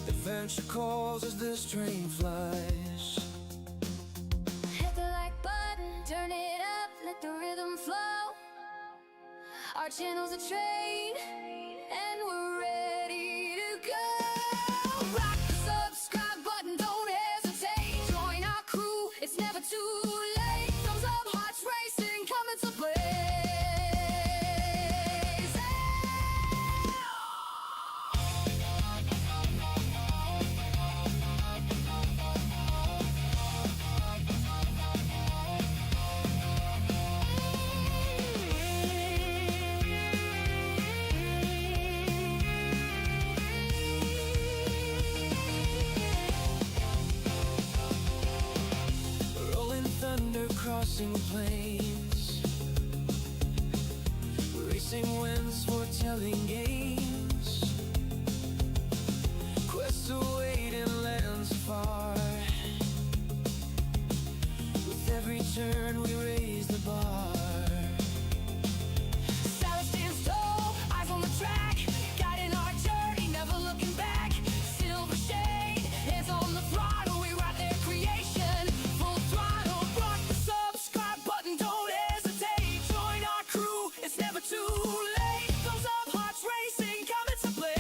Adventure calls as this train flies. Hit the like button, turn it up, let the rhythm flow. Our channel's a train, and we're ready to go. Rock the subscribe button, don't hesitate. Join our crew, it's never too late. Thumbs up, hearts racing, coming to play. Rolling thunder crossing plains, racing winds foretelling games. Quests await in lands far. With every turn we raise the bar. Silence stands tall, eyes on the track, guiding our journey, never looking back. Silver shade, hands on the throttle, we ride their creation. Full throttle, rock the subscribe button, don't hesitate. Join our crew, it's never too late. Thumbs up, hearts racing, coming to play.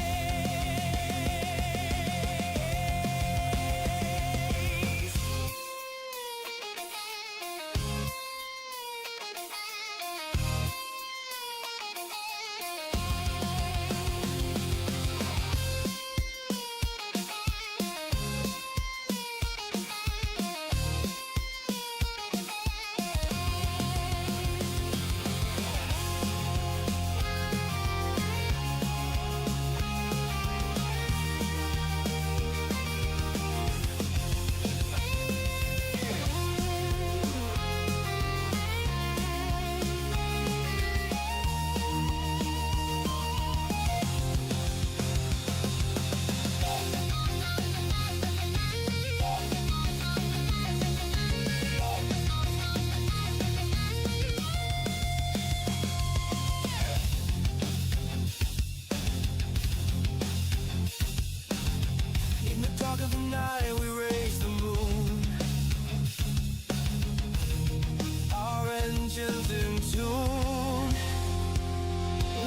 In the dark of the night we raise the moon. Our engines in tune.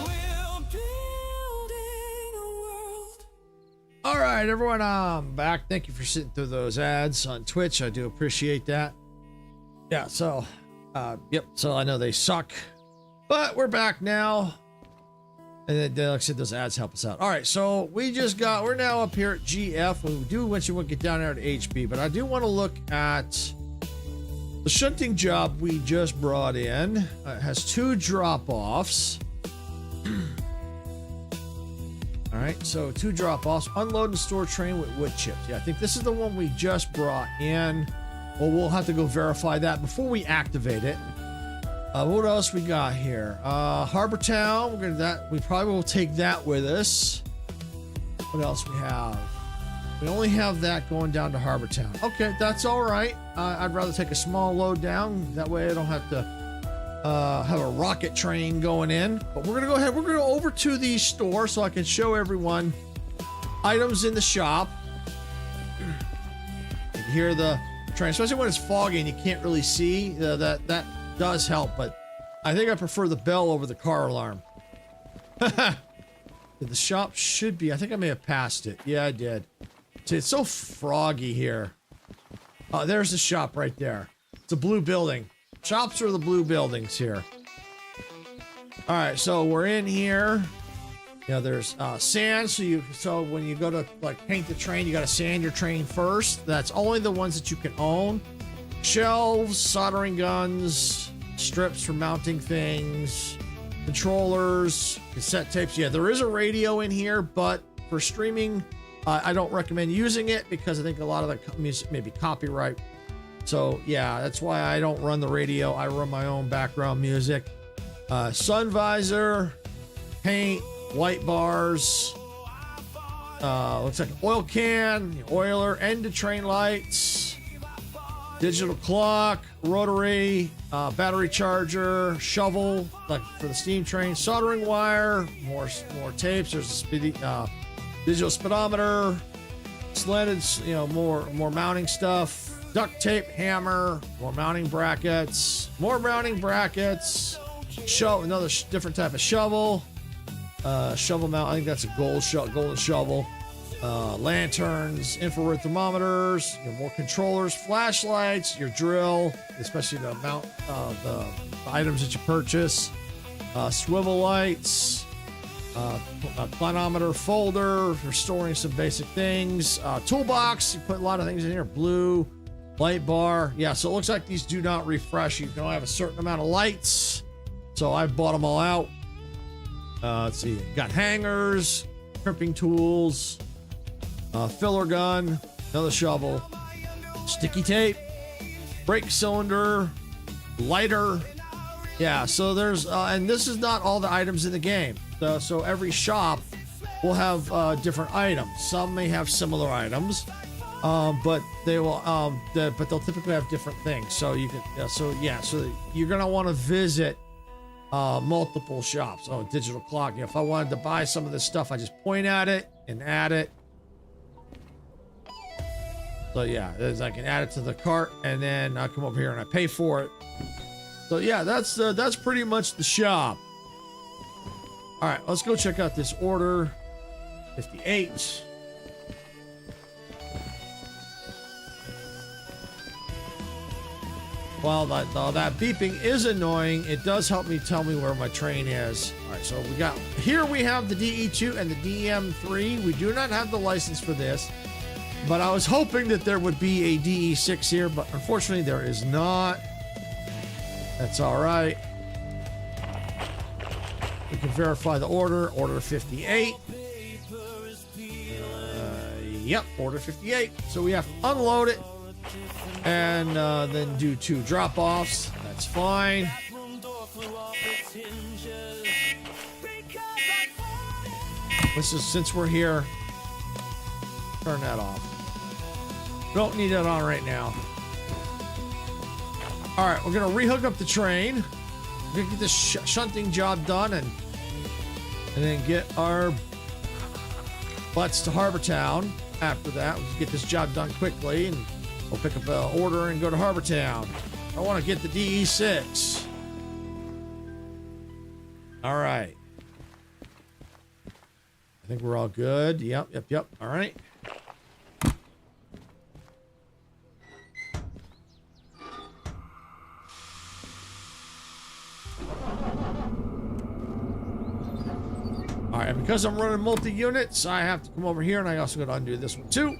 We're building a world. All right, everyone, I'm back. Thank you for sitting through those ads on Twitch. I do appreciate that. Yeah, so, yep, so I know they suck, but we're back now. And then, like I said, those ads help us out. All right, so we're now up here at GF. We do want you to get down there to HB, but I do want to look at the shunting job we just brought in. It has 2 drop-offs. All right, so 2 drop-offs. Unload and store train with wood chips. Yeah, I think this is the one we just brought in. Well, we'll have to go verify that before we activate it. What else we got here? Harbor Town. We probably will take that with us. What else we have? We only have that going down to Harbor Town. Okay, that's all right. I'd rather take a small load down. That way I don't have to have a rocket train going in. But we're gonna go ahead. We're gonna go over to the store so I can show everyone items in the shop. You can hear the train, especially when it's foggy and you can't really see. That does help, but I think I prefer the bell over the car alarm. The shop should be, I think I may have passed it. Yeah, I did. See, it's so froggy here. Oh, there's the shop right there. It's a blue building. Shops are the blue buildings here. All right, so we're in here. You know, there's sand. So when you go to like paint the train, you got to sand your train first. That's only the ones that you can own. Shelves, soldering guns, strips for mounting things, controllers, cassette tapes. Yeah, there is a radio in here, but for streaming, I don't recommend using it because I think a lot of the music may be copyright. So yeah, that's why I don't run the radio. I run my own background music. Sun visor, paint, white bars. Looks like an oil can, oiler, end of train lights, digital clock, rotary, battery charger, shovel, like for the steam train, soldering wire, more tapes. There's a speedy, digital speedometer, slanted, you know, more mounting stuff, duct tape, hammer, more mounting brackets, another different type of shovel, shovel mount. I think that's a golden shovel. Lanterns, infrared thermometers, you know, more controllers, flashlights, your drill, especially to mount the items that you purchase, swivel lights, a clinometer folder for storing some basic things, toolbox, you put a lot of things in here, blue, light bar. Yeah, so it looks like these do not refresh. You can only have a certain amount of lights. So I bought them all out. Let's see, got hangers, crimping tools, filler gun, another shovel, sticky tape, brake cylinder, lighter. Yeah, so there's, and this is not all the items in the game. So every shop will have different items. Some may have similar items, but they will, but they'll typically have different things. So you can, so you're gonna want to visit multiple shops. Oh, digital clock. You know, if I wanted to buy some of this stuff, I just point at it and add it. So yeah, I can add it to the cart, and then I come over here and I pay for it. So yeah, that's pretty much the shop. All right, let's go check out this order 58. While that beeping is annoying, it does help me tell me where my train is. All right, so we have the DE2 and the DM3. We do not have the license for this, but I was hoping that there would be a DE6 here, but unfortunately there is not. That's all right. We can verify the order 58. Yep, order 58. So we have to unload it and then do 2 drop-offs. That's fine. This is, since we're here, turn that off. Don't need that on right now. All right, we're gonna rehook up the train. We're gonna get this shunting job done and then get our butts to Harbor Town. After that, we'll get this job done quickly and we'll pick up an order and go to Harbor Town. I want to get the DE6. All right. I think we're all good. Yep. All right. All right, because I'm running multi-units, I have to come over here, and I also got to undo this one too.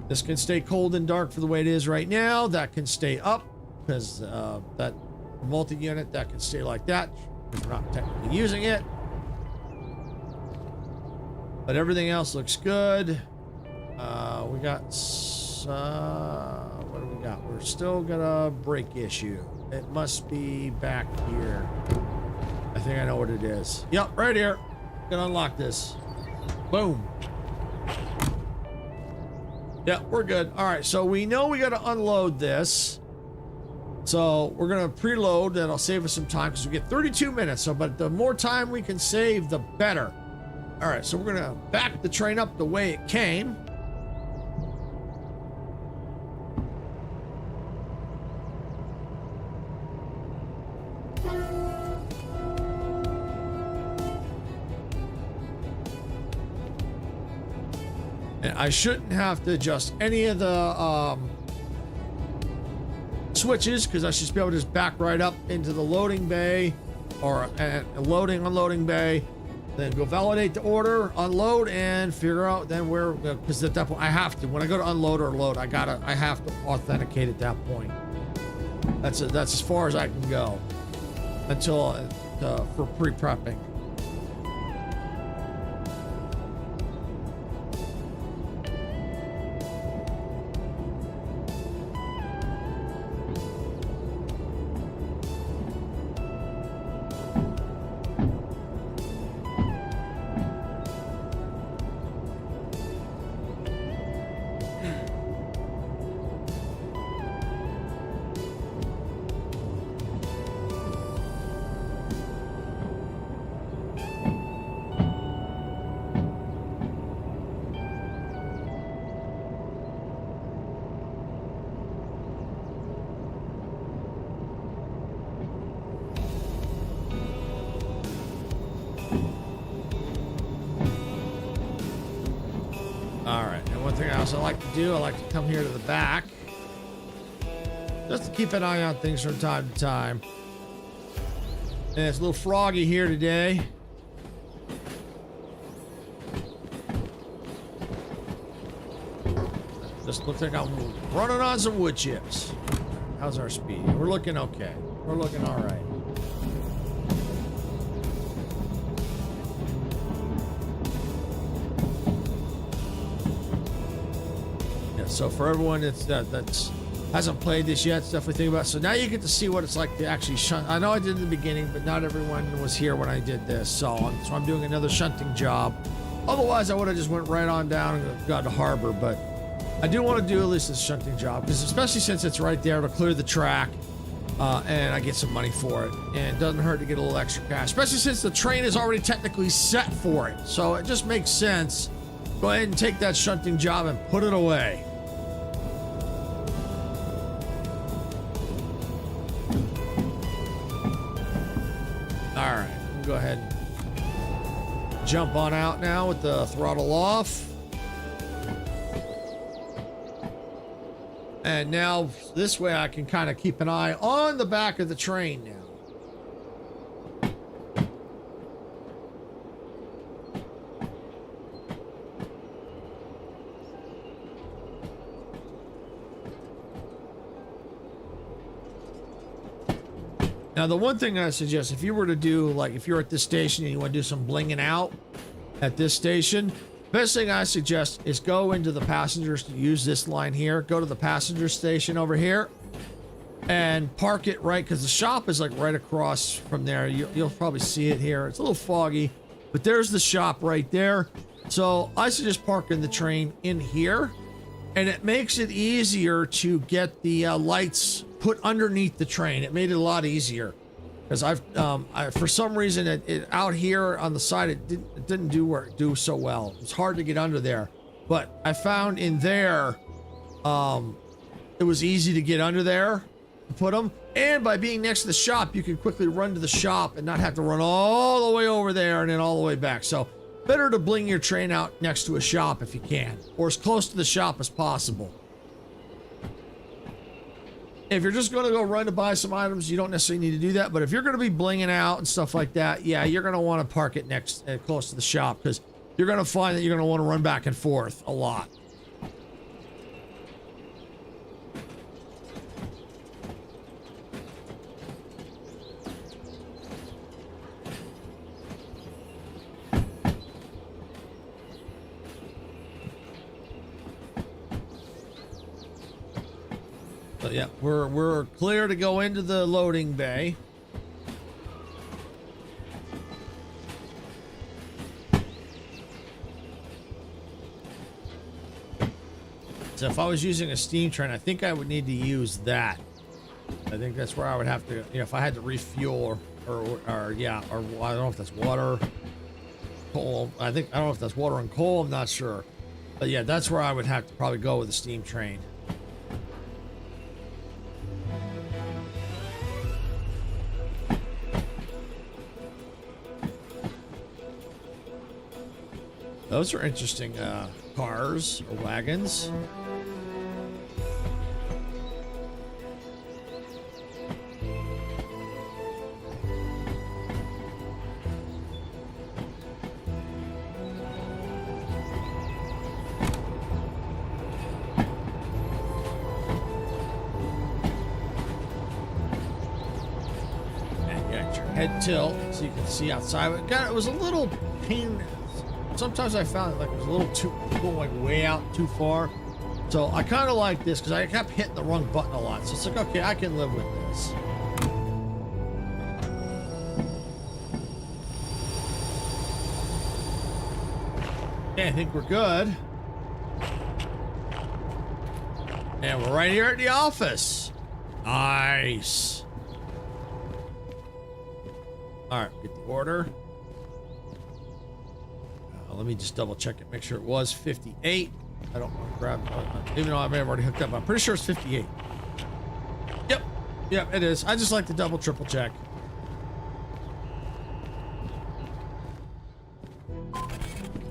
This can stay cold and dark for the way it is right now. That can stay up because that multi-unit, that can stay like that because we're not technically using it. But everything else looks good. We got what do we got? We're still got a brake issue. It must be back here. I think I know what it is. Yep, right here. Gonna unlock this. Boom. Yeah, we're good. All right, so we know we got to unload this. So we're gonna preload. That'll save us some time because we get 32 minutes. So, but the more time we can save, the better. All right, so we're gonna back the train up the way it came. And I shouldn't have to adjust any of the switches because I should be able to just back right up into the loading bay or loading, unloading bay. Then go validate the order, unload, and figure out then where, because at that point I have to, when I go to unload or load, I have to authenticate at that point. That's as far as I can go until for pre-prepping. I like to do, I like to come here to the back just to keep an eye on things from time to time. And it's a little froggy here today. Just looks like I'm running on some wood chips. How's our speed? We're looking okay. We're looking all right. So for everyone that's hasn't played this yet, stuff we think about. So now you get to see what it's like to actually shunt. I know I did in the beginning, but not everyone was here when I did this. So I'm doing another shunting job. Otherwise, I would have just went right on down and got to harbor. But I do want to do at least this shunting job, because especially since it's right there to clear the track, and I get some money for it, and it doesn't hurt to get a little extra cash, especially since the train is already technically set for it. So it just makes sense. Go ahead and take that shunting job and put it away. Go ahead and jump on out now with the throttle off. And now this way I can kind of keep an eye on the back of the train now. Now, the one thing I suggest, if you were to do, like, if you're at this station and you want to do some blinging out at this station, best thing I suggest is go into the passengers to use this line here. Go to the passenger station over here and park it right, because the shop is like right across from there. You'll probably see it here. It's a little foggy, but there's the shop right there. So I suggest parking the train in here, and it makes it easier to get the lights put underneath the train. It made it a lot easier, because for some reason it out here on the side it didn't do so well. It's hard to get under there, but I found in there it was easy to get under there to put them, and by being next to the shop you can quickly run to the shop and not have to run all the way over there and then all the way back. So better to bling your train out next to a shop if you can, or as close to the shop as possible. If you're just going to go run to buy some items, you don't necessarily need to do that. But if you're going to be blinging out and stuff like that, yeah, you're going to want to park it next, close to the shop, because you're going to find that you're going to want to run back and forth a lot. So yeah, we're clear to go into the loading bay. So if I was using a steam train, I think I would need to use that. I think that's where I would have to, you know, if I had to refuel or yeah, or I don't know if that's water, coal. I don't know if that's water and coal. I'm not sure, but yeah, that's where I would have to probably go with a steam train. Those are interesting cars or wagons. head tilt so you can see outside. It was a little pain. Sometimes I found it like it was a little too going way out too far. So I kind of like this because I kept hitting the wrong button a lot. So it's like, okay, I can live with this. Okay, I think we're good. And we're right here at the office. Nice. All right, get the order. Let me just double check it, make sure it was 58. I don't want to grab, even though I may have already hooked up. I'm pretty sure it's 58. Yep, it is. I just like to double, triple check.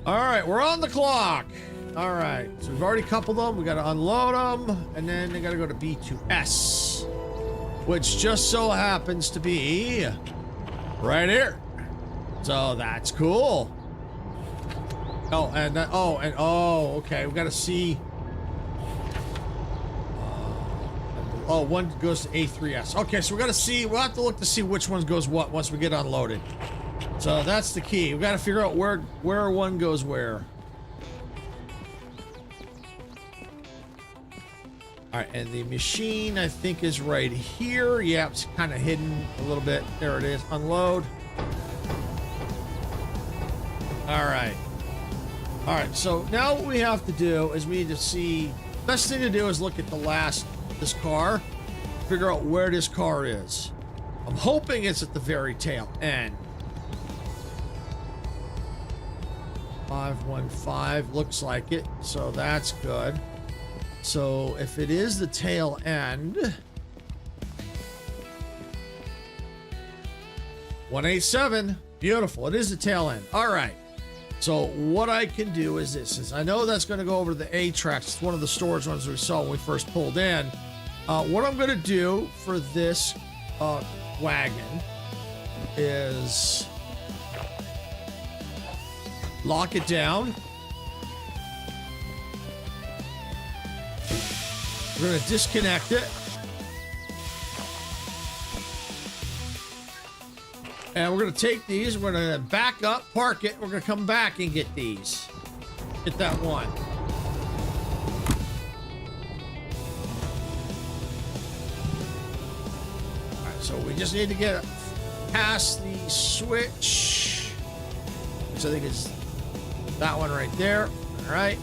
All right, we're on the clock. All right, so we've already coupled them. We got to unload them, and then they got to go to B2S, which just so happens to be right here. So that's cool. Okay, we got to see. One goes to A3S. Okay, so we got to see. We'll have to look to see which one goes what once we get unloaded. So that's the key. We got to figure out where one goes where. All right, and the machine I think is right here. Yeah, it's kind of hidden a little bit. There it is. Unload. All right. All right, so now what we have to do is we need to see. Best thing to do is look at this car, figure out where this car is. I'm hoping it's at the very tail end. 515 looks like it, so that's good. So if it is the tail end, 187, beautiful. It is the tail end. All right. So what I can do is this, is I know that's going to go over to the A tracks. It's one of the storage ones we saw when we first pulled in. What I'm going to do for this wagon is lock it down. We're going to disconnect it. And we're going to take these, we're going to back up, park it, we're going to come back and get these. Get that one. All right, so we just need to get past the switch, which I think is that one right there. All right.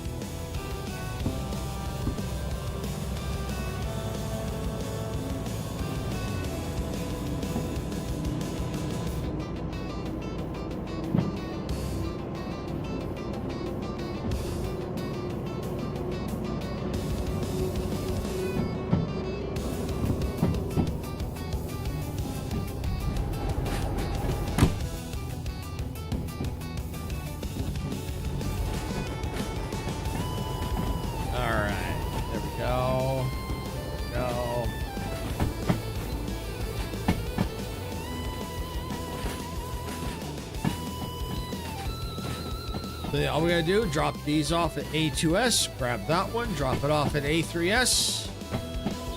All we gotta do, drop these off at A2S, grab that one, drop it off at A3S,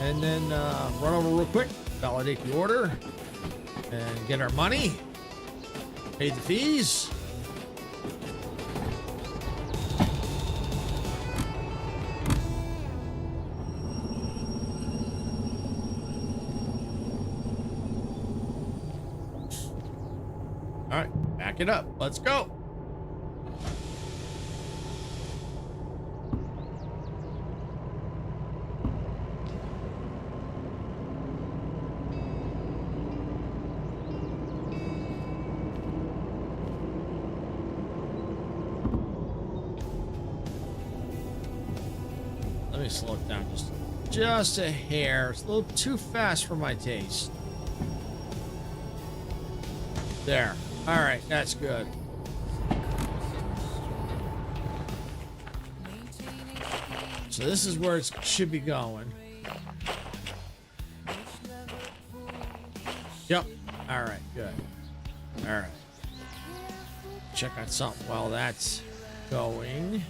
and then run over real quick, validate the order, and get our money, pay the fees. All right, back it up. Let's go. Slow it down just a hair. It's a little too fast for my taste. There. All right, that's good. So this is where it should be going. Yep. All right, good. All right. Check on something while that's going.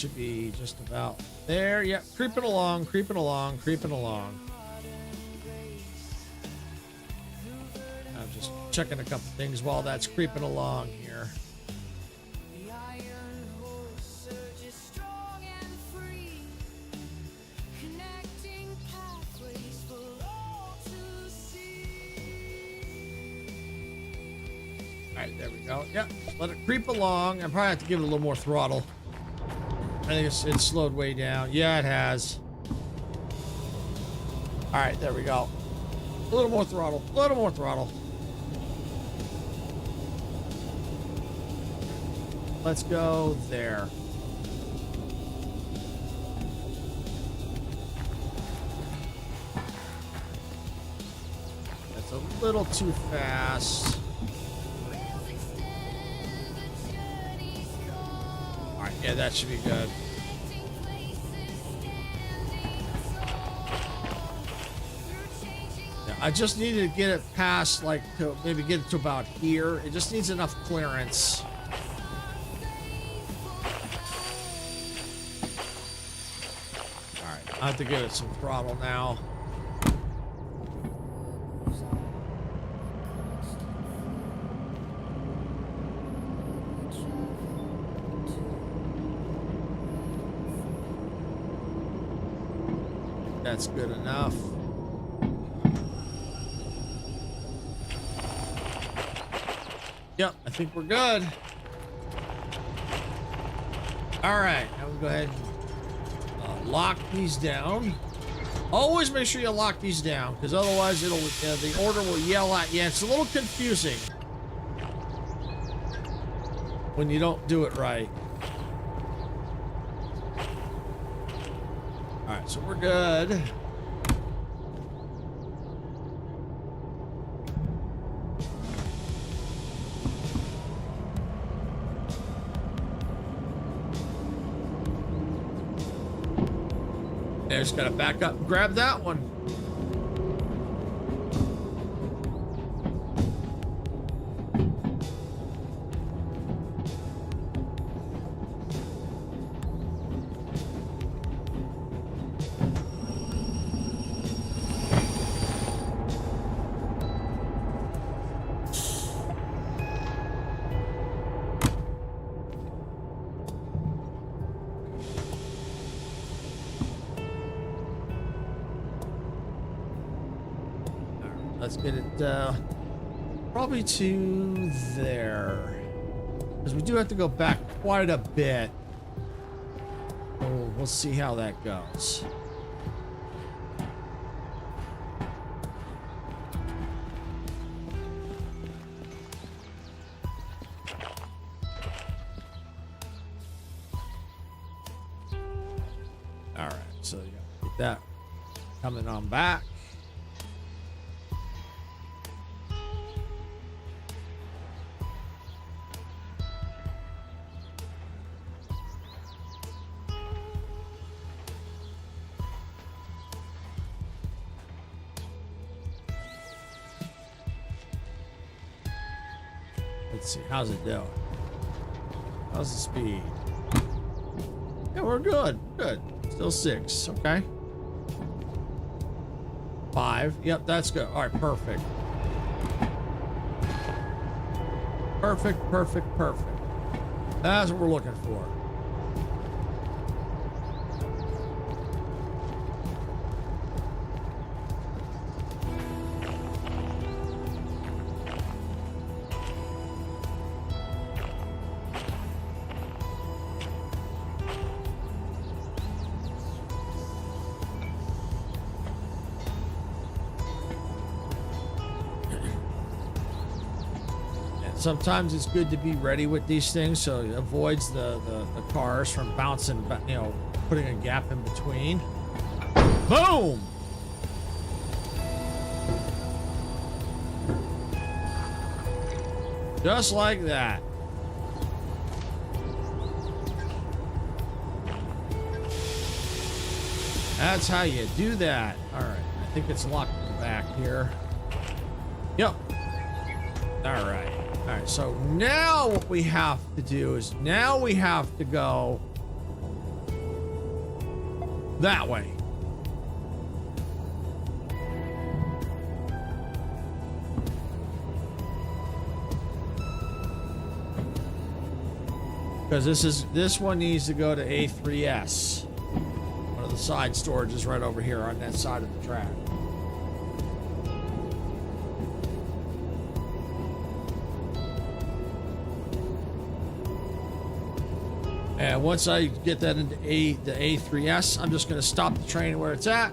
should be just about there. Yep, creeping along, creeping along, creeping along. I'm just checking a couple things while that's creeping along here. The iron horse surges strong and free, connecting pathways for all to see. All right, there we go. Yep, let it creep along. I probably have to give it a little more throttle. I think it's slowed way down. Yeah, it has. All right, there we go. A little more throttle. A little more throttle. Let's go there. That's a little too fast. Rails extend, the journey's long. All right, yeah, that should be good. Connecting places, standing tall. Through changing Yeah, I just needed to get it past, like, to maybe get it to about here. It just needs enough clearance. All right, I have to give it some throttle now. That's good enough. Yep, I think we're good. All right, now we'll go ahead and lock these down. Always make sure you lock these down, because otherwise it'll the order will yell at you. It's a little confusing when you don't do it right. All right, so we're good. Just gotta back up and grab that one. Let's get it probably to there, because we do have to go back quite a bit. We'll see how that goes. All right, so you get that coming on back. Let's see, how's it doing? How's the speed? Yeah, we're good. Good. Still 6. Okay. 5. Yep, that's good. All right, perfect. Perfect, perfect, perfect. That's what we're looking for. Sometimes it's good to be ready with these things so it avoids the cars from bouncing, you know, putting a gap in between. Boom! Just like that. That's how you do that. All right, I think it's locked in the back here. Yep. All right. All right, so now what we have to do is now we have to go that way. Because this one needs to go to A3S. One of the side storages right over here on that side of the track. And once I get that into the A3S, I'm just going to stop the train where it's at,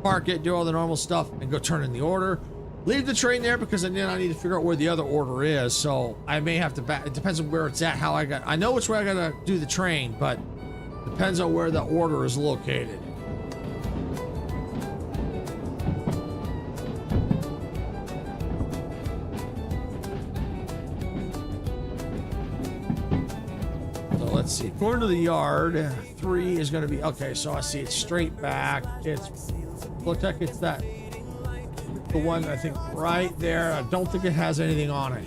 park it, do all the normal stuff, and go turn in the order. Leave the train there because then I need to figure out where the other order is. So I may have to back. It depends on where it's at. I know which way I got to do the train, but depends on where the order is located. Let's see. According to the yard, 3 is going to be okay. So I see it's straight back. Looks like it's the one I think right there. I don't think it has anything on it.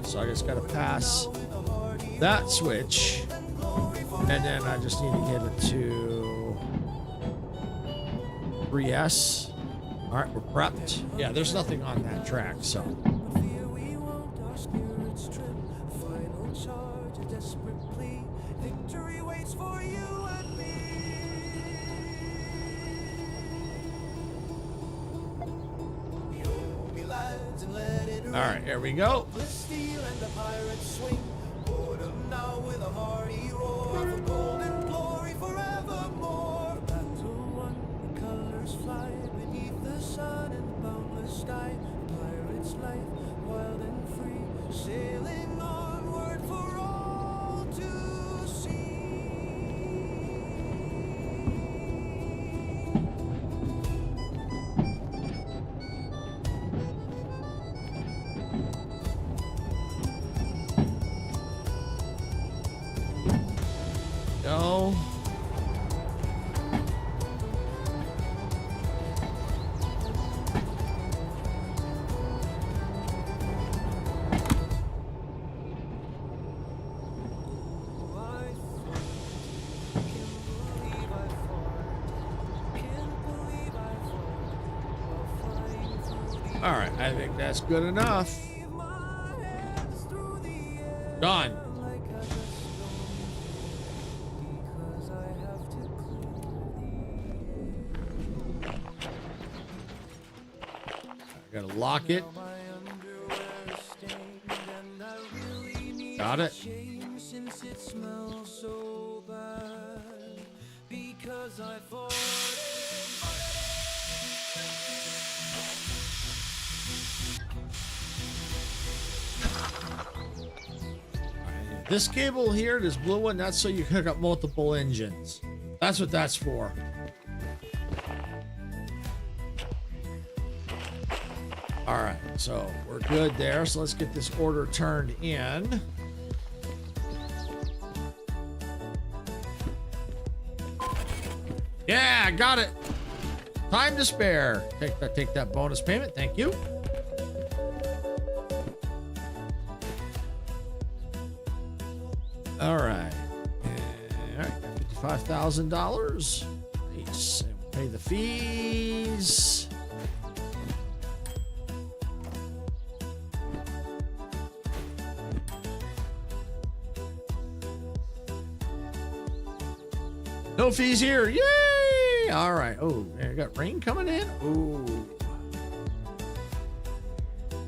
So I just got to pass that switch, and then I just need to get it to 3S. All right, we're prepped. Yeah, there's nothing on that track, so. All right, here we go. Go. All right, I think that's good enough. Done. Gotta lock it. Got it. This cable here, this blue one, that's so you hook up multiple engines. That's what that's for. All right, so we're good there. So let's get this order turned in. Yeah, got it. Time to spare. Take that bonus payment. Thank you. All right. All right, $55,000. Nice. And pay the fees. No fees here. Yay! All right. Oh, I got rain coming in. Oh.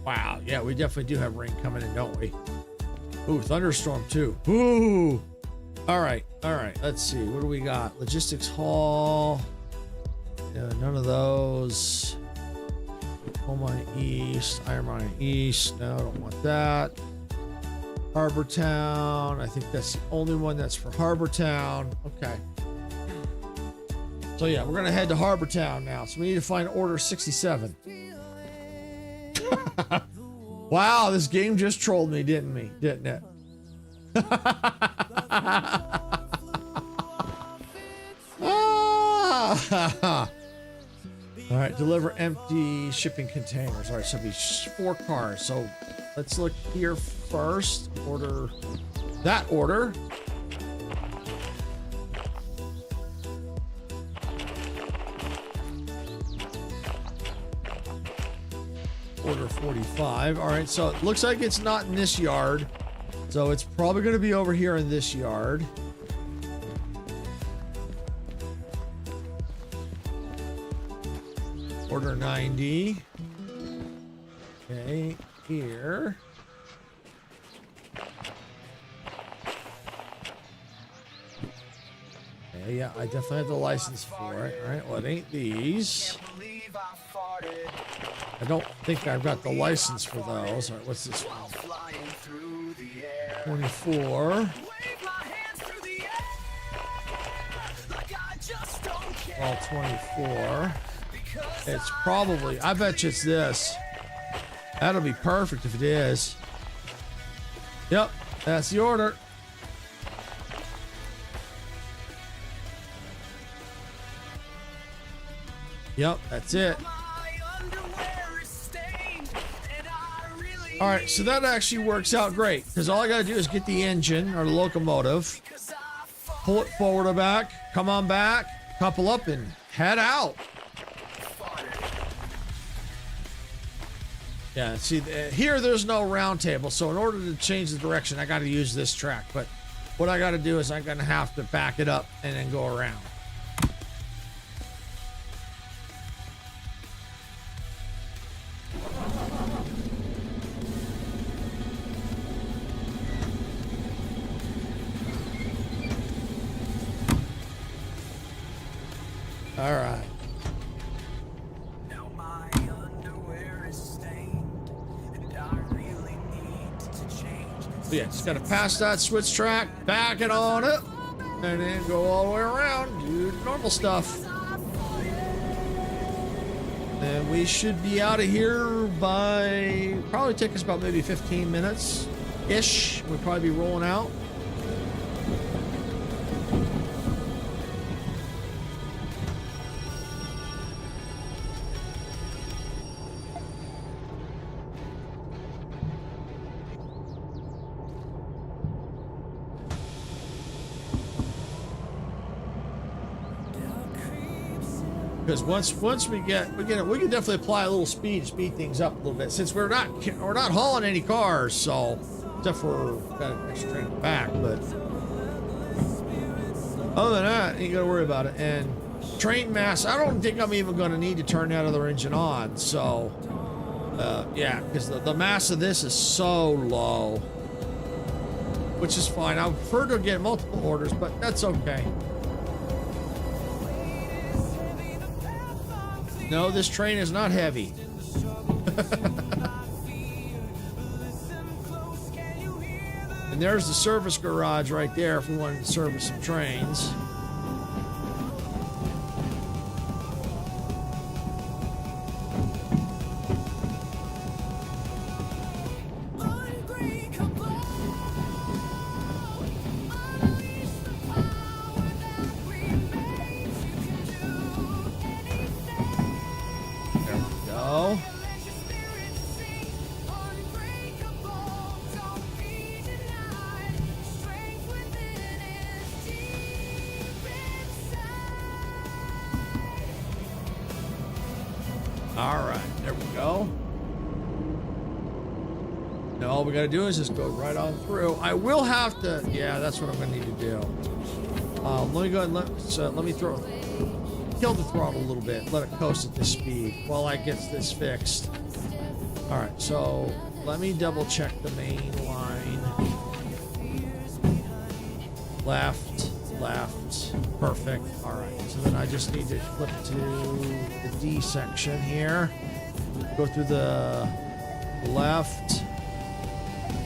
Wow. Yeah, we definitely do have rain coming in, don't we? Ooh, thunderstorm too. Ooh. All right. All right. Let's see. What do we got? Logistics hall. None of those. Coal mine east. Iron mine east. No, I don't want that. Harbor Town. I think that's the only one that's for Harbor Town. Okay. So yeah, we're gonna head to Harbor Town now. So we need to find Order 67. Wow, this game just trolled me, didn't it? All right, deliver empty shipping containers. All right, so it'll be 4 cars. So let's look here first. Order that order. Order 45. All right, so it looks like it's not in this yard. So it's probably going to be over here in this yard. Order 90. Okay, here. Okay, yeah, I definitely have the license for it. All right, well, it ain't these. I don't think I've got the license for those. All right, what's this one? 24. Well, 24. It's probably, I bet you it's this. That'll be perfect if it is. Yep, that's the order. Yep, that's it. All right, so that actually works out great because all I got to do is get the engine or the locomotive, pull it forward or back, come on back, couple up, and head out. Yeah, see, here there's no round table, so in order to change the direction, I got to use this track. But what I got to do is I'm going to have to back it up and then go around. All right. Now my underwear is stained, and I really need to change. So yeah, just gotta pass that switch track, back it on up, and then go all the way around, do the normal stuff. And we should be out of here by, probably take us about maybe 15 minutes-ish. We'll probably be rolling out. Because once we can definitely apply a little speed things up a little bit since we're not hauling any cars, so except for got an extra train back, but other than that, ain't gotta worry about it. And train mass, I don't think I'm even gonna need to turn that other engine on. So yeah, because the mass of this is so low, which is fine. I would prefer to get multiple orders, but that's okay. No, this train is not heavy. And there's the service garage right there if we wanted to service some trains. All we got to do is just go right on through. I will have to, yeah, that's what I'm going to need to do. Let me go and let me kill the throttle a little bit. Let it coast at this speed while I get this fixed. All right, so let me double check the main line. Left, perfect. All right, so then I just need to flip to the D section here. Go through the left.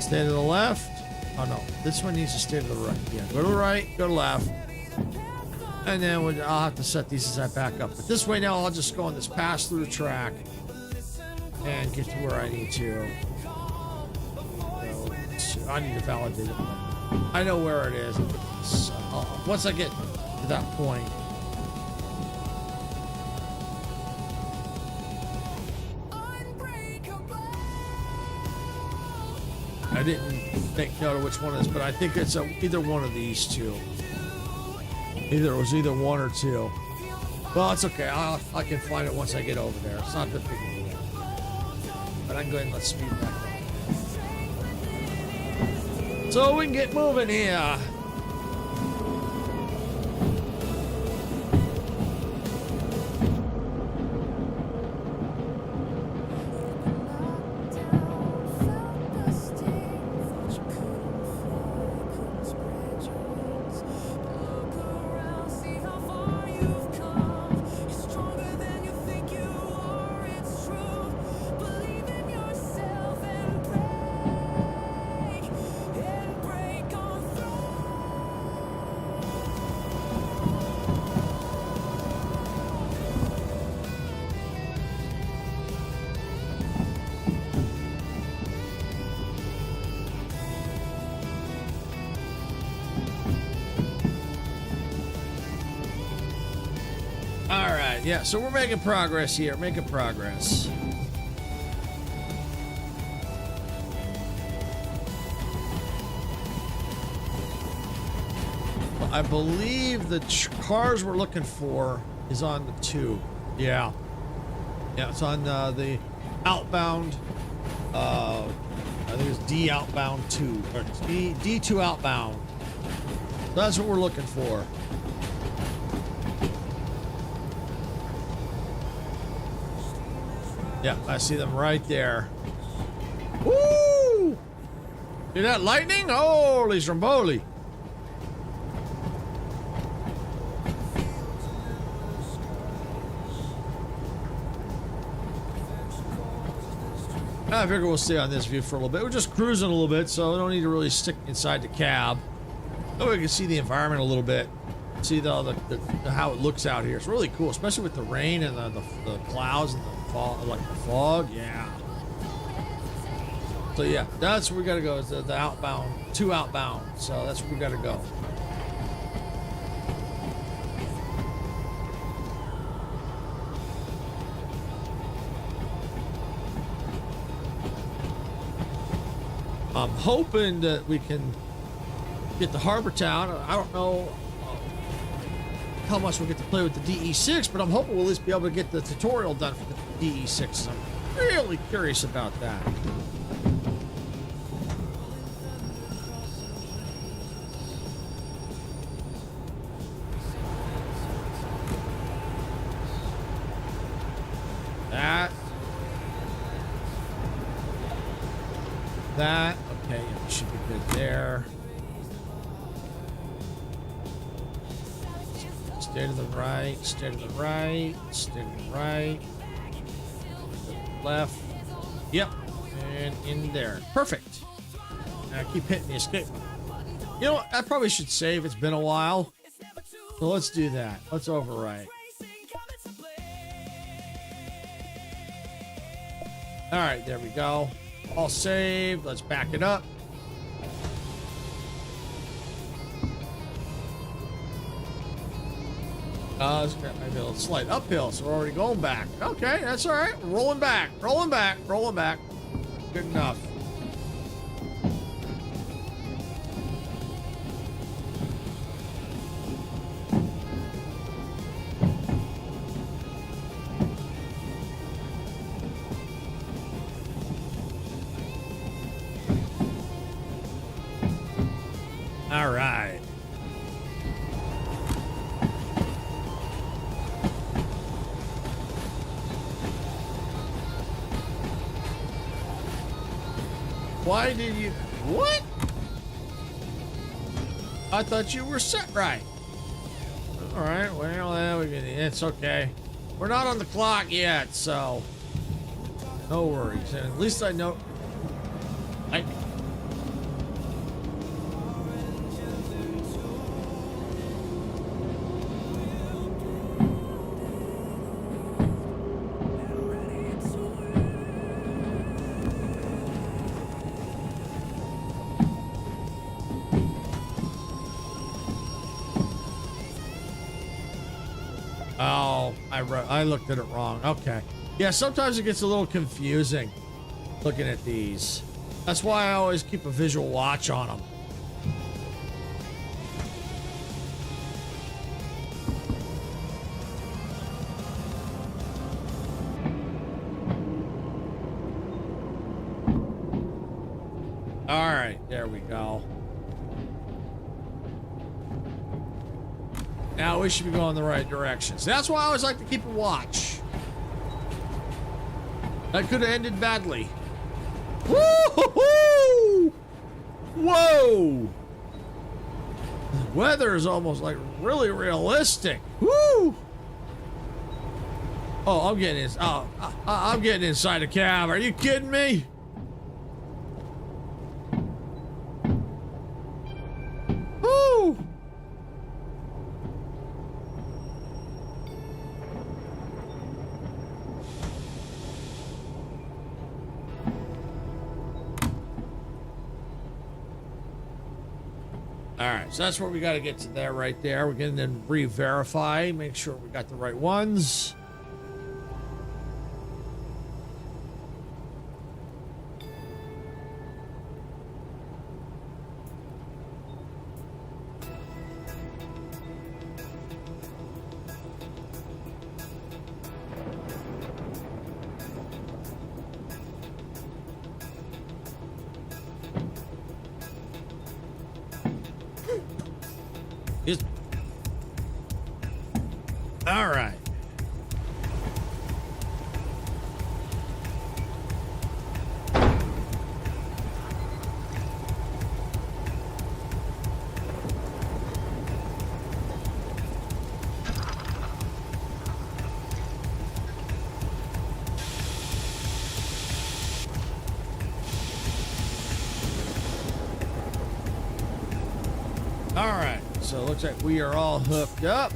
Stay to the left. Oh no, this one needs to stay to the right. Yeah, go to the right, go to left. And then I'll have to set these as I back up. But this way now, I'll just go on this pass-through track and get to where I need to. So I need to validate it. I know where it is. So once I get to that point. I didn't make note of which one it is, but I think it's either one of these two. It was either one or two. Well, it's okay. I can find it once I get over there. It's not that big of a deal. But I can go ahead and let's speed back up. So we can get moving here. Yeah, so we're making progress here, making progress. I believe the cars we're looking for is on the 2. Yeah. Yeah, it's on the outbound, I think it's D outbound 2, or D2 outbound. That's what we're looking for. Yeah, I see them right there. Woo! See that lightning? Holy Stromboli. I figure we'll stay on this view for a little bit. We're just cruising a little bit, so we don't need to really stick inside the cab. So we can see the environment a little bit. See the how it looks out here. It's really cool, especially with the rain and the clouds and the fog, like the fog. Yeah. So yeah, that's where we gotta go. Is the outbound, 2 outbound. So that's where we gotta go. I'm hoping that we can get to Harbor Town. I don't know how much we'll get to play with the DE6, but I'm hoping we'll at least be able to get the tutorial done for the DE6. I'm really curious about that. That, okay, yeah, should be good there. Stay to the right, stay to the right, stay to the right. Left. Yep. And in there. Perfect. And I keep hitting the escape button. You know what? I probably should save. It's been a while. So let's do that. Let's overwrite. Alright, there we go. All saved. Let's back it up. Maybe a little slight uphill, so we're already going back. Okay, that's all right. Rolling back, rolling back, rolling back. Good enough. All right. Why did you... What? I thought you were set right. All right, well, it's okay. We're not on the clock yet, so no worries. And at least I know... Oh, I looked at it wrong. Okay. Yeah, sometimes it gets a little confusing looking at these. That's why I always keep a visual watch on them. All right, there we go. Now we should be going the right direction. So that's why I always like to keep a watch. That could have ended badly. Woo-hoo-hoo! Whoa! The weather is almost like really realistic. Woo! Oh, I'm getting this. Oh, I'm getting inside a cab. Are you kidding me? Woo! All right, so that's where we got to get to there right there. We're going to then re-verify, make sure we got the right ones. All right. All right. So it looks like we are all hooked up.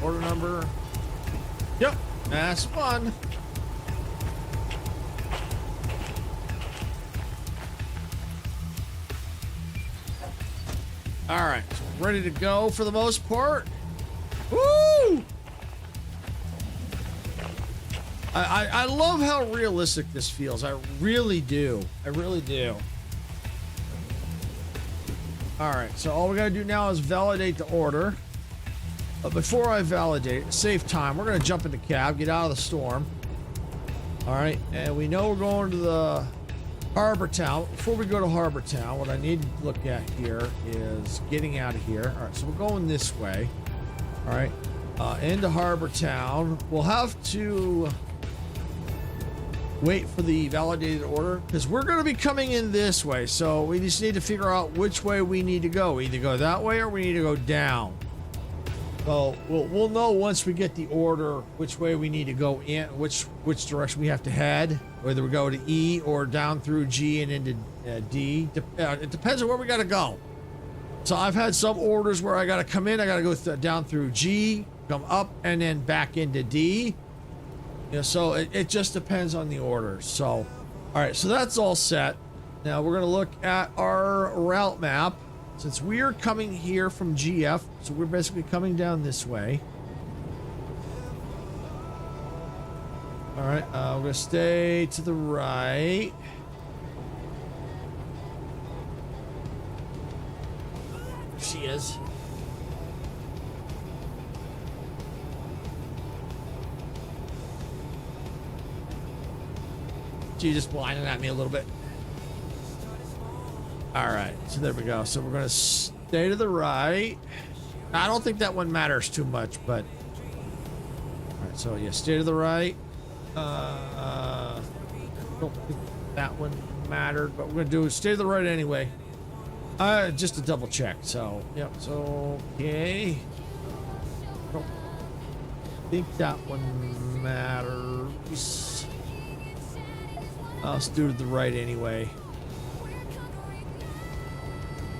Order number. Yep, that's fun. All right, so ready to go for the most part. Woo! I love how realistic this feels. I really do. I really do. All right, so all we gotta do now is validate the order. But before I validate, save time, we're going to jump in the cab, get out of the storm. All right, and we know we're going to the Harbor Town. Before we go to Harbor Town, what I need to look at here is getting out of here. All right, so we're going this way. All right, into Harbor Town. We'll have to wait for the validated order because we're going to be coming in this way. So we just need to figure out which way we need to go. We either go that way or we need to go down. So we'll know once we get the order which way we need to go in, which direction we have to head, whether we go to E or down through G and into D. It depends on where we got to go. So I've had some orders where I got to come in, I got to go down through G, come up, and then back into D. You know, so it just depends on the order. So, all right, so that's all set. Now we're gonna look at our route map. Since we're coming here from GF, so we're basically coming down this way. All right, we're gonna stay to the right. There she is. She's just blinding at me a little bit. All right, so there we go. So we're gonna stay to the right. I don't think that one matters too much, but all right. So yeah, stay to the right. Don't think that one mattered, but we're gonna do stay to the right anyway. Just to double check. So yep. So okay. Don't think that one matters. Let's do it to the right anyway.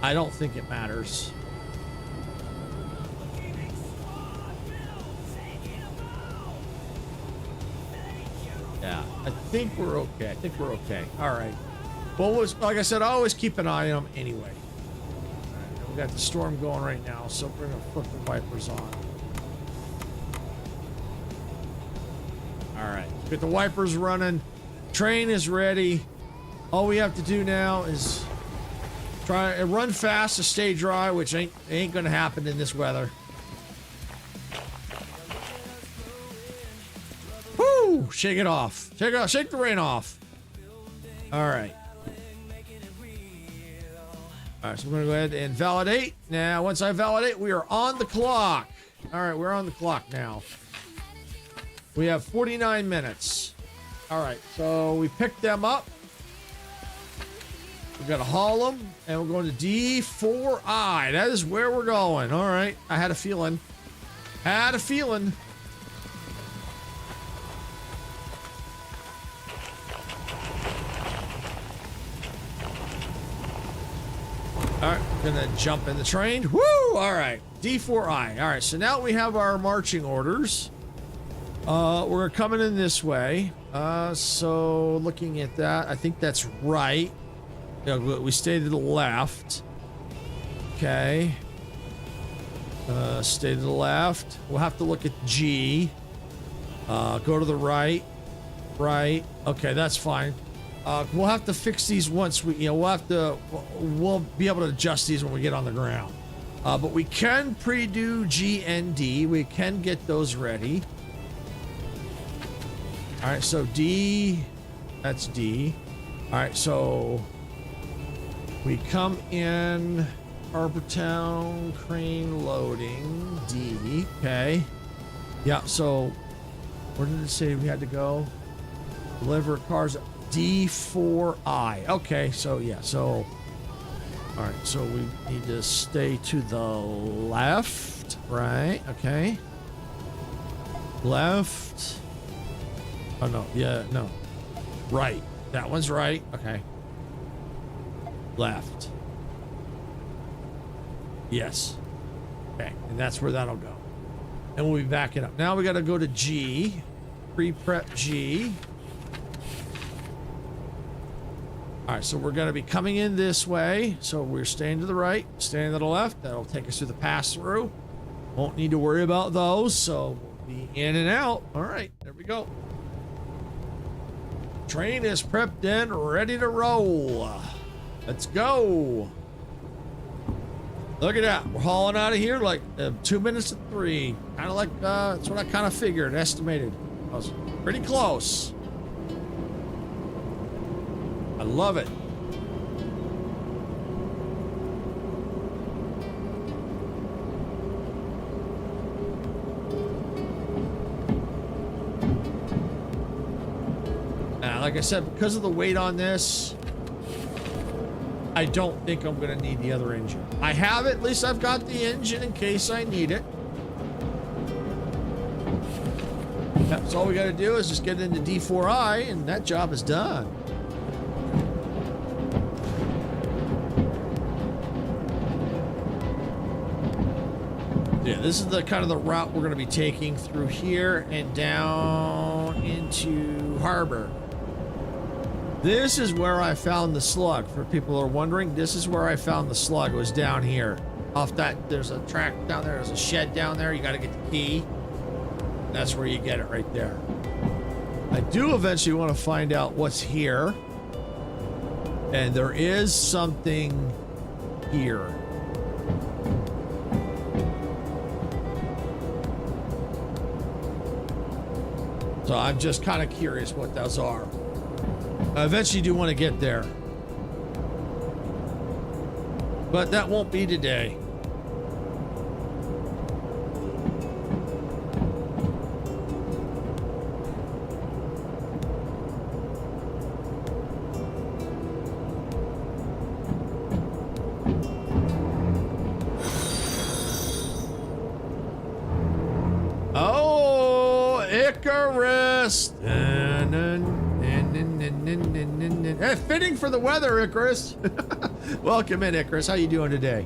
I don't think it matters. Yeah, I think we're okay. I think we're okay. All right. Well, like I said, I always keep an eye on them anyway. All right, got the storm going right now, so we're gonna flip the wipers on. All right, get the wipers running. Train is ready. All we have to do now is try and run fast to stay dry, which ain't gonna happen in this weather. Woo! Shake it off. Shake it off. Shake the rain off. All right. All right, so we're going to go ahead and validate. Now, once I validate, we are on the clock. All right, we're on the clock now. We have 49 minutes. All right, so we picked them up. We're going to haul them, and we're going to D4I. That is where we're going. All right, I had a feeling. Had a feeling. All right, we're gonna jump in the train. Woo! All right, D4I. All right, so now we have our marching orders. We're coming in this way. So looking at that, I think that's right. Yeah, we stay to the left. Okay. Stay to the left. We'll have to look at G. Go to the right. Right. Okay, that's fine. We'll have to fix these once we'll be able to adjust these when we get on the ground. But we can pre-do G and D. We can get those ready. All right, so D, that's D. All right, so we come in Harbor Town, crane loading, D, okay. Yeah, so where did it say we had to go? Deliver cars. D4I. Okay, so yeah, so all right, so we need to stay to the left, right? Okay, left. Oh no, yeah, no, right. That one's right. Okay, left. Yes. Okay, and that's where that'll go, and we'll be backing up. Now we got to go to G, pre-prep G. All right, so we're going to be coming in this way. So we're staying to the right, staying to the left. That'll take us through the pass-through. Won't need to worry about those, so we'll be in and out. All right, there we go. Train is prepped and ready to roll. Let's go. Look at that. We're hauling out of here like 2 minutes to 3. Kind of like, that's what I kind of figured, estimated. I was pretty close. I love it. Like I said, because of the weight on this, I don't think I'm going to need the other engine. I have it. At least I've got the engine in case I need it. That's all we got to do is just get into D4I, and that job is done. Yeah, this is the kind of the route we're going to be taking through here and down into Harbor. This is where I found the slug. For people who are wondering, this is where I found the slug. It was down here. Off that, there's a track down there. There's a shed down there. You got to get the key. That's where you get it right there. I do eventually want to find out what's here. And there is something here. So I'm just kind of curious what those are. I eventually do want to get there. But that won't be today. Oh, Icarus! Fitting for the weather, Icarus. Welcome in, Icarus. How you doing today?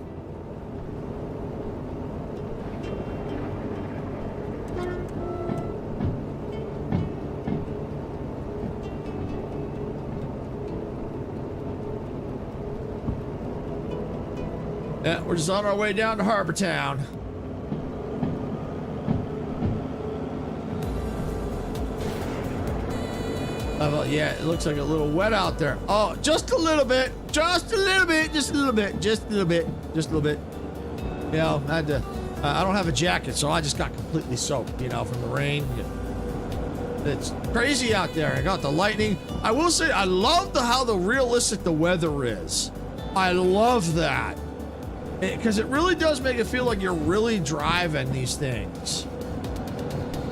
Yeah, we're just on our way down to Harbor Town. Yeah, it looks like a little wet out there. Oh, just a little bit. Just a little bit. Just a little bit. Just a little bit. Just a little bit. You know, I had to. I don't have a jacket, so I just got completely soaked, you know, from the rain. It's crazy out there. I got the lightning. I will say, I love how the realistic the weather is. I love that. Because it really does make it feel like you're really driving these things.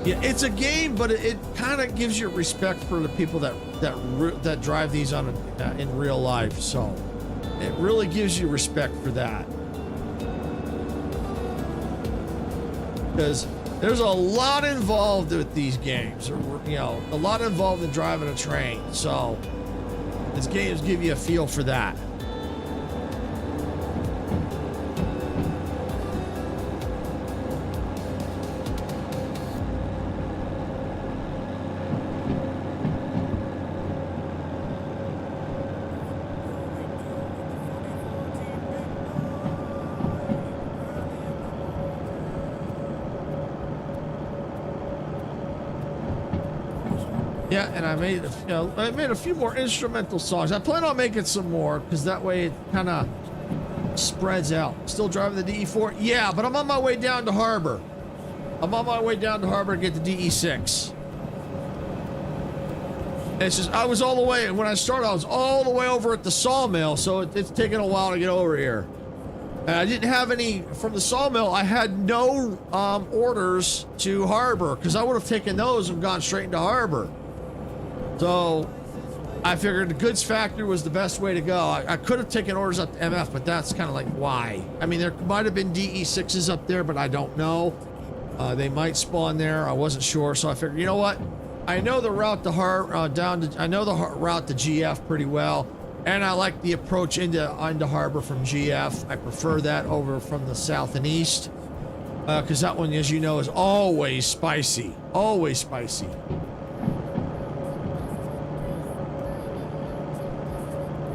Yeah, it's a game, but it kind of gives you respect for the people that drive these on in real life. So it really gives you respect for that. Because there's a lot involved with these games, or, you know, a lot involved in driving a train. So these games give you a feel for that. Yeah, and I made a few more instrumental songs. I plan on making some more because that way it kind of spreads out. Still driving the DE4? Yeah, but I'm on my way down to Harbor. I'm on my way down to Harbor to get the DE6. It's just, I was all the way, when I started, I was all the way over at the sawmill, so it's taken a while to get over here. And I didn't have any, from the sawmill, I had no orders to Harbor, because I would have taken those and gone straight into Harbor. So I figured the goods factory was the best way to go. I could have taken orders up to MF, but that's kind of like, why? I mean, there might have been DE6s up there, but I don't know. They might spawn there. I wasn't sure, so I figured, you know what? I know the route to I know the route to GF pretty well, and I like the approach into Harbor from GF. I prefer that over from the south and east, because that one, as you know, is always spicy. Always spicy.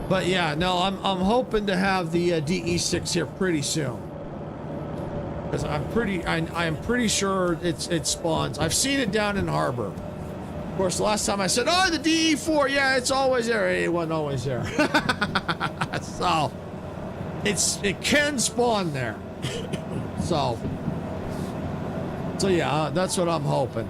But yeah, no, I'm hoping to have the DE6 here pretty soon, because I am pretty sure it spawns. I've seen it down in Harbor. Of course, the last time I said, oh, the DE4, yeah, it's always there. It wasn't always there. So it can spawn there. so yeah, that's what I'm hoping.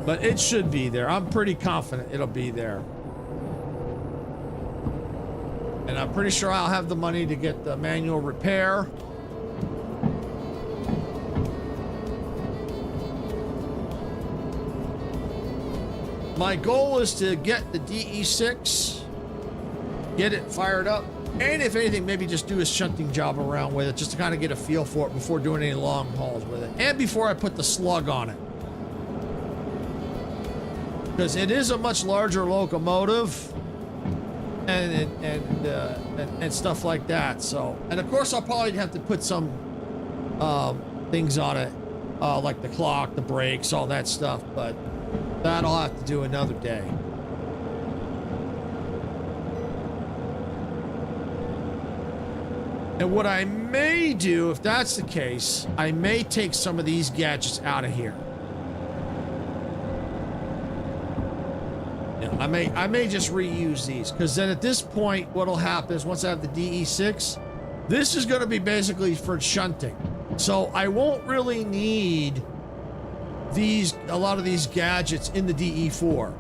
But it should be there. I'm pretty confident it'll be there. And I'm pretty sure I'll have the money to get the manual repair. My goal is to get the DE6, get it fired up, and if anything, maybe just do a shunting job around with it, just to kind of get a feel for it before doing any long hauls with it. And before I put the slug on it. Because it is a much larger locomotive and stuff like that. So, and of course I'll probably have to put some things on it, like the clock, the brakes, all that stuff, but that I'll have to do another day. And what I may do, if that's the case, I may take some of these gadgets out of here. I may just reuse these, because then at this point, what'll happen is once I have the DE6, this is going to be basically for shunting. So I won't really need a lot of these gadgets in the DE4.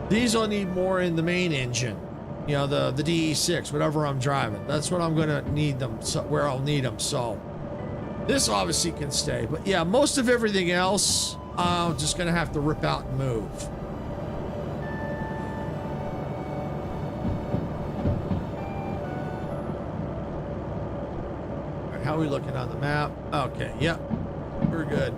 These I'll need more in the main engine, you know, the DE6, whatever I'm driving. That's what I'm going to need them, so, where I'll need them. So this obviously can stay, but yeah, most of everything else, I'm just going to have to rip out and move. How are we looking on the map? Okay, yep, we're good.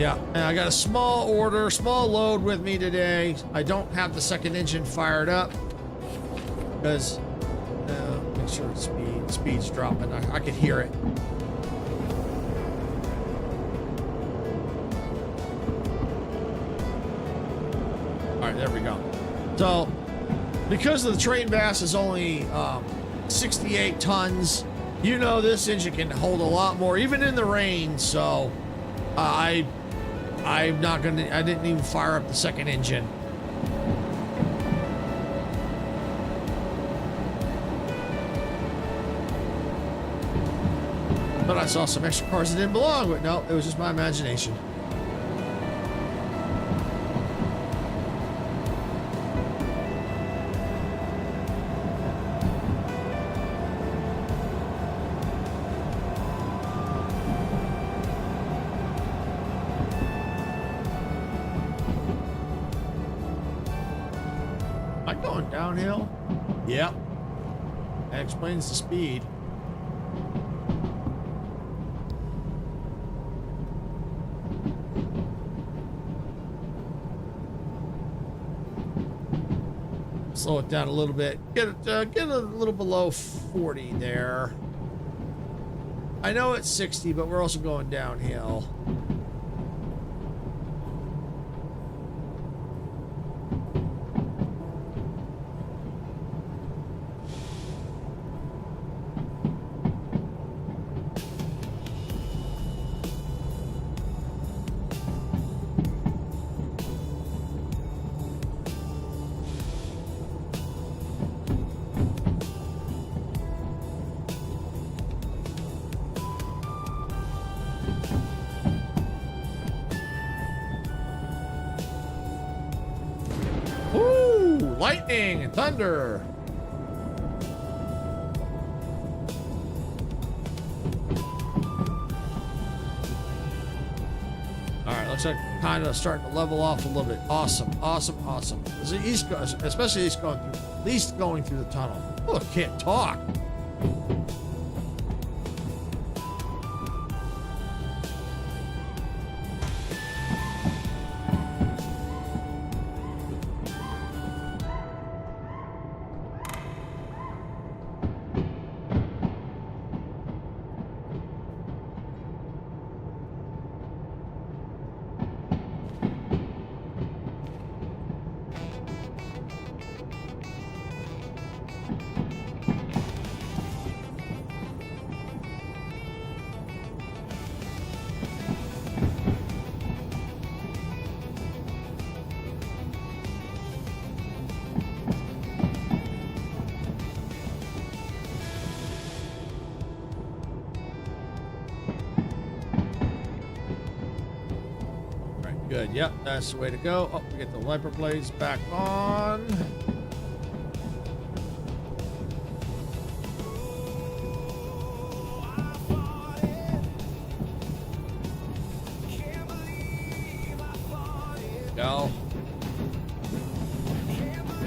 Yeah, and I got a small load with me today. I don't have the second engine fired up because Make sure speed's dropping. I could hear it. All right, there we go. So, because the train bass is only 68 tons, you know this engine can hold a lot more, even in the rain. So, I'm not gonna. I didn't even fire up the second engine. But I saw some extra cars that didn't belong, but no, it was just my imagination. Am I going downhill? Yep. That explains the speed. Slow it down a little bit. Get a little below 40 there. I know it's 60, but we're also going downhill. Lightning and thunder. All right, looks like kind of starting to level off a little bit. Awesome, awesome, awesome. There's the east, especially east going through, at least going through the tunnel. Oh, can't talk. Good. Yep, that's the way to go. Oh, we get the wiper blades back on. Go.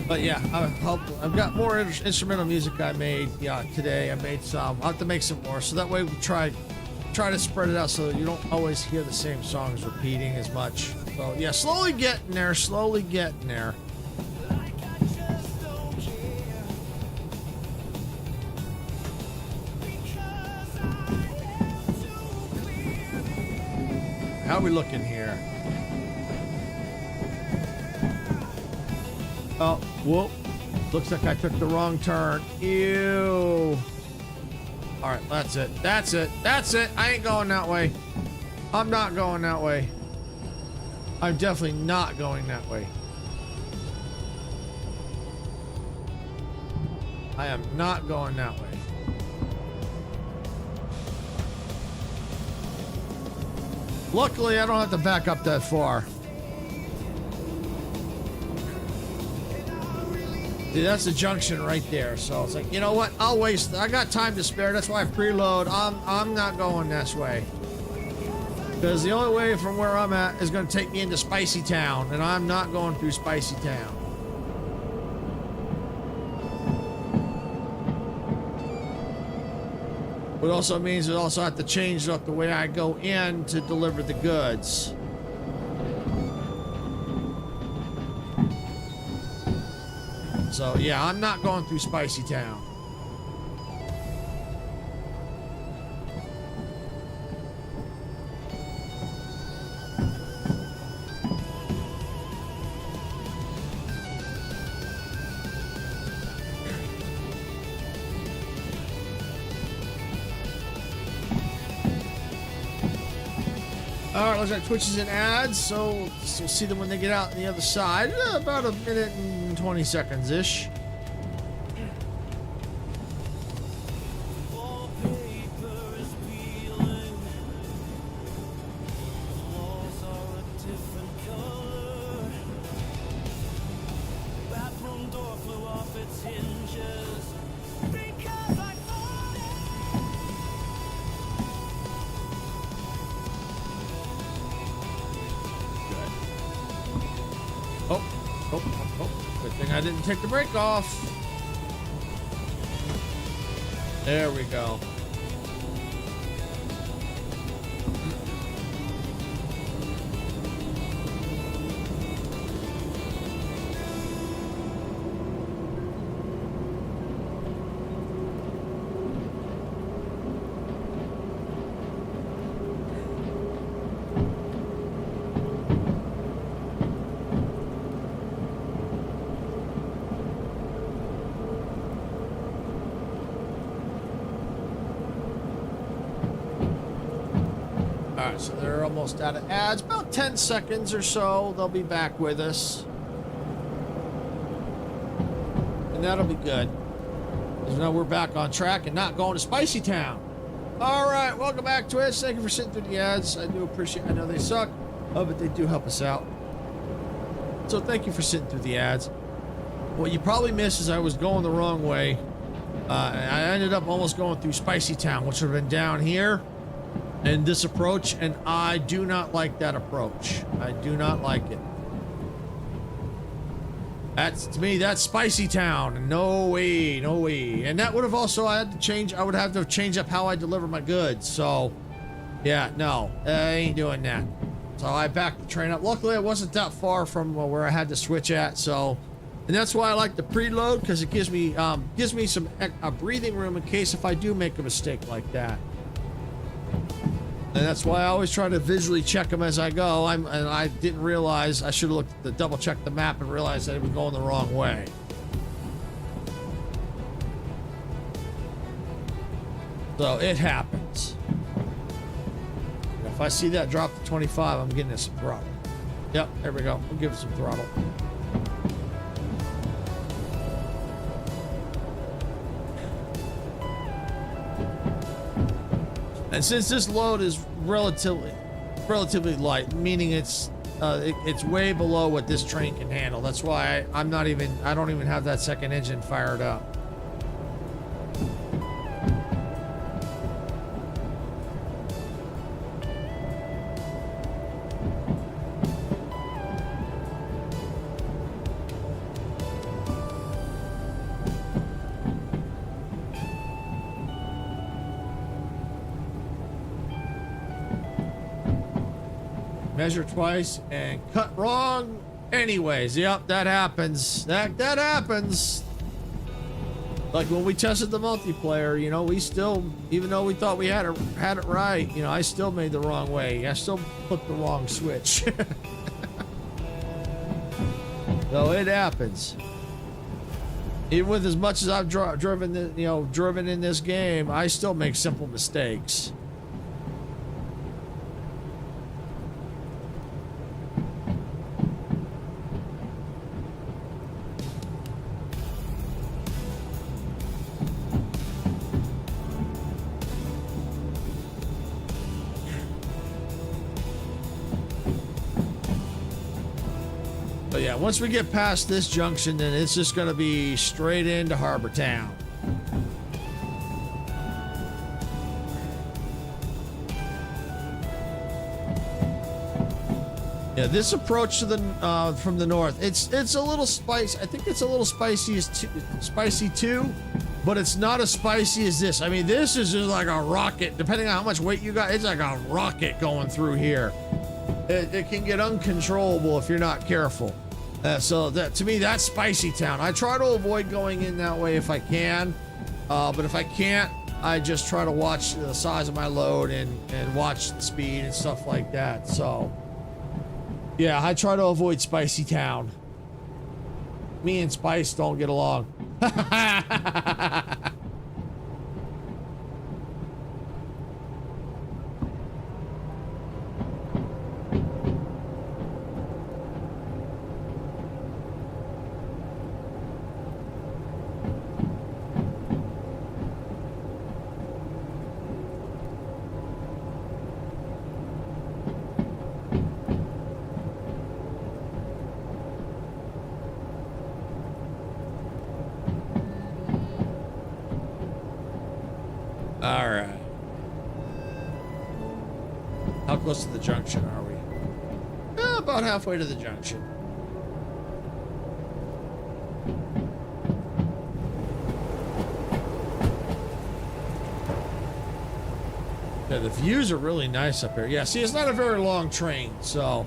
But yeah, I've got more instrumental music I made. Yeah, today I made some. I'll have to make some more, so that way we try to spread it out so that you don't always hear the same songs repeating as much. So yeah, slowly getting there, slowly getting there. How are we looking here? Oh, whoop. Looks like I took the wrong turn. Ew. All right, that's it. That's it. That's it. I ain't going that way. I'm not going that way. I'm definitely not going that way. I am not going that way. Luckily, I don't have to back up that far. Dude, that's the junction right there. So it's like, you know what? I'll waste. I got time to spare. That's why I preload. I'm not going this way. Because the only way from where I'm at is going to take me into Spicy Town. And I'm not going through Spicy Town. It also means I also have to change up the way I go in to deliver the goods. So yeah, I'm not going through Spicy Town. All right, looks like Twitch is in ads, so you'll see them when they get out on the other side. About a minute and 20 seconds ish. Good thing I didn't take the brake off. There we go. Alright, so they're almost out of ads. About 10 seconds or so, they'll be back with us. And that'll be good. Because now we're back on track and not going to Spicy Town. Alright, welcome back, Twitch. Thank you for sitting through the ads. I do appreciate I know they suck, but they do help us out. So thank you for sitting through the ads. What you probably missed is I was going the wrong way. I ended up almost going through Spicy Town, which would have been down here. And this approach, and I do not like that approach. I do not like it. That's, to me, that's Spicy Town. No way, no way. And that would have also, I would have to change up how I deliver my goods. So, yeah, no, I ain't doing that. So I backed the train up. Luckily, I wasn't that far from where I had to switch at, so. And that's why I like the preload, because it gives me some breathing room in case if I do make a mistake like that. And that's why I always try to visually check them as I go. And I didn't realize I should have looked at the double check the map and realized that it was going the wrong way. So it happens. And if I see that drop to 25, I'm getting it some throttle. Yep, there we go. We'll give it some throttle. And since this load is relatively light, meaning it's way below what this train can handle. That's why I don't even have that second engine fired up. Measure twice and cut wrong anyways. Yep, that happens. That happens. Like when we tested the multiplayer, you know, we still, even though we thought we had it right, you know, I still made the wrong way. I still put the wrong switch. So it happens. Even with as much as I've driven in this game, I still make simple mistakes. But yeah, once we get past this junction, then it's just going to be straight into Harbor Town. Yeah, this approach to the from the north, it's a little spicy. I think it's a little spicy too, but it's not as spicy as this. I mean, this is just like a rocket. Depending on how much weight you got, it's like a rocket going through here. It can get uncontrollable if you're not careful. So that, to me, that's Spicy Town. I try to avoid going in that way if I can, but if I can't, I just try to watch the size of my load and watch the speed and stuff like that. So yeah, I try to avoid Spicy Town. Me and Spice don't get along. All right. How close to the junction are we? About halfway to the junction. Yeah, the views are really nice up here. Yeah, see, it's not a very long train, so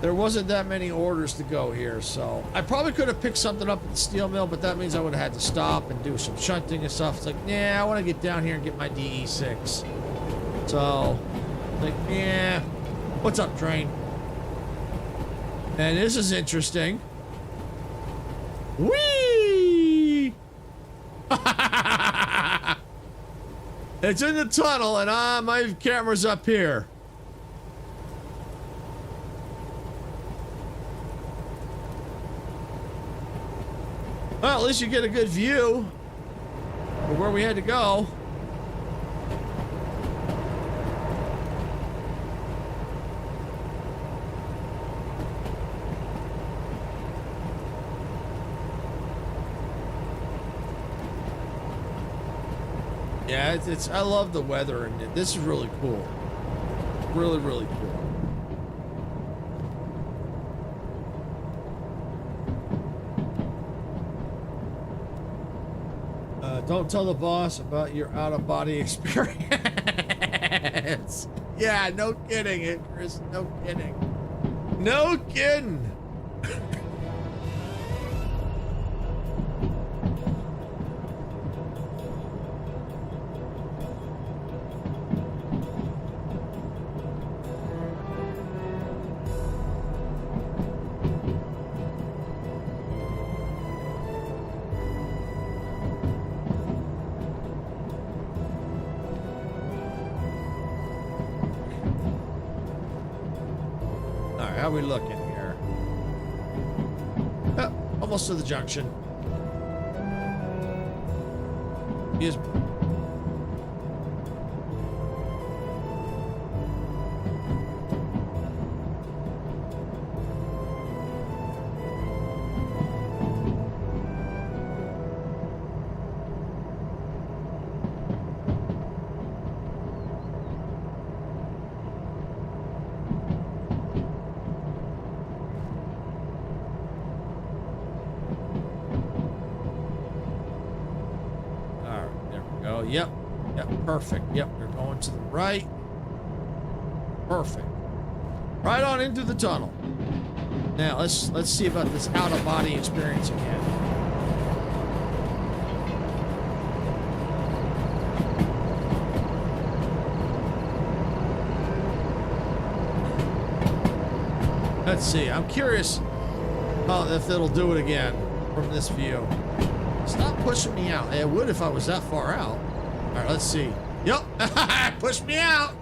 there wasn't that many orders to go here. So I probably could have picked something up at the steel mill, but that means I would have had to stop and do some shunting and stuff. It's like, yeah, I want to get down here and get my DE6. So, like, yeah, what's up, train? And this is interesting. Whee! It's in the tunnel, and my camera's up here. Well, at least you get a good view of where we had to go. Yeah, it's I love the weather, and this is really cool. Really, really cool. Don't tell the boss about your out-of-body experience. Yeah, no kidding, Chris. No kidding. No kidding. How we looking here? Oh, almost to the junction. Excuse me. Yep. Yep. Perfect. Yep. You're going to the right. Perfect. Right on into the tunnel. Now let's see about this out-of-body experience again. Let's see. I'm curious if it'll do it again from this view. Stop pushing me out. It would if I was that far out. All right, let's see. Yup, push me out.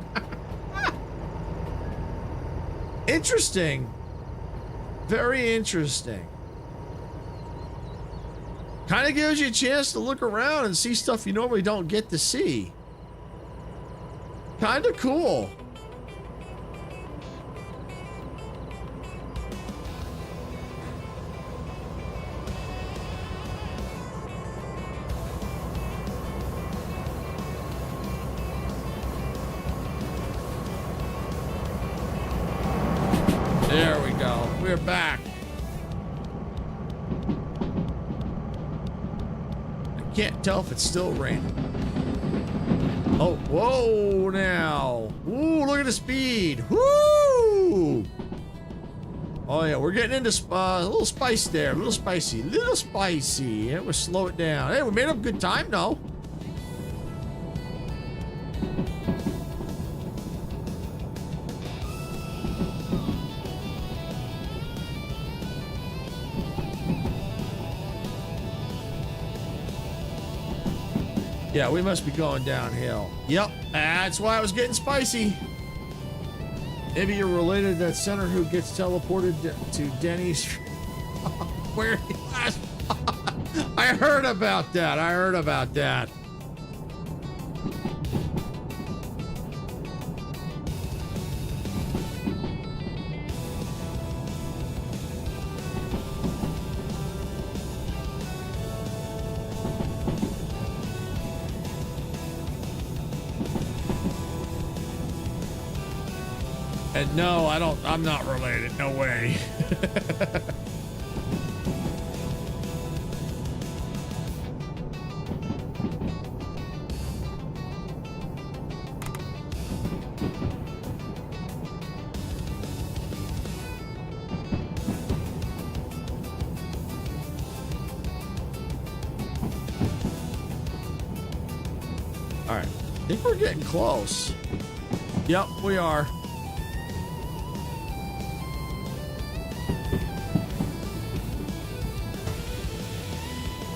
Interesting. Very interesting. Kind of gives you a chance to look around and see stuff you normally don't get to see. Kind of cool. There we go. We're back. I can't tell if it's still raining. Oh, whoa now. Ooh, look at the speed. Woo! Oh yeah, we're getting into a little spice there. A little spicy. Little spicy. Yeah, we'll slow it down. Hey, we made up good time though. Yeah, we must be going downhill. Yep, that's why I was getting spicy. Maybe you're related to that center who gets teleported to Denny's. Where he last. I heard about that. I heard about that. And no, I'm not related. No way. All right, I think we're getting close. Yep, we are.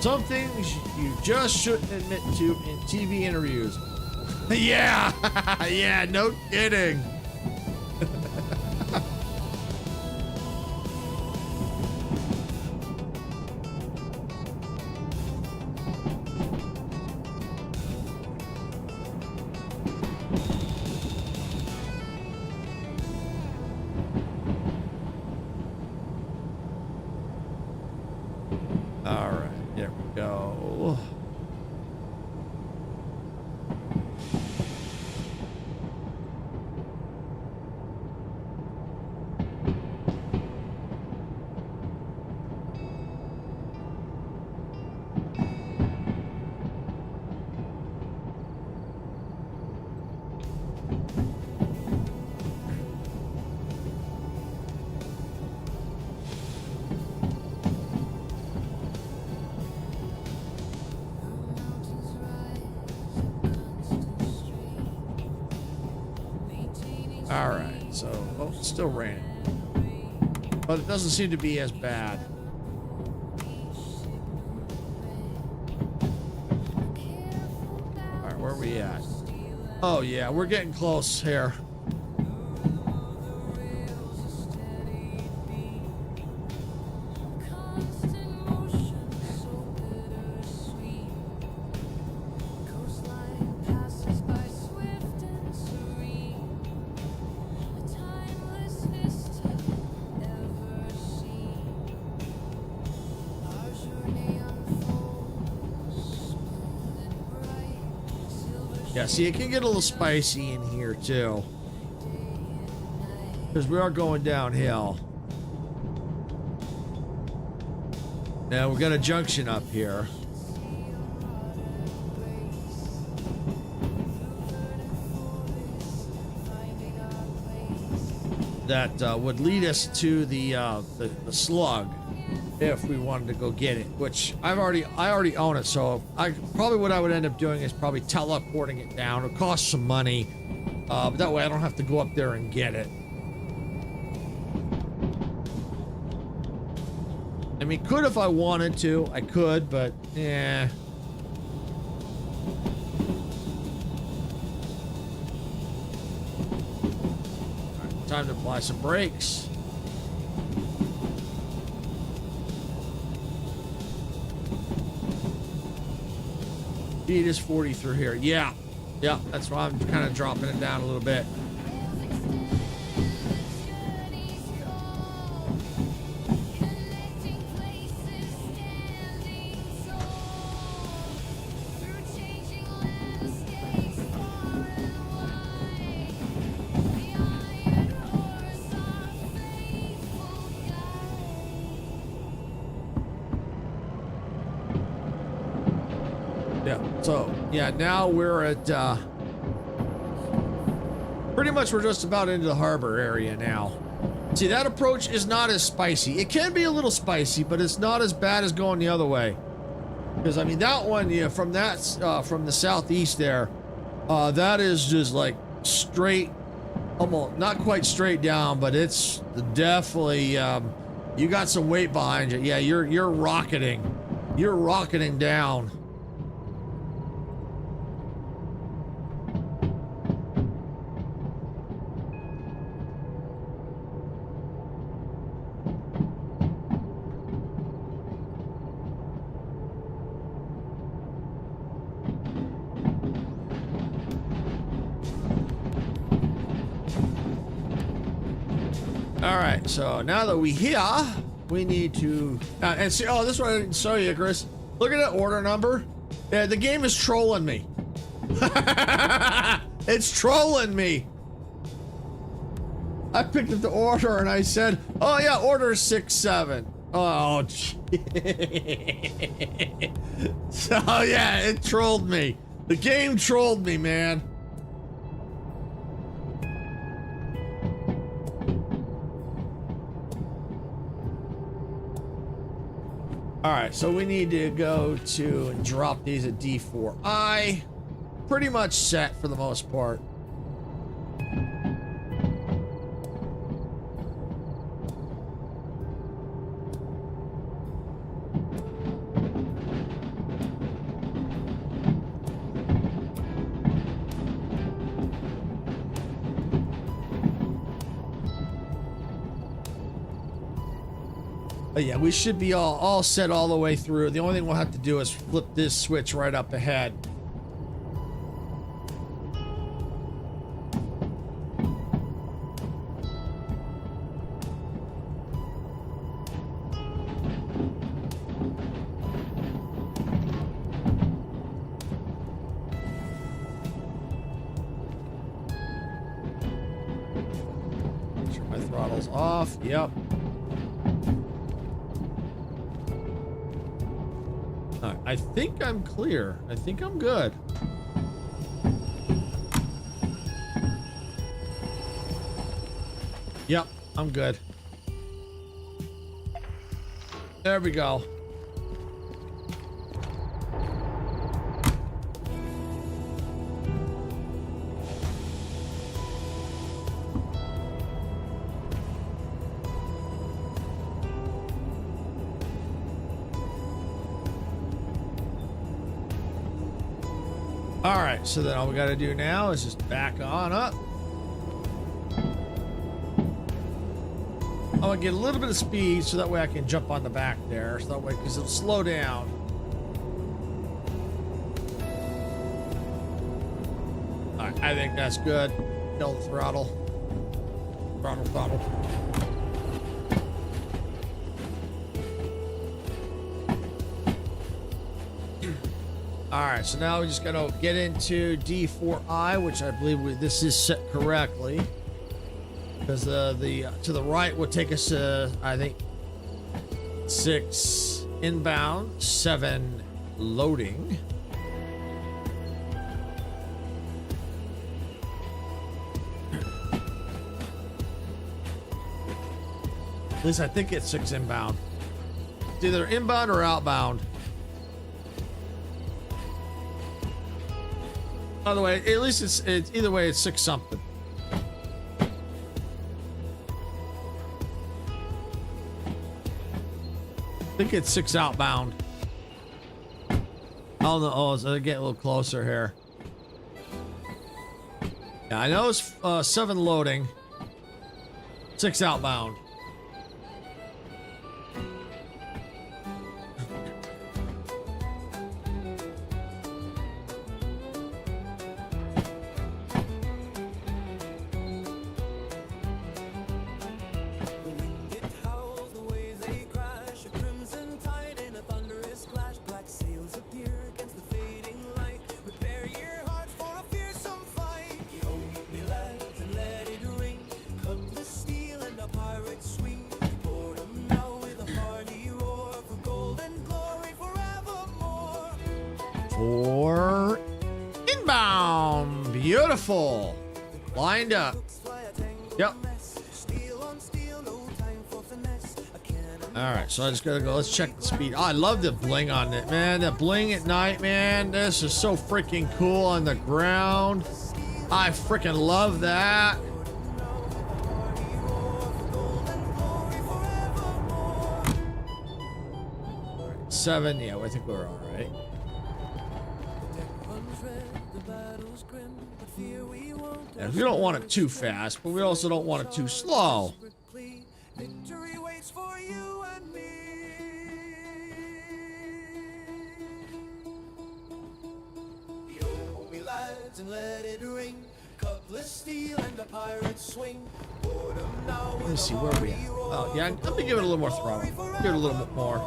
Some things you just shouldn't admit to in TV interviews. Yeah, yeah, no kidding. All right, there we go. All right, so it's still raining, but it doesn't seem to be as bad. All right, where are we at? Oh yeah, we're getting close here. Yeah, see, it can get a little spicy in here too, because we are going downhill. Now we've got a junction up here. That would lead us to the slug if we wanted to go get it, which I already own it, so what I would end up doing is probably teleporting it down. It'll cost some money, but that way I don't have to go up there and get it. I mean, could if I wanted to, I could, but yeah. Right, time to apply some brakes. Speed is 40 through here. Yeah, that's why I'm kind of dropping it down a little bit. So, yeah, now we're at, pretty much we're just about into the harbor area now. See, that approach is not as spicy. It can be a little spicy, but it's not as bad as going the other way. Because, I mean, that one, yeah, from the southeast there, that is just like straight, almost, not quite straight down, but it's definitely, you got some weight behind you. Yeah, you're rocketing. You're rocketing down. All right, so now that we're here, we need to and see. Oh, this one I didn't show you, Chris. Look at that order number. Yeah, the game is trolling me. It's trolling me. I picked up the order and I said, oh yeah, order 6-7. Oh, gee. So yeah, it trolled me. The game trolled me, man. All right, so we need to go to and drop these at D4I. Pretty much set for the most part. But yeah, we should be all set all the way through. The only thing we'll have to do is flip this switch right up ahead. Make sure my throttle's off. Yep. I think I'm clear. I think I'm good. Yep, I'm good. There we go. All right, so then all we got to do now is just back on up. I'm gonna get a little bit of speed so that way I can jump on the back there. So that way, because it'll slow down. All right, I think that's good. Kill the throttle. Throttle. All right, so now we just gotta get into D4I, which I believe this is set correctly, because the to the right will take us to, I think, 6 inbound, 7 loading. At least I think it's 6 inbound. It's either inbound or outbound. By the way, at least it's either way, it's 6 something. I think it's 6 outbound. Oh no! Oh, so get a little closer here. Yeah, I know it's 7 loading, 6 outbound. For inbound. Beautiful. Lined up. Yep. Alright, so I just gotta go. Let's check the speed. Oh, I love the bling on it, man. The bling at night, man. This is so freaking cool on the ground. I freaking love that. Alright, 7. Yeah, I think we're alright. And we don't want it too fast, but we also don't want it too slow. Victory waits for you and me. Yo, me lads, and let it ring. Cutlass steel and the pirate swing. Let me see, where are we at? Oh, yeah, let me give it a little more throttle. Give it a little bit more.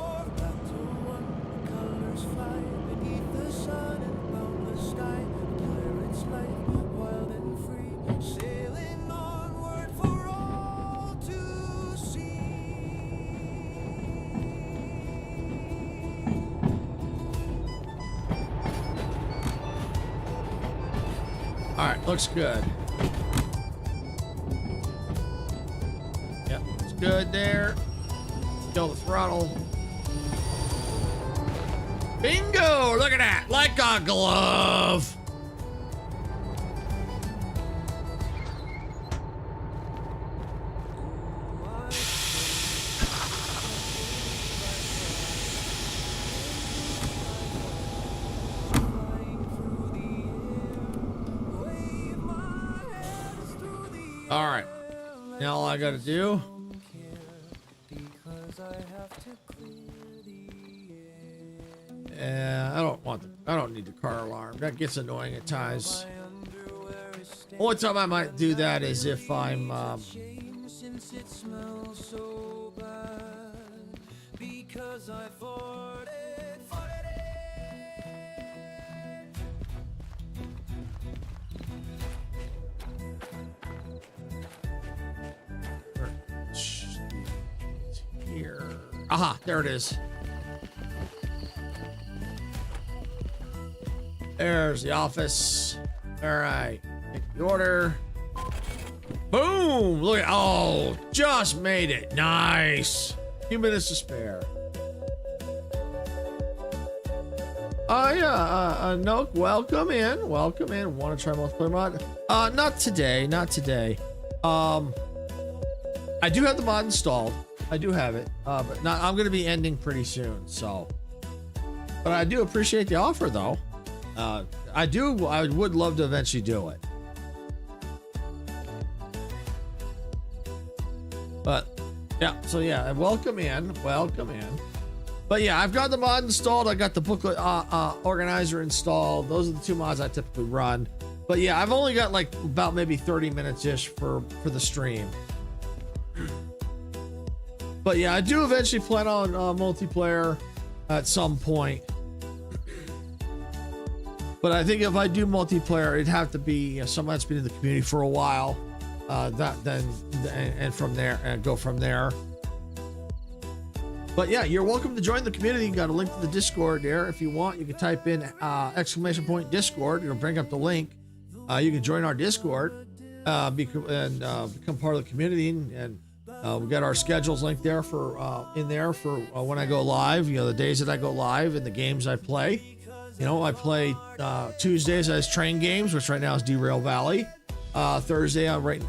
All right, looks good. Yep, it's good there. Kill the throttle. Bingo! Look at that, like a glove. All right, now all I gotta do. I don't need the car alarm. That gets annoying at times. Only time I might do that is if I'm here. Aha, there it is. There's the office. All right, take the order. Boom! Look at, oh, just made it. Nice. A few minutes to spare. Oh yeah, Nook, welcome in. Welcome in. Want to try multiplayer mod? Not today. Not today. I do have the mod installed. I do have it. But not. I'm gonna be ending pretty soon. So, but I do appreciate the offer though. I would love to eventually do it. But yeah, so yeah, welcome in. But yeah, I've got the mod installed. I got the booklet organizer installed. Those are the two mods I typically run. But yeah, I've only got like about maybe 30 minutes ish for the stream. But yeah, I do eventually plan on multiplayer at some point. But I think if I do multiplayer, it'd have to be someone that's been in the community for a while. And from there, and go from there. But yeah, you're welcome to join the community. You got a link to the Discord there. If you want, you can type in !Discord. It'll bring up the link. You can join our Discord become part of the community. And we got our schedules linked there for when I go live. You know, the days that I go live and the games I play. You know, I play Tuesdays as train games, which right now is Derail Valley. Thursday, right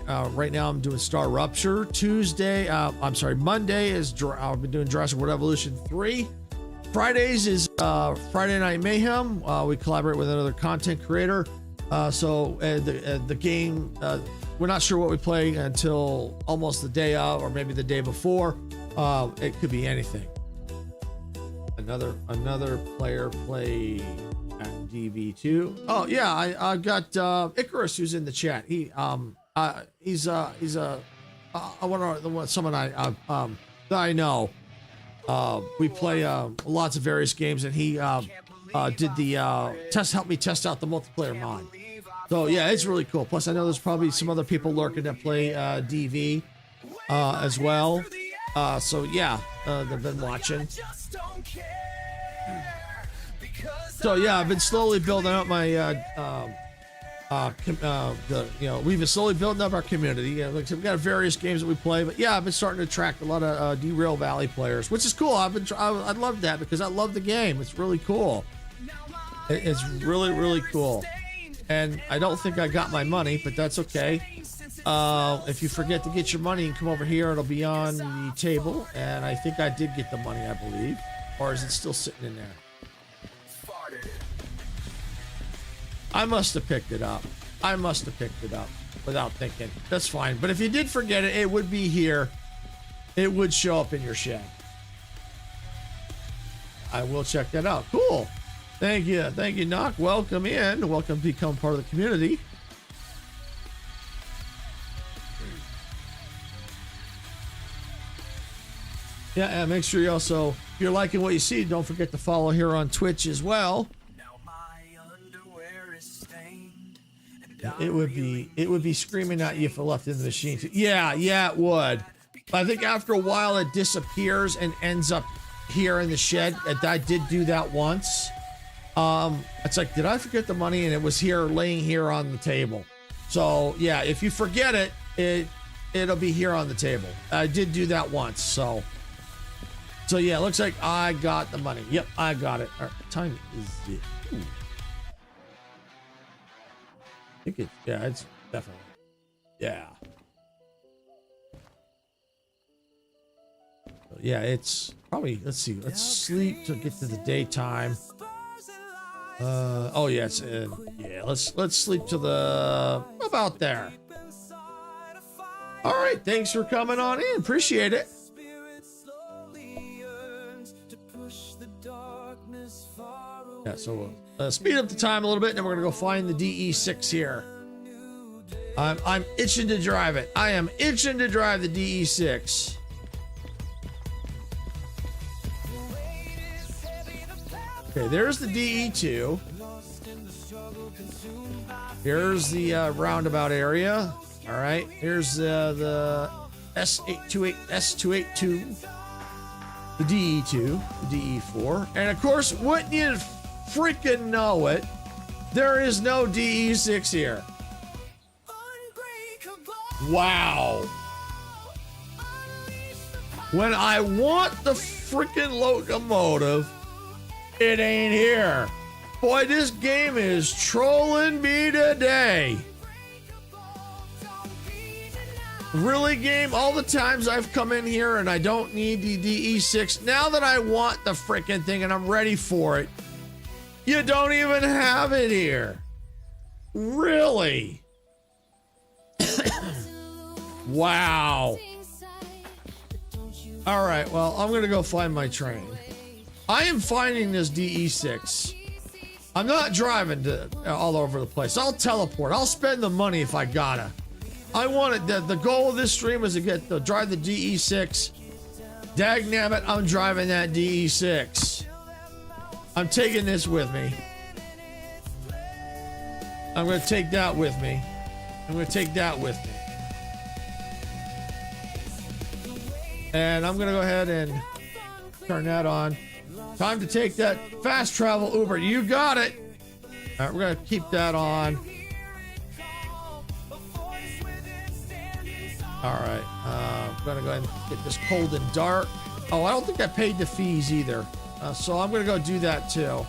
now I'm doing Star Rupture. Monday is I've been doing Jurassic World Evolution 3. Fridays is Friday Night Mayhem. We collaborate with another content creator. So the game, we're not sure what we play until almost the day of, or maybe the day before. It could be anything. Another player play at DV2. Oh yeah, I got Icarus who's in the chat. He's someone that I know. We play lots of various games, and he did the help me test out the multiplayer mod. So yeah, it's really cool. Plus I know there's probably some other people lurking that play DV as well. So yeah, they've been watching. So yeah, I've been slowly building up my we've been slowly building up our community. Yeah, like we've got various games that we play, but yeah, I've been starting to attract a lot of Derail Valley players, which is cool. I love that because I love the game. It's really cool. It's really cool. And I don't think I got my money, but that's okay. If you forget to get your money and come over here, it'll be on the table. And I think I did get the money, I believe. Or is it still sitting in there? I must have picked it up. Without thinking. That's fine. But if you did forget it, it would be here. It would show up in your shed. I will check that out. Cool. Thank you, Knock. Welcome in. Welcome to become part of the community. Yeah, and make sure you also, if you're liking what you see, don't forget to follow here on Twitch as well. It would be screaming at you if it left in the machine. Yeah, it would. I think after a while it disappears and ends up here in the shed. I did do that once. It's like, did I forget the money? And it was here, laying here on the table. So yeah, if you forget it, it'll be here on the table. I did do that once, so yeah, it looks like I got the money. Yep, I got it. All right, what time is it? Ooh. I think it, yeah, it's definitely, yeah. Yeah, it's probably, let's see, let's sleep to get to the daytime. Oh yeah, it's yeah, let's sleep to the about there. All right, thanks for coming on in. Appreciate it. Yeah, so we'll speed up the time a little bit, and then we're gonna go find the DE6 here. I'm itching to drive it. I am itching to drive the DE6. Okay, there's the DE2. Here's the roundabout area. All right, here's the S282, the DE2, the DE4, and of course, wouldn't you freaking know it, there is no DE6 here. Wow. When I want the freaking locomotive, it ain't here. Boy, this game is trolling me today. Really, game? All the times I've come in here and I don't need the DE6. Now that I want the freaking thing and I'm ready for it, you don't even have it here. Really? Wow. All right, well, I'm going to go find my train. I am finding this DE6. I'm not driving to all over the place. I'll teleport. I'll spend the money if I gotta. I want it. The goal of this stream is to drive the DE6. Dagnabbit, I'm driving that DE6. I'm taking this with me. I'm going to take that with me. I'm going to take that with me. And I'm going to go ahead and turn that on. Time to take that fast travel Uber. You got it. All right, we're going to keep that on. All right. I'm going to go ahead and get this cold and dark. Oh, I don't think I paid the fees either. So I'm going to go do that too.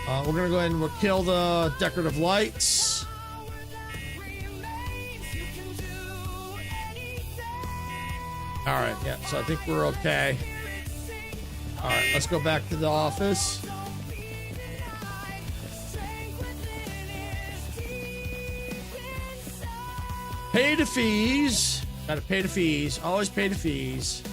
We're going to go ahead and we'll kill the decorative lights. All right, yeah, so I think we're okay. All right, let's go back to the office. Pay the fees. Gotta pay the fees. Always pay the fees.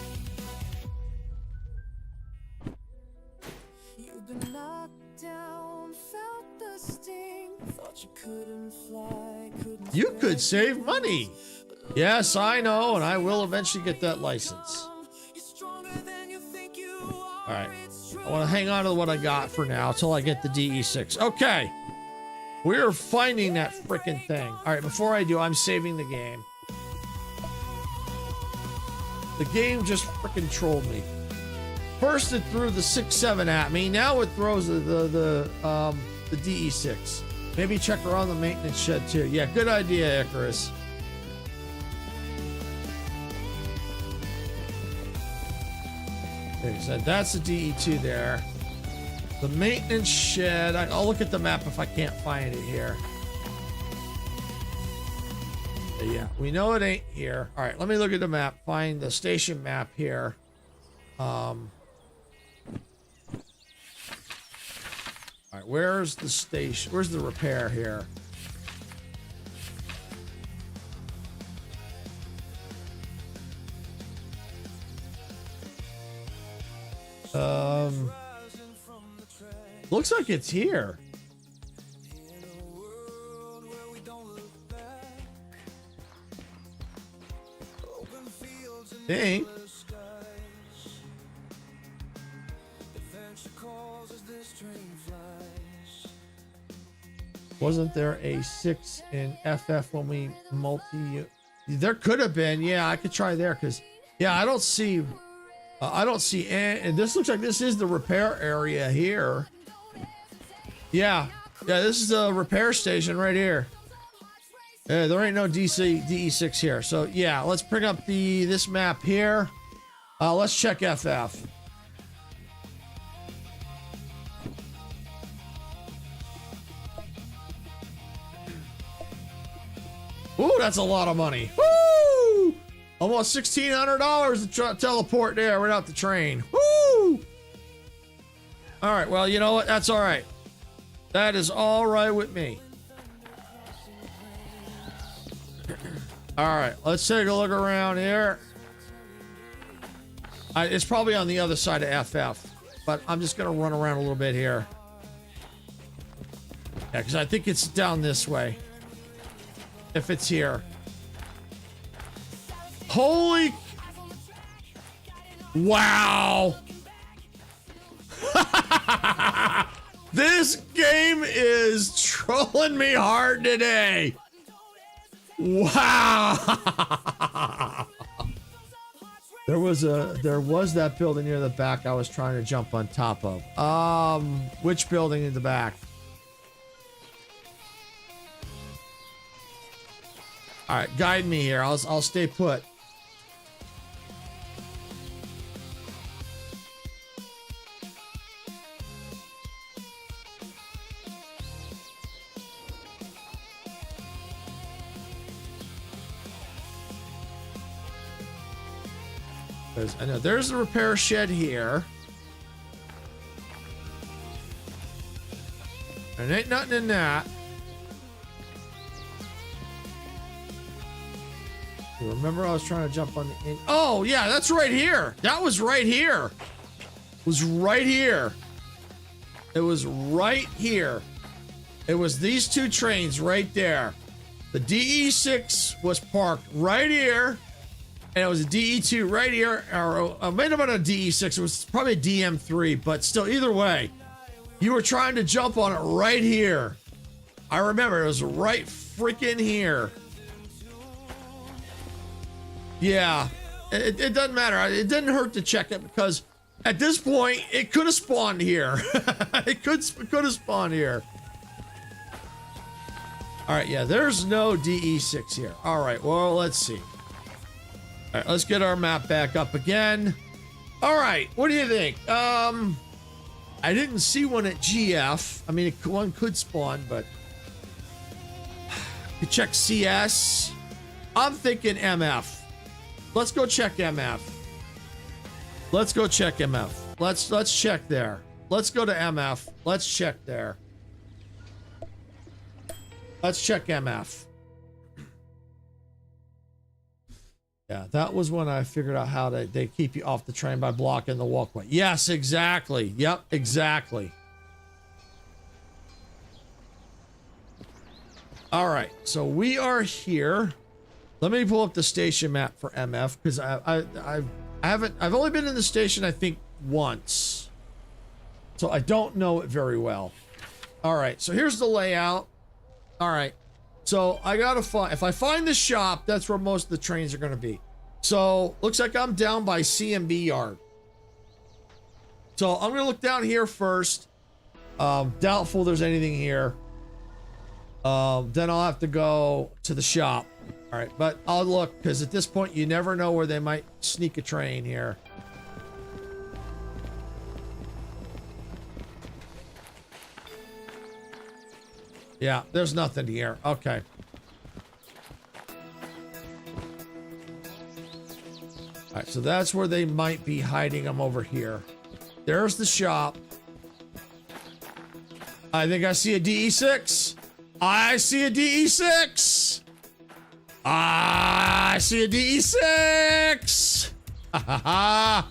You've been knocked down, felt the sting, thought you couldn't fly, couldn't You could save money. Yes, I know, and I will eventually get that license. All right, I want to hang on to what I got for now until I get the DE6. Okay, we're finding that freaking thing. All right, before I do, I'm saving the game. The game just freaking trolled me. First, it threw the 6-7 at me. Now it throws the DE6. Maybe check around the maintenance shed too. Yeah, good idea, Icarus. Okay, so that's the DE2 there. The maintenance shed. I'll look at the map if I can't find it here. But yeah, we know it ain't here. All right, let me look at the map. Find the station map here. All right, where's the station? Where's the repair here? Looks like it's here. Dang. Wasn't there a 6 in FF when we multi? There could have been. Yeah, I could try there because, yeah, I don't see I don't see any, and this looks like this is the repair area here. Yeah, this is the repair station right here. Yeah, there ain't no DE6 here. So yeah, let's bring up this map here. Let's check FF. Ooh, that's a lot of money. Woo! Almost $1,600 to teleport there without the train. Woo! All right, well, you know what? That's all right. That is all right with me. All right, let's take a look around here. It's probably on the other side of FF, but I'm just going to run around a little bit here. Yeah, because I think it's down this way. If it's here. Holy... Wow! This game is trolling me hard today. Wow! There was that building near the back I was trying to jump on top of. Which building in the back? All right, guide me here. I'll stay put. I know there's the repair shed here. There ain't nothing in that. Remember I was trying to jump on the... Oh, yeah, that's right here. That was right here. It was right here. It was right here. It was these two trains right there. The DE6 was parked right here. And it was a DE2 right here. Or it might have been a DE6. It was probably a DM3. But still, either way, you were trying to jump on it right here. I remember it was right freaking here. Yeah, it doesn't matter. It didn't hurt to check it because at this point it could have spawned here. it could have spawned here. All right, yeah, there's no DE6 here. All right, well, let's see. All right, let's get our map back up again. All right, what do you think? I didn't see one at GF. I mean, one could spawn, but you check CS. I'm thinking MF. Let's go check MF. Let's go check MF. Let's check there. Let's go to MF. Let's check there. Let's check MF. Yeah, that was when I figured out how they keep you off the train by blocking the walkway. Yes, exactly. Yep, exactly. All right, so we are here. Let me pull up the station map for MF because I've only been in the station I think once, so I don't know it very well. All right, so here's the layout. All right, so I gotta find, if I find the shop, that's where most of the trains are gonna be. So looks like I'm down by CMB yard. So I'm gonna look down here first. Doubtful there's anything here. Then I'll have to go to the shop. All right, but I'll look because at this point you never know where they might sneak a train here. Yeah, there's nothing here. Okay. All right, so that's where they might be hiding them over here. There's the shop. I think I see a DE6. I see a DE6. I see a DE6. All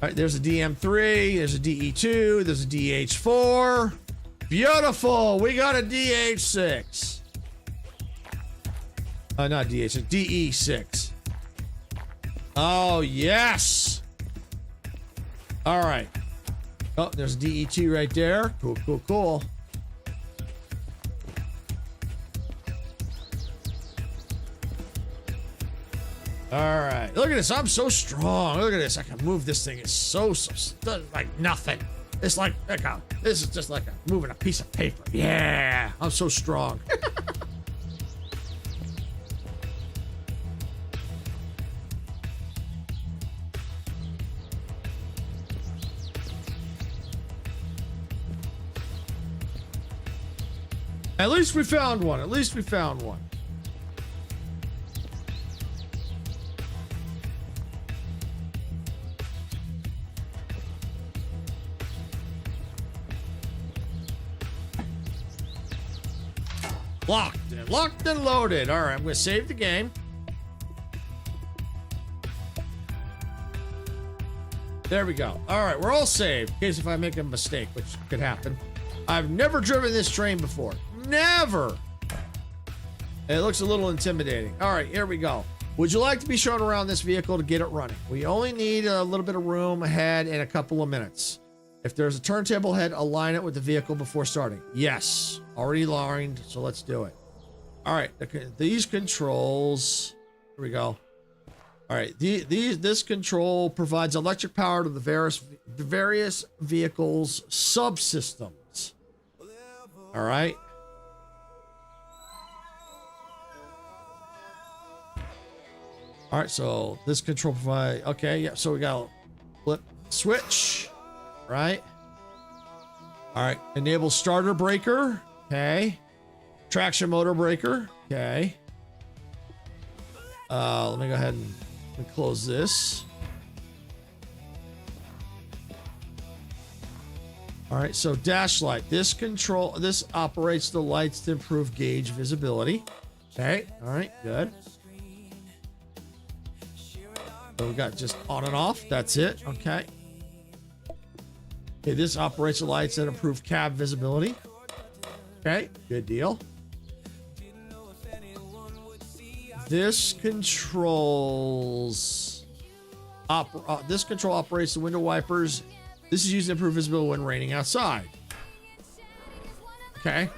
right, there's a DM3. There's a DE2. There's a DH4. Beautiful. We got a DH6. Not DH6. DE6. Oh, yes. All right. Oh, there's a DE2 right there. Cool, cool, cool. All right, look at this. I'm so strong. Look at this. I can move this thing. It's so like nothing. It's like this is just like moving a piece of paper. Yeah, I'm so strong. At least we found one. At least we found one. Locked and loaded. All right, I'm going to save the game. There we go. All right, we're all saved in case if I make a mistake, which could happen. I've never driven this train before. Never. It looks a little intimidating. All right, here we go. Would you like to be shown around this vehicle to get it running? We only need a little bit of room ahead in a couple of minutes. If there's a turntable ahead, align it with the vehicle before starting. Yes, already aligned, so let's do it. All right, these controls. Here we go. All right, this control provides electric power to the various vehicles' subsystems. All right. All right, so this control provide. Okay, yeah. So we got a flip switch, right? All right, enable starter breaker. Okay, traction motor breaker. Okay. Let me go ahead and close this. All right, so dash light. This operates the lights to improve gauge visibility. Okay, all right, good. So we got just on and off. That's it. Okay. Okay, this operates the lights that improve cab visibility. Okay, good deal. This controls. This control operates the window wipers. This is used to improve visibility when raining outside. Okay.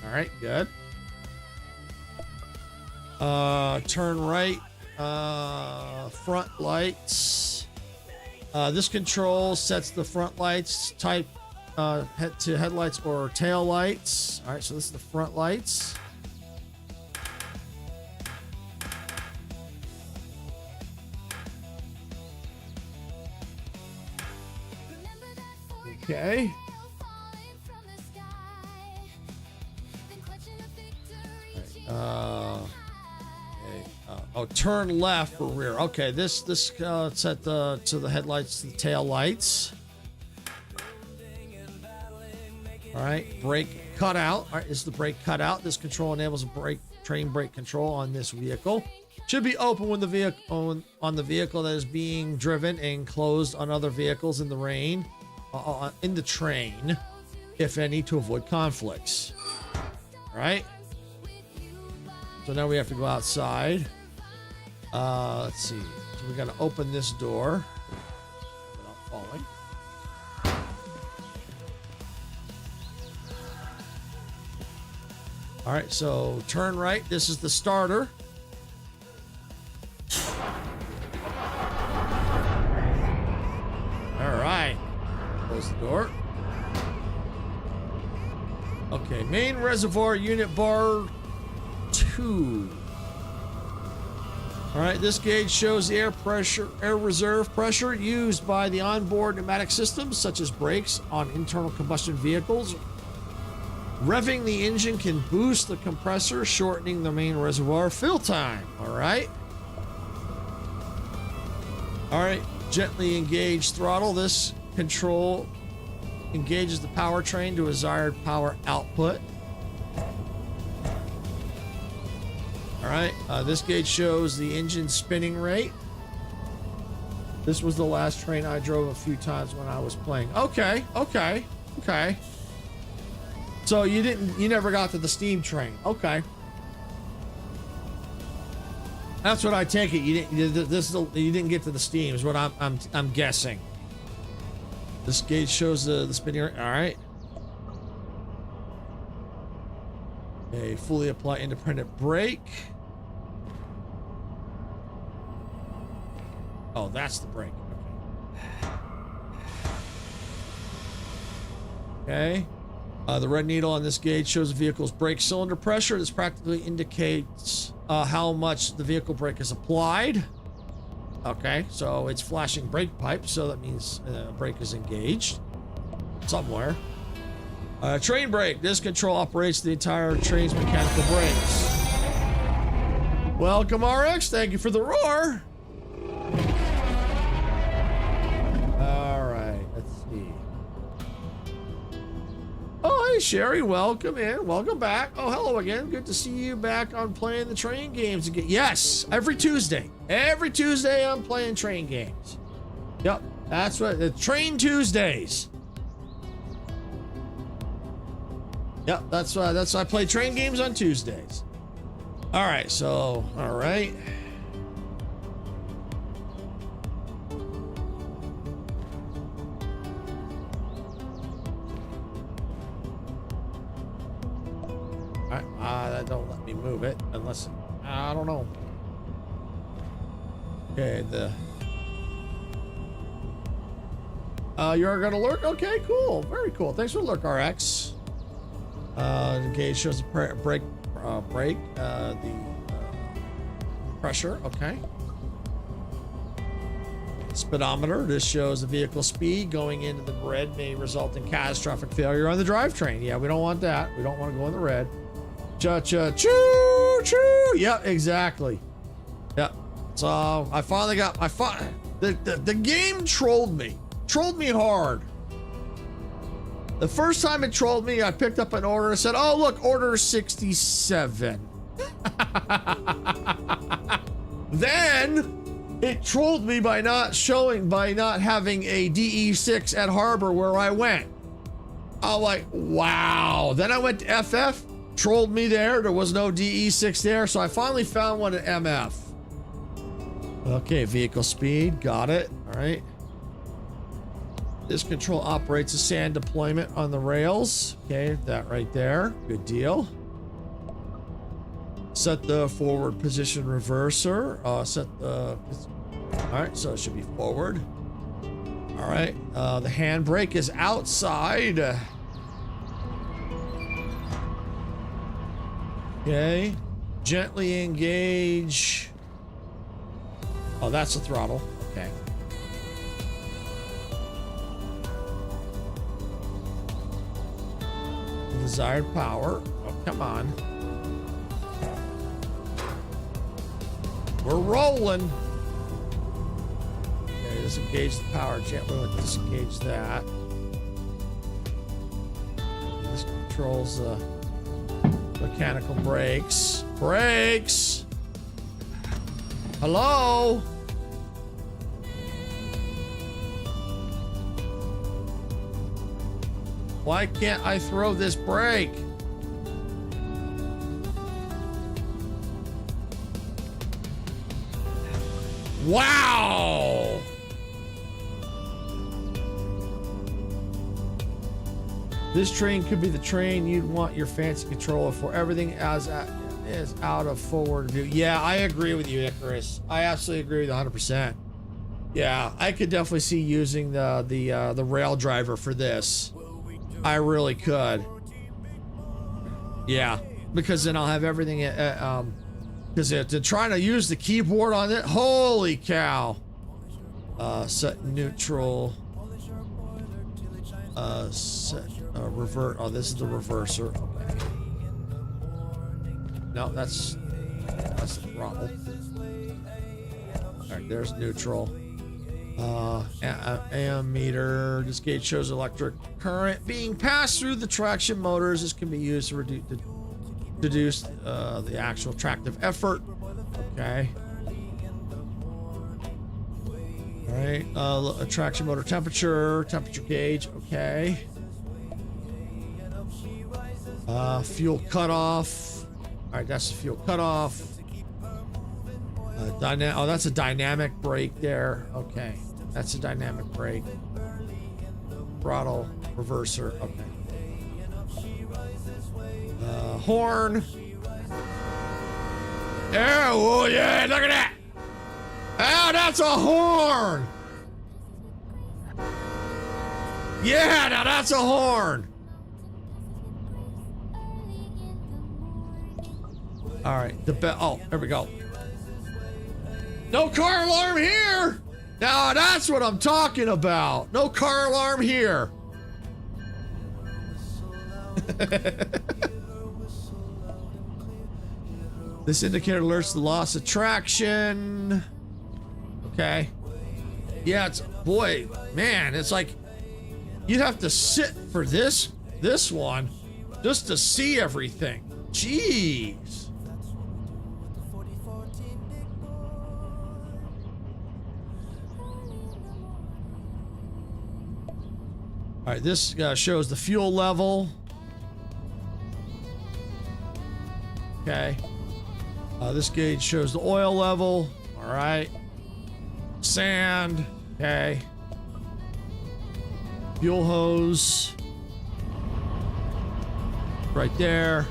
All right, good. Turn right, front lights. This control sets the front lights type head to headlights or tail lights. All right, so this is the front lights. Okay. Oh, turn left for rear. Okay, this set to the headlights, the tail lights. All right, brake cutout. All right, this is the brake cutout. This control enables a train brake control on this vehicle. Should be open when the vehicle on the vehicle that is being driven and closed on other vehicles in the rain, in the train, if any, to avoid conflicts. All right. So now we have to go outside. Let's see. So we got to open this door without falling. All right, so turn right. This is the starter. All right. Close the door. Okay, main reservoir unit bar 2. All right, this gauge shows the air reserve pressure used by the onboard pneumatic systems, such as brakes on internal combustion vehicles. Revving the engine can boost the compressor, shortening the main reservoir fill time. All right. All right, gently engage throttle. This control engages the powertrain to a desired power output. All right, this gauge shows the engine spinning rate. This was the last train I drove a few times when I was playing. Okay. So you never got to the steam train. Okay. That's what I take it. You didn't get to the steam is what I'm guessing. This gauge shows the spinning rate. All right. A fully apply independent brake. Oh, that's the brake. Okay. The red needle on this gauge shows the vehicle's brake cylinder pressure. This practically indicates how much the vehicle brake is applied. Okay, so it's flashing brake pipe, so that means brake is engaged somewhere. Train brake. This control operates the entire train's mechanical brakes. Welcome, RX. Thank you for the roar. All right, let's see. Oh, hey, Sherry. Welcome in. Welcome back. Oh, hello again. Good to see you back on playing the train games again. Yes, every Tuesday. Every Tuesday I'm playing train games. Yep, that's what the Train Tuesdays. Yep, that's why I play train games on Tuesdays. All right, so all right. That don't let me move it unless I don't know. Okay, you're gonna lurk. Okay, cool, very cool. Thanks for the lurk, RX. The gauge shows the brake, the pressure. Okay. Speedometer. This shows the vehicle speed. Going into the red may result in catastrophic failure on the drivetrain. Yeah, we don't want that. We don't want to go in the red. Cha-cha, choo-choo. Yep, exactly. Yep. So I finally got the game trolled me hard. The first time it trolled me, I picked up an order and said, oh look, order 67. Then it trolled me by not having a DE6 at Harbor where I went. I'm like, wow. Then I went to FF, trolled me there. There was no DE6 there, so I finally found one at MF. Okay, vehicle speed, got it. All right. This control operates a sand deployment on the rails. Okay, that right there. Good deal. Set the forward position reverser. All right, so it should be forward. All right, the handbrake is outside. Okay, gently engage. Oh, that's the throttle. Okay. Desired power. Oh, come on. We're rolling. Okay, disengage the power. Gently we'll disengage that. This controls the mechanical brakes. Brakes! Hello? Why can't I throw this brake? Wow! This train could be the train you'd want your fancy controller for. Everything is out of forward view. Yeah, I agree with you, Icarus. I absolutely agree with you 100%. Yeah, I could definitely see using the rail driver for this. I really could. Yeah, because then I'll have everything because they're trying to use the keyboard on it. Holy cow. Set neutral. Set revert. Oh, this is the reverser. Okay. No, that's the throttle. All right, there's neutral. Ammeter. This gauge shows electric current being passed through the traction motors. This can be used to reduce the actual tractive effort. Okay. All right. Traction motor temperature gauge. Okay. Fuel cutoff. All right, that's the fuel cutoff. Oh, that's a dynamic brake there. Okay, that's a dynamic brake. Throttle, reverser. Okay. horn. Oh, yeah, look at that. Oh, that's a horn. Yeah, now that's a horn. All right, the bell. Oh, there we go. No car alarm here. Now that's what I'm talking about. No car alarm here. This indicator alerts the loss of traction. Okay. Yeah, it's, boy, man, it's like you'd have to sit for this one just to see everything. Jeez. All right, this shows the fuel level. Okay. This gauge shows the oil level. All right. Sand. Okay. Fuel hose. Right there.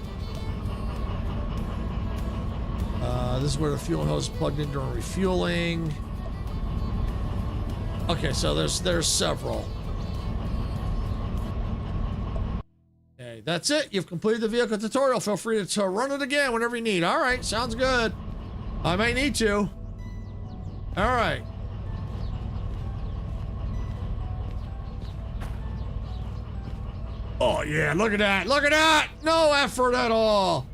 This is where the fuel hose is plugged in during refueling. Okay, so there's several. Okay, that's it. You've completed the vehicle tutorial. Feel free to run it again whenever you need. All right, sounds good. I may need to. All right. Oh, yeah, look at that. Look at that. No effort at all.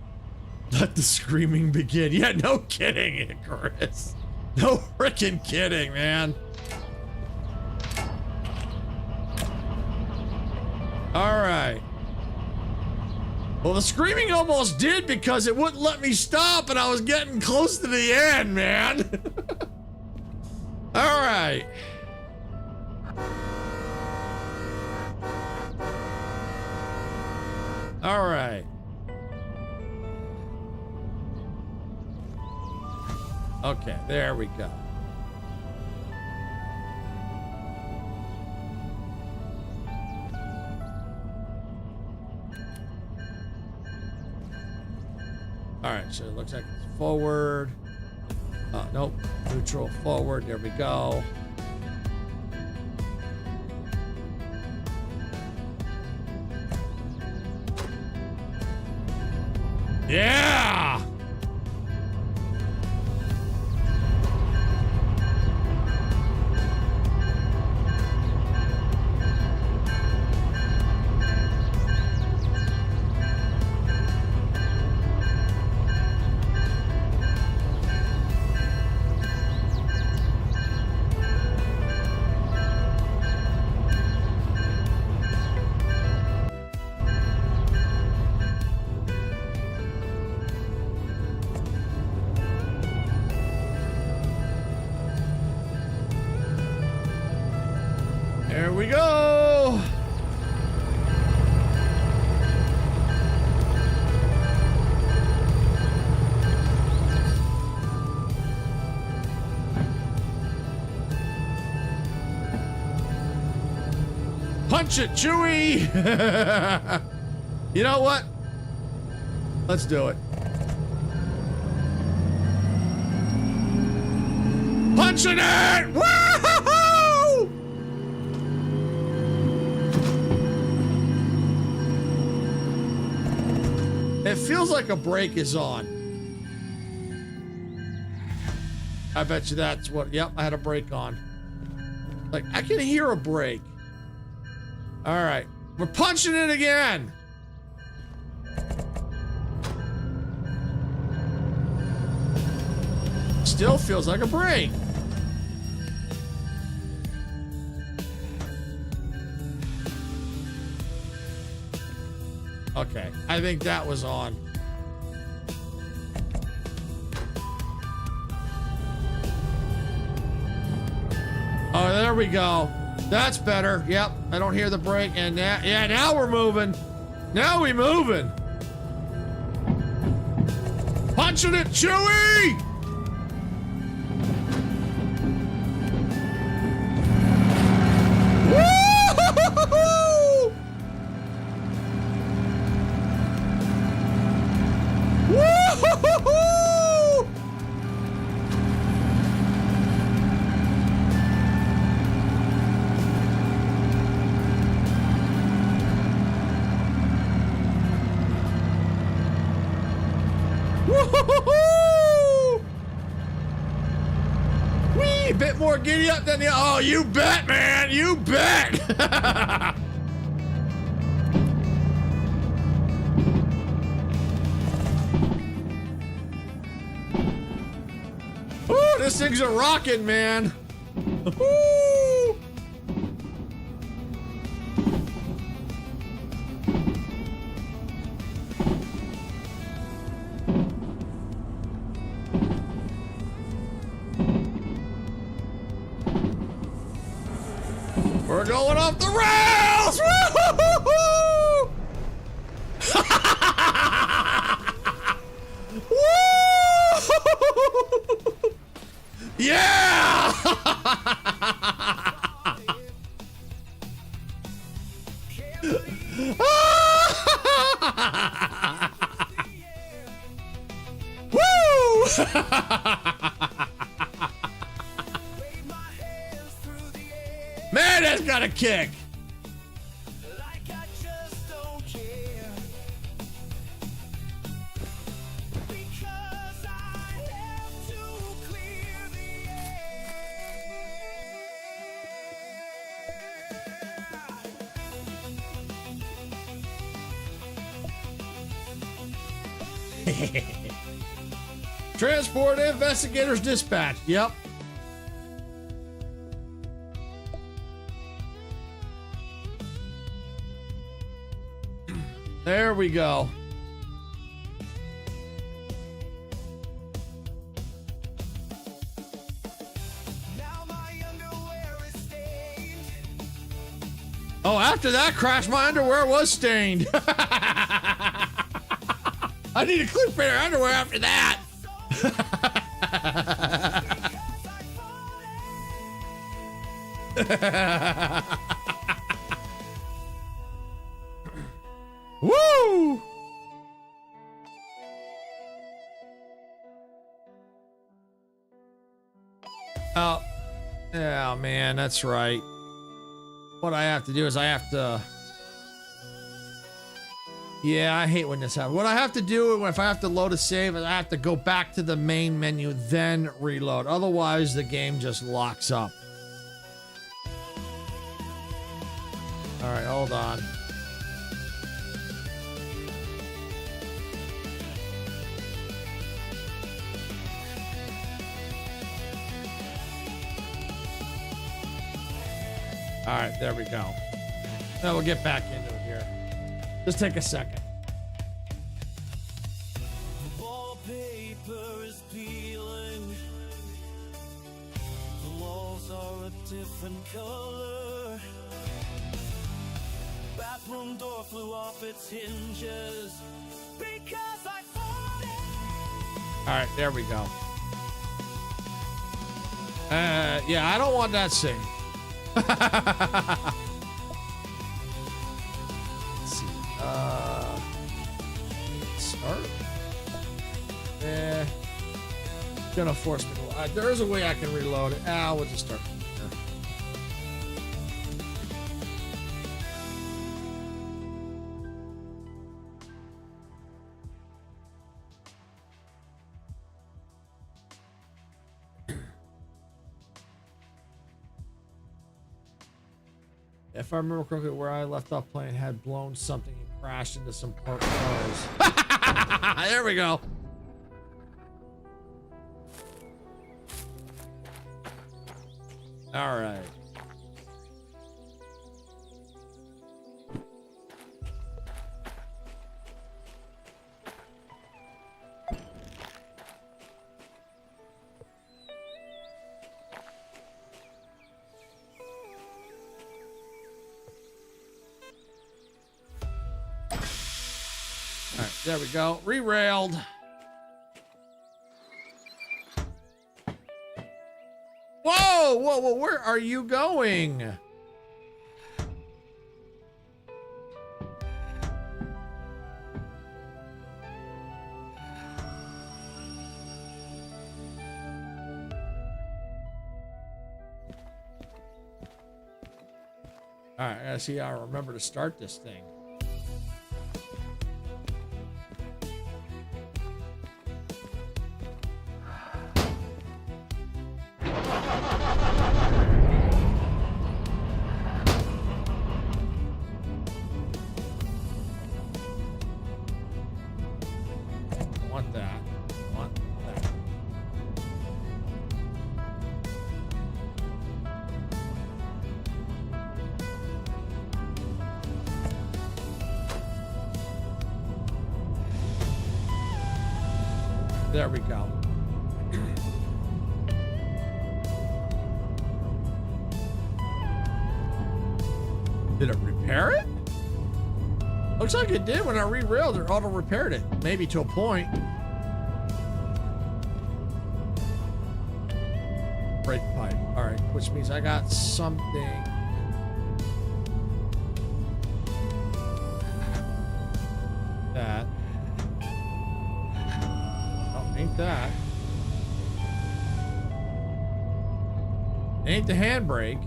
Let the screaming begin. Yeah, no kidding, Chris. No freaking kidding, man. All right. Well, the screaming almost did because it wouldn't let me stop and I was getting close to the end, man. All right. All right. Okay, there we go. All right, so it looks like it's forward. Nope, neutral, forward. There we go. Yeah! There we go. Punch it, Chewie. You know what? Let's do it. Punching it! Woo-hoo-hoo! It feels like a brake is on. I bet you that's what, yep, I had a brake on. Like, I can hear a brake. All right, we're punching it again. Still feels like a brake. Okay, I think that was on. Oh, there we go. That's better. Yep, I don't hear the brake. And now, yeah, now we're moving. Now we moving. Punching it, Chewie! Woo! more giddy up than the. Oh, you bet, man. You bet. Ooh, this thing's a rockin', man. Ooh. We're going off the rails! Woo-hoo-hoo-hoo! Woo! Yeah! Man, that's got a kick. Like I just don't care. Because I have to clear the air. Transport investigators dispatched. Yep. There we go. Now my underwear is stained. Oh, after that crash, my underwear was stained. I need a clean pair of underwear after that. Woo! Oh, yeah, man, that's right. What I have to do is I have to. Yeah, I hate when this happens. What I have to do if I have to load a save is I have to go back to the main menu, then reload. Otherwise, the game just locks up. All right, hold on. All right, there we go. Now we'll get back into it here. Just take a second. The wallpaper is peeling. The walls are a different color. Bathroom door flew off its hinges because I fought it. All right, there we go. Yeah, I don't want that scene. Let's see. Start. Gonna force me to. There is a way I can reload it. We'll just start from here. If I remember correctly, where I left off playing had blown something and crashed into some parked cars. There we go. All right. All right, there we go. Re-railed. Whoa, whoa, whoa, where are you going? All right, I gotta see how I remember to start this thing. There we go. Did it repair it? Looks like it did when I re-railed it. Auto repaired it. Maybe to a point. Brake pipe. All right, which means I got something. That. Oh, ain't that. Ain't the handbrake.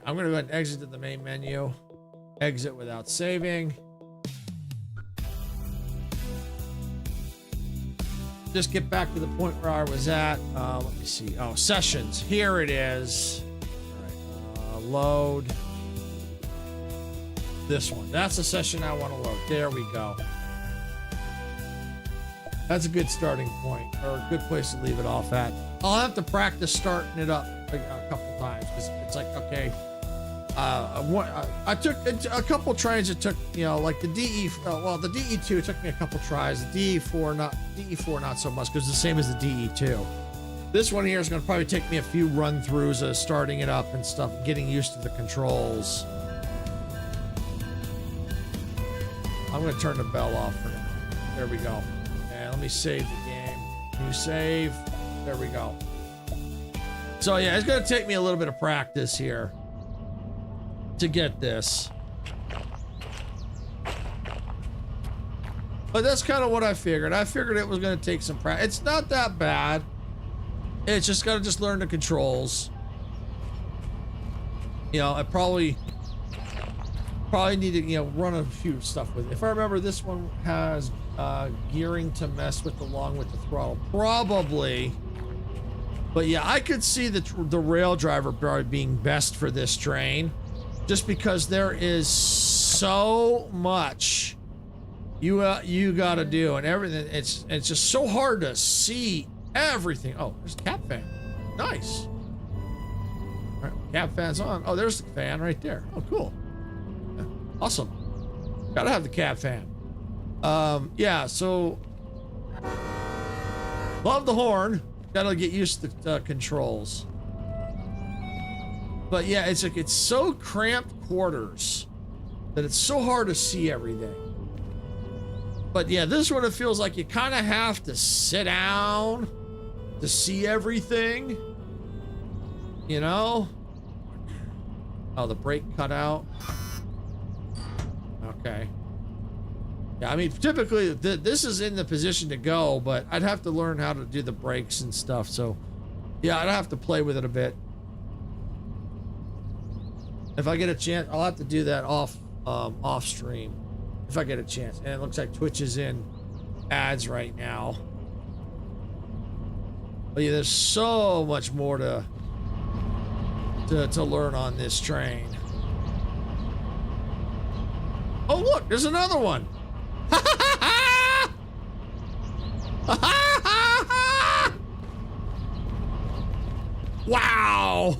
I'm going to go ahead and exit to the main menu. Exit without saving. Just get back to the point where I was at. Let me see. Oh, sessions. Here it is. All right. Load. This one. That's the session I want to load. There we go. That's a good starting point, or a good place to leave it off at. I'll have to practice starting it up a couple times because it's like, okay. I took a couple tries. It took, you know, like the DE. Well, the DE2 took me a couple tries. The DE4 not so much because it's the same as the DE2. This one here is going to probably take me a few run-throughs of starting it up and stuff, getting used to the controls. I'm going to turn the bell off for now. There we go. And let me save the game. Can you save? There we go. So yeah, it's going to take me a little bit of practice here to get this. But that's kind of what I figured. I figured it was going to take some practice. It's not that bad. It's just got to learn the controls. You know, I probably need to, you know, run a few stuff with it. If I remember, this one has gearing to mess with along with the throttle. Probably. But yeah, I could see the rail driver probably being best for this train. Just because there is so much you got to do and everything. It's just so hard to see everything. Oh, there's a cap fan. Nice. All right, cap fan's on. Oh, there's the fan right there. Oh, cool. Yeah, awesome. Gotta have the cap fan. Yeah, so love the horn. Gotta get used to the controls. But yeah, it's like, it's so cramped quarters that it's so hard to see everything. But yeah, this one, it feels like you kind of have to sit down to see everything, you know? Oh, the brake cut out. Okay. Yeah, I mean, typically this is in the position to go, but I'd have to learn how to do the brakes and stuff. So yeah, I'd have to play with it a bit. If I get a chance, I'll have to do that off stream if I get a chance. And it looks like Twitch is in ads right now. But yeah, there's so much more to learn on this train. Oh look, there's another one. Wow.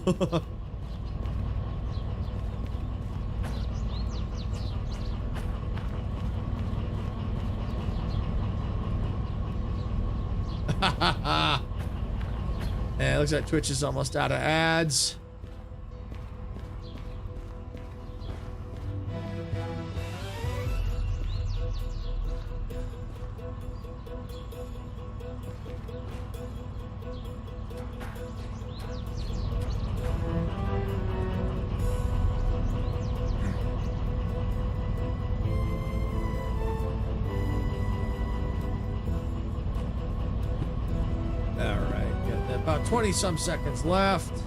And it looks like Twitch is almost out of ads. All right, got about 20 some seconds left.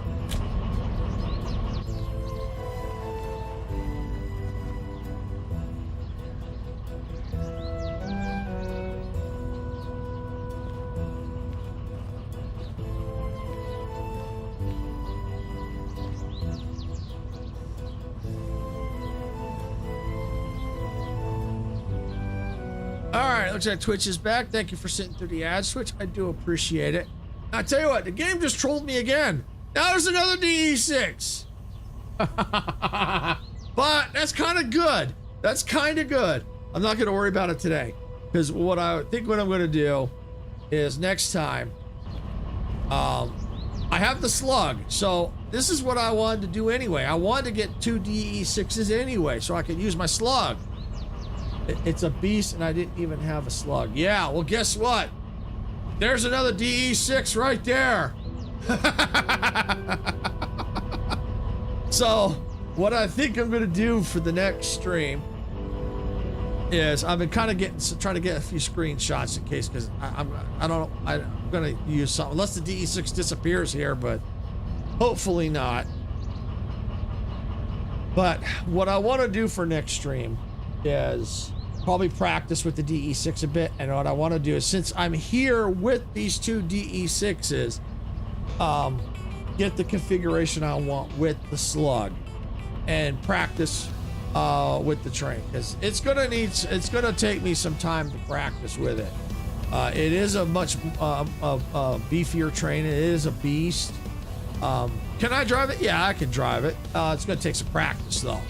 right, looks like Twitch is back. Thank you for sitting through the ads, Twitch. I do appreciate it. I tell you what, the game just trolled me again. Now there's another DE6. But that's kind of good. That's kind of good. I'm not going to worry about it today, because what I'm going to do is next time, I have the slug. So this is what I wanted to do anyway. I wanted to get 2 DE6s anyway, so I could use my slug. It's a beast, and I didn't even have a slug. Yeah, well, guess what? There's another DE6 right there. So what I think I'm going to do for the next stream is I've been kind of trying to get a few screenshots in case, because I'm going to use something unless the DE6 disappears here, but hopefully not. But what I want to do for next stream is probably practice with the DE6 a bit, and what I want to do is, since I'm here with these 2 DE6s, get the configuration I want with the slug and practice with the train, because it's gonna take me some time to practice with it. It is a much beefier train. It is a beast. Can I drive it? Yeah, I can drive it. It's gonna take some practice though.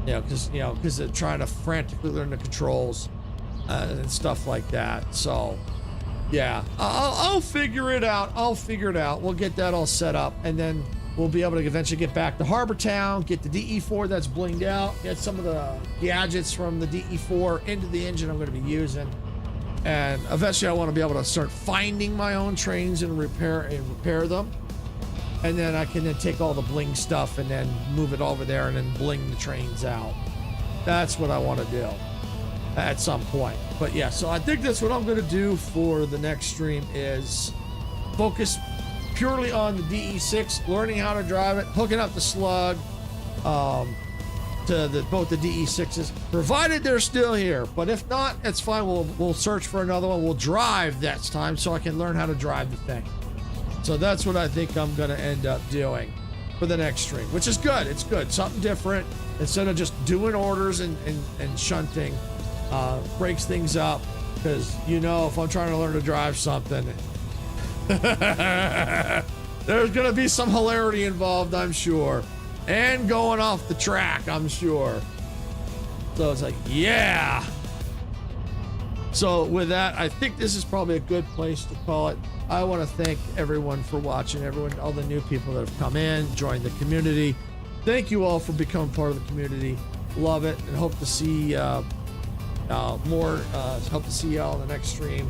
Because they're trying to frantically learn the controls and stuff like that. So yeah, I'll figure it out. We'll get that all set up, and then we'll be able to eventually get back to Harbor Town, get the DE4 that's blinged out, get some of the gadgets from the DE4 into the engine I'm going to be using. And eventually I want to be able to start finding my own trains and repair them. And then I can then take all the bling stuff and then move it over there and then bling the trains out. That's what I want to do at some point. But yeah, so I think that's what I'm going to do for the next stream, is focus purely on the DE6, learning how to drive it, hooking up the slug to both the DE6s, provided they're still here. But if not, it's fine. We'll search for another one. We'll drive that time so I can learn how to drive the thing. So that's what I think I'm going to end up doing for the next stream, which is good. It's good. Something different. Instead of just doing orders and shunting, breaks things up. Because, if I'm trying to learn to drive something, there's going to be some hilarity involved, I'm sure. And going off the track, I'm sure. So it's like, yeah. So with that, I think this is probably a good place to call it. I want to thank everyone for watching, all the new people that have come in, joined the community. Thank you all for becoming part of the community. Love it, and hope to see more. Hope to see y'all in the next stream,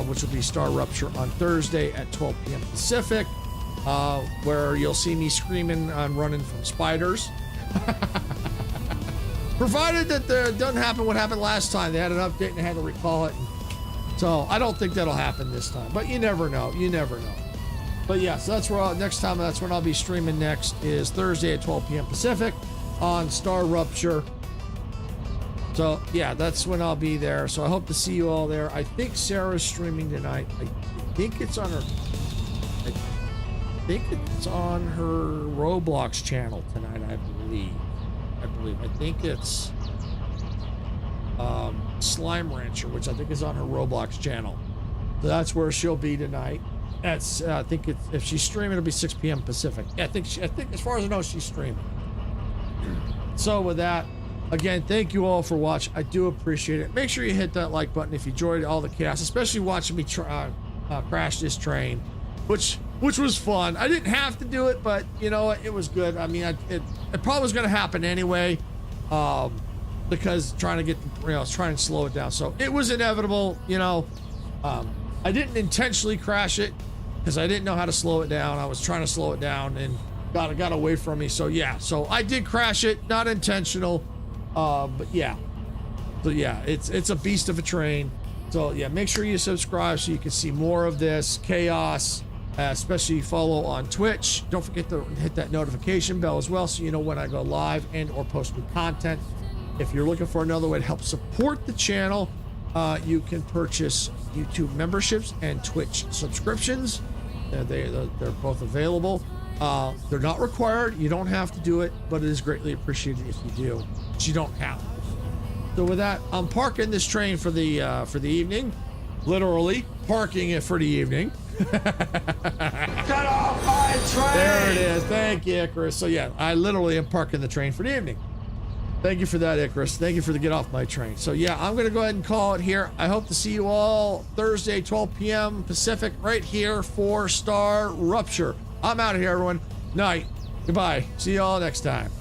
which will be Star Rupture on Thursday at 12 p.m. Pacific, where you'll see me screaming and running from spiders. Provided that doesn't happen what happened last time. They had an update and they had to recall it. So I don't think that'll happen this time, but you never know. But yeah, so that's where that's when I'll be streaming next, is Thursday at 12 p.m. Pacific on Star Rupture. So yeah, that's when I'll be there. So I hope to see you all there. I think Sarah's streaming tonight. I think it's on her Roblox channel tonight, I believe. I think it's Slime Rancher, which I think is on her Roblox channel. So that's where she'll be tonight. That's I think if she's streaming, it'll be 6 p.m. Pacific. Yeah, I think as far as I know, she's streaming. So with that, again, thank you all for watching. I do appreciate it. Make sure you hit that like button if you enjoyed all the chaos, especially watching me crash this train, which was fun. I didn't have to do it, but you know what, it was good. I mean, it probably was going to happen anyway, because trying to slow it down. So it was inevitable, I didn't intentionally crash it because I didn't know how to slow it down. I was trying to slow it down and got away from me. So yeah, so I did crash it, not intentional, but yeah. So yeah, it's a beast of a train. So yeah, make sure you subscribe so you can see more of this chaos, especially follow on Twitch. Don't forget to hit that notification bell as well so you know when I go live and or post new content. If you're looking for another way to help support the channel, you can purchase YouTube memberships and Twitch subscriptions. They're both available. They're not required. You don't have to do it, but it is greatly appreciated if you do. But you don't have to. So with that, I'm parking this train for the evening. Literally parking it for the evening. Get off my train! There it is. Thank you, Icarus. So yeah, I literally am parking the train for the evening. Thank you for that, Icarus. Thank you for the get off my train. So yeah, I'm going to go ahead and call it here. I hope to see you all Thursday, 12 p.m. Pacific, right here for Star Rupture. I'm out of here, everyone. Night. Goodbye. See you all next time.